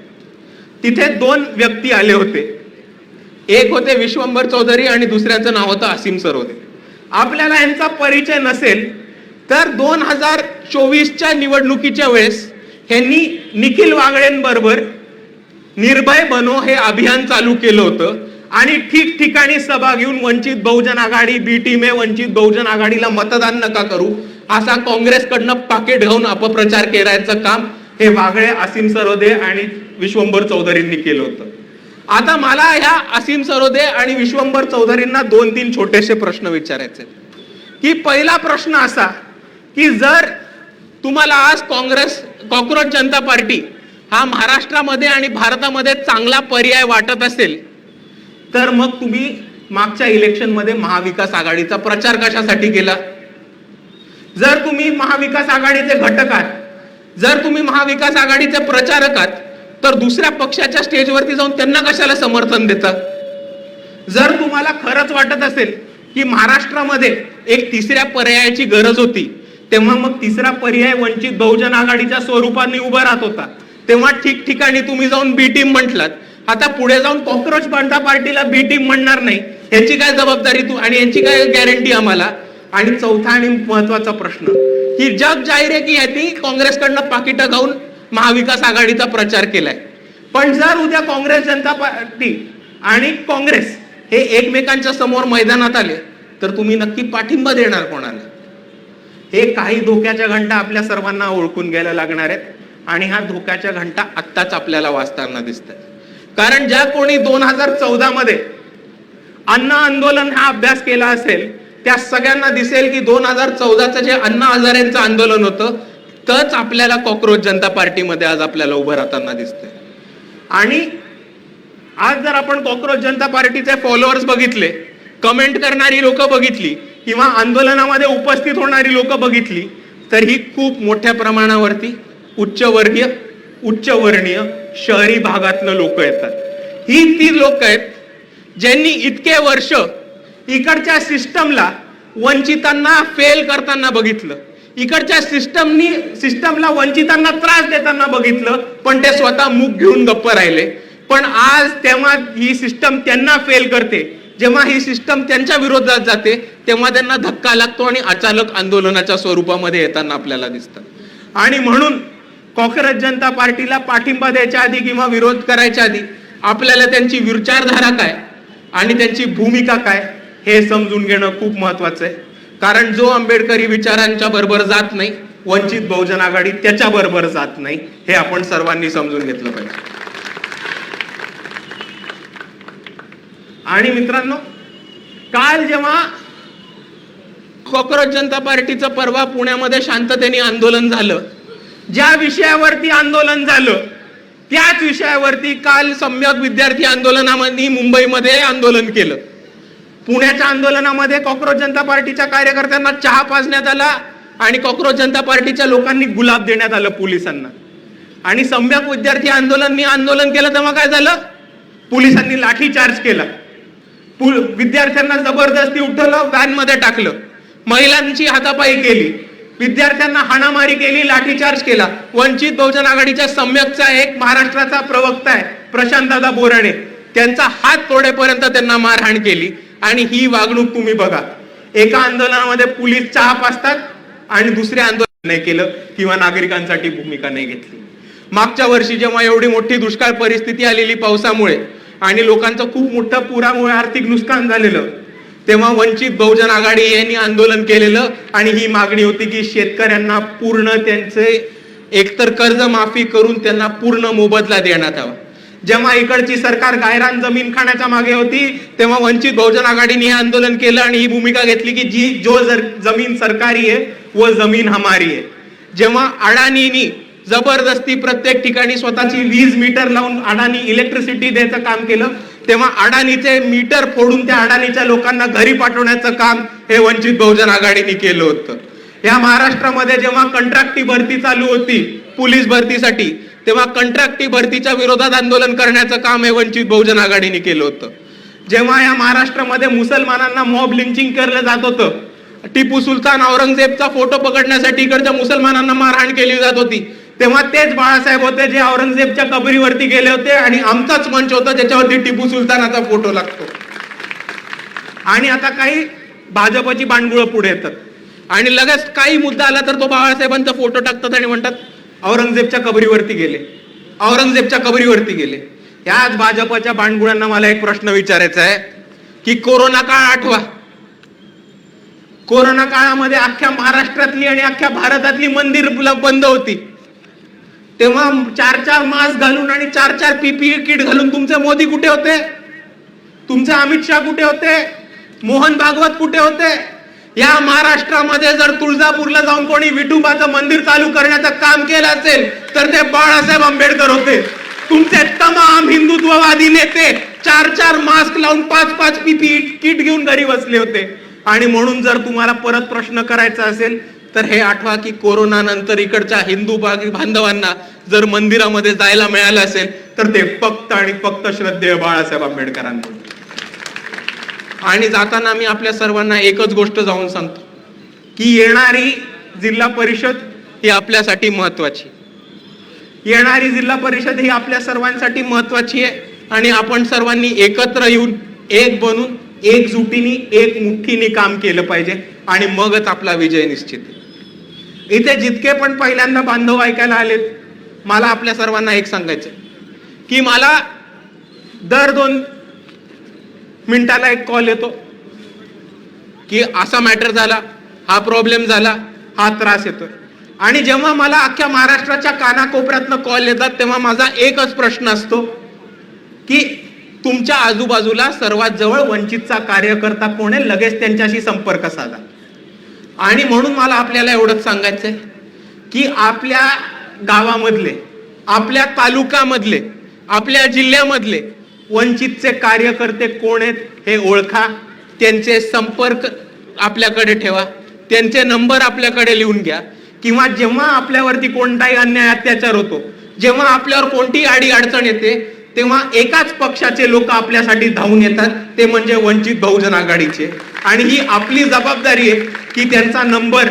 तिथे 2 व्यक्ती आले होते. एक होते विश्वंभर चौधरी आणि दुसऱ्याचं नाव होतं असीम सरोदे. आपल्याला यांचा परिचय नसेल तर 2024च्या निवडणुकीच्या वेळेस यांनी निखिल वागळेंबरोबर निर्भय बनो हे अभियान चालू केलं होतं आणि ठिकठिकाणी सभा घेऊन वंचित बहुजन आघाडी, बी टीम वंचित बहुजन आघाडीला मतदान नका करू असा काँग्रेसकडनं पाकिट घेऊन अपप्रचार करायचं काम हे वागळे, असीम सरोदे आणि विश्वंभर चौधरींनी केलं होतं. आता मला ह्या असीम सरोदे आणि विश्वंभर चौधरींना 2-3 छोटेसे प्रश्न विचारायचे. की पहिला प्रश्न असा की जर तुम्हाला आज कॉक्रोच जनता पार्टी हा महाराष्ट्रामध्ये आणि भारतामध्ये चांगला पर्याय वाटत असेल तर मग तुम्ही मागच्या इलेक्शन मध्ये महाविकास आघाडीचा प्रचार कशासाठी केला? जर तुम्ही महाविकास आघाडीचे घटक आहात, जर तुम्ही महाविकास आघाडीचे प्रचारक आहात तर दुसऱ्या पक्षाच्या स्टेजवरती जाऊन त्यांना कशाला समर्थन देता? जर तुम्हाला खरंच वाटत असेल की महाराष्ट्रामध्ये एक तिसऱ्या पर्यायाची गरज होती तेव्हा मग तिसरा पर्याय वंचित बहुजन आघाडीच्या स्वरूपाने उभा राहत होता, तेव्हा ठिकठिकाणी तुम्ही जाऊन बी टीम म्हटलात. आता पुढे जाऊन कॉक्रोच जनता पार्टीला बी टीम म्हणणार नाही याची काय जबाबदारी तू आणि यांची काय गॅरंटी आम्हाला? आणि चौथा आणि महत्वाचा प्रश्न की जग जाहीर आहे की यांनी काँग्रेसकडनं पाकिटं खाऊन महाविकास आघाडीचा प्रचार केलाय, पण जर उद्या काँग्रेस जनता पार्टी आणि काँग्रेस हे एकमेकांच्या समोर मैदानात आले तर तुम्ही नक्की पाठिंबा देणार कोणाला? हे काही धोक्याच्या घंटा आपल्या सर्वांना ओळखून घ्यायला लागणार आहेत आणि ह्या धोक्याच्या घंटा आत्ताच आपल्याला वाजताना दिसतात. कारण ज्या कोणी 2014 मध्ये अण्णा आंदोलन हा अभ्यास केला असेल त्या सगळ्यांना दिसेल की 2014चं जे अण्णा हजारेंचं आंदोलन होतं तच आपल्याला कॉक्रोच जनता पार्टीमध्ये आज आपल्याला उभं राहताना दिसतंय. आणि आज जर आपण कॉक्रोच जनता पार्टीचे फॉलोअर्स बघितले, कमेंट करणारी लोक बघितली किंवा आंदोलनामध्ये उपस्थित होणारी लोक बघितली तर ही खूप मोठ्या प्रमाणावरती उच्चवर्गीय, उच्चवर्णीय, शहरी भागातनं लोक येतात. ही ती लोक आहेत ज्यांनी इतके वर्ष इकडच्या सिस्टमला वंचितांना फेल करताना बघितलं, इकडच्या सिस्टमला वंचितांना त्रास देताना बघितलं, पण ते स्वतः मुख घेऊन गप्प राहिले. पण आज तेव्हा ही सिस्टम त्यांना फेल करते, जेव्हा ही सिस्टम त्यांच्या विरोधात जाते तेव्हा त्यांना धक्का लागतो आणि अचानक आंदोलनाच्या स्वरूपामध्ये येताना आपल्याला दिसतं. आणि म्हणून कॉक्रोच जनता पार्टीला पाठिंबा द्यायच्या आधी किंवा विरोध करायच्या आधी आपल्याला त्यांची विचारधारा काय आणि त्यांची भूमिका काय हे समजून घेणं खूप महत्वाचं आहे. कारण जो आंबेडकरी विचारांच्या बरोबर जात नाही, वंचित बहुजन आघाडी त्याच्या बरोबर जात नाही, हे आपण सर्वांनी समजून घेतलं पाहिजे. आणि मित्रांनो, काल जेव्हा कॉक्रोच जनता पार्टीचं परवा पुण्यामध्ये शांततेने आंदोलन झालं, ज्या विषयावरती आंदोलन झालं त्याच विषयावरती काल सम्यक विद्यार्थी आंदोलनामध्ये मुंबईमध्ये आंदोलन केलं. पुण्याच्या आंदोलनामध्ये कॉक्रोच जनता पार्टीच्या कार्यकर्त्यांना चहा पाजण्यात आला आणि कॉक्रोच जनता पार्टीच्या लोकांनी गुलाब देण्यात आलं पोलिसांना. आणि सम्यक विद्यार्थी आंदोलन केलं तेव्हा काय झालं? पोलिसांनी लाठीचार्ज केला, विद्यार्थ्यांना जबरदस्ती उठवलं, व्हॅन मध्ये टाकलं, महिलांची हातापाई केली, विद्यार्थ्यांना हाणामारी केली, लाठीचार्ज केला. वंचित बहुजन आघाडीच्या सम्यकचा एक महाराष्ट्राचा प्रवक्ता आहे प्रशांतदादा बोराणे, त्यांचा हात तोडेपर्यंत त्यांना मारहाण केली. आणि ही वागणूक तुम्ही बघा, एका आंदोलनामध्ये पोलीस चहा पाजतात आणि दुसऱ्या आंदोलन नाही केलं किंवा नागरिकांसाठी भूमिका नाही घेतली. मागच्या वर्षी जेव्हा एवढी मोठी दुष्काळ परिस्थिती आलेली पावसामुळे आणि लोकांचं खूप मोठं पुरामुळे आर्थिक नुकसान झालेलं, तेव्हा वंचित बहुजन आघाडी यांनी आंदोलन केलेलं आणि ही मागणी होती की शेतकऱ्यांना पूर्ण त्यांचे एकतर कर्ज माफी करून त्यांना पूर्ण मोबदला देण्यात यावा. जेव्हा इकडची सरकार गायरान जमीन खाण्याच्या मागे होती तेव्हा वंचित बहुजन आघाडीने हे आंदोलन केलं आणि ही भूमिका घेतली की जो जमीन सरकारी आहे व जमीन हमारी आहे. जेव्हा अडाणींनी जबरदस्ती प्रत्येक ठिकाणी स्वतःची वीज मीटर लावून अडाणी इलेक्ट्रिसिटी द्यायचं काम केलं तेव्हा अडाणीचे मीटर फोडून त्या अडाणीच्या लोकांना घरी पाठवण्याचं काम हे वंचित बहुजन आघाडीने केलं होतं. या महाराष्ट्रामध्ये जेव्हा कंत्राटी भरती चालू होती पोलीस भरतीसाठी, तेव्हा कंत्राटी भरतीच्या विरोधात आंदोलन करण्याचं काम हे वंचित बहुजन आघाडीने केलं होतं. जेव्हा या महाराष्ट्रामध्ये मुसलमानांना मॉब लिंचिंग केलं जात होतं, टिपू सुलतान औरंगजेबचा फोटो पकडण्यासाठी इकडच्या मुसलमानांना मारहाण केली जात होती, तेव्हा तेच बाळासाहेब होते जे औरंगजेबच्या कबरीवरती गेले होते आणि आमचाच मंच होता ज्याच्यावरती टिपू सुलतानाचा फोटो लागतो. आणि आता काही भाजपची बांडगुळं पुढे येतात आणि लगेच काही मुद्दा आला तर तो बाळासाहेबांचा फोटो टाकतात आणि म्हणतात औरंगजेबच्या कबरीवरती गेले, औरंगजेबच्या कबरीवरती गेले. याच भाजपच्या बांडगुळांना मला एक प्रश्न विचारायचा आहे की कोरोना काळ आठवा. कोरोना काळामध्ये अख्ख्या महाराष्ट्रातली आणि अख्ख्या भारतातली मंदिर बंद होती, तेव्हा 4-4 मास्क घालून आणि 4-4 PPE किट घालून तुमचे मोदी कुठे होते? तुमचे अमित शाह कुठे होते? मोहन भागवत कुठे होते? या महाराष्ट्रामध्ये जर तुळजापूरला जाऊन कोणी विठोबाचं मंदिर चालू करण्याचं काम केलं असेल तर ते बाळासाहेब आंबेडकर होते. तुमचे तमाम हिंदुत्ववादी नेते 4-4 मास्क लावून 5-5 PPE किट घेऊन घरी बसले होते. आणि म्हणून जर तुम्हाला परत प्रश्न करायचा असेल तर हे आठवा की कोरोना नंतर इकडच्या हिंदू बांधवांना जर मंदिरामध्ये जायला मिळालं असेल तर ते फक्त आणि फक्त श्रद्धेय बाळासाहेब आंबेडकरांना. आणि जाताना मी आपल्या सर्वांना एकच गोष्ट जाऊन सांगतो की येणारी जिल्हा परिषद ही आपल्यासाठी महत्वाची, येणारी जिल्हा परिषद ही आपल्या सर्वांसाठी महत्वाची आहे. आणि आपण सर्वांनी एकत्र येऊन एक बनून एकजुटीने एक मुठ्ठीने काम केलं पाहिजे आणि मगच आपला विजय निश्चित आहे. इथे जितके पण पहिल्यांदा बांधव ऐकायला आलेत, मला आपल्या सर्वांना एक सांगायचं की मला दर 2 मिनिटाला एक कॉल येतो की असा मॅटर झाला, हा प्रॉब्लेम झाला, हा त्रास येतोय. आणि जेव्हा मला अख्ख्या महाराष्ट्राच्या कानाकोपऱ्यातनं कॉल येतात तेव्हा माझा एकच प्रश्न असतो की तुमच्या आजूबाजूला सर्वात जवळ वंचितचा कार्यकर्ता कोण आहे, लगेच त्यांच्याशी संपर्क साधा. आणि म्हणून मला आपल्याला एवढंच सांगायचंय की आपल्या गावामधले, आपल्या तालुक्यामधले, आपल्या जिल्ह्यामधले वंचितचे कार्यकर्ते कोण आहेत हे ओळखा, त्यांचे संपर्क आपल्याकडे ठेवा, त्यांचे नंबर आपल्याकडे लिहून घ्या. किंवा जेव्हा आपल्यावरती कोणताही अन्याय अत्याचार होतो, जेव्हा आपल्यावर कोणतीही आडी अडचण येते, तेव्हा एकाच पक्षाचे लोक आपल्यासाठी धावून येतात, ते म्हणजे वंचित बहुजन आघाडीचे. आणि ही आपली जबाबदारी आहे की त्यांचा नंबर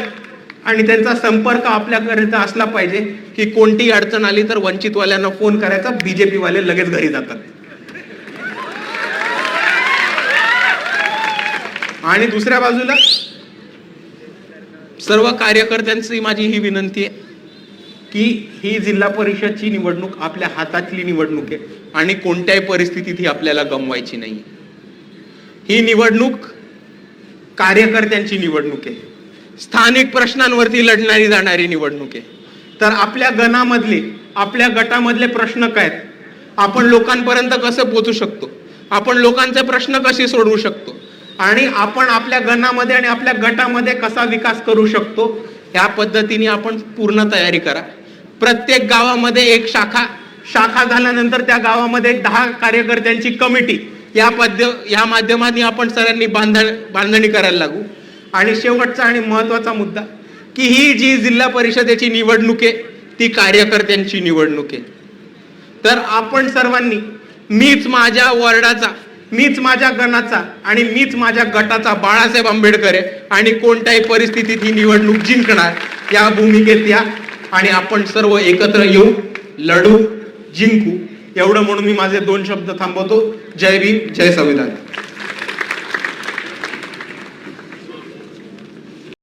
आणि त्यांचा संपर्क आपल्याकडे असला पाहिजे की कोणतीही अडचण आली तर वंचितवाल्यांना फोन करायचा, BJP वाले लगेच घरी जातात. आणि दुसऱ्या बाजूला सर्व कार्यकर्त्यांची माझी ही विनंती आहे की ही जिल्हा परिषदची निवडणूक आपल्या हातातली निवडणूक आहे आणि कोणत्याही परिस्थितीत ही आपल्याला गमवायची नाही. ही निवडणूक कार्यकर्त्यांची निवडणूक आहे, स्थानिक प्रश्नांवरती लढणारी जाणारी निवडणूक आहे. तर आपल्या गणामधले, आपल्या गटामधले प्रश्न काय आहेत, आपण लोकांपर्यंत कसं पोहोचू शकतो, आपण लोकांचे प्रश्न कसे सोडवू शकतो आणि आपण आपल्या गणामध्ये आणि आपल्या गटामध्ये कसा विकास करू शकतो, या पद्धतीने आपण पूर्ण तयारी करा. प्रत्येक गावामध्ये एक शाखा झाल्यानंतर त्या गावामध्ये 10 कार्यकर्त्यांची कमिटी, या माध्यमाने आपण सर्वांनी बांधणी करायला लागू. आणि शेवटचा आणि महत्वाचा मुद्दा की ही जी जिल्हा परिषदेची निवडणूक आहे ती कार्यकर्त्यांची निवडणूक आहे. तर आपण सर्वांनी, मीच माझ्या वॉर्डाचा, मीच माझ्या गणाचा आणि मीच माझ्या गटाचा बाळासाहेब आंबेडकर आहे आणि कोणत्याही परिस्थितीत ही निवडणूक जिंकणार या भूमिकेत या आणि आपण सर्व एकत्र येऊ, लढू, जिंकू. एवढं म्हणून मी माझे 2 शब्द थांबवतो. जय भीम, जय संविधान.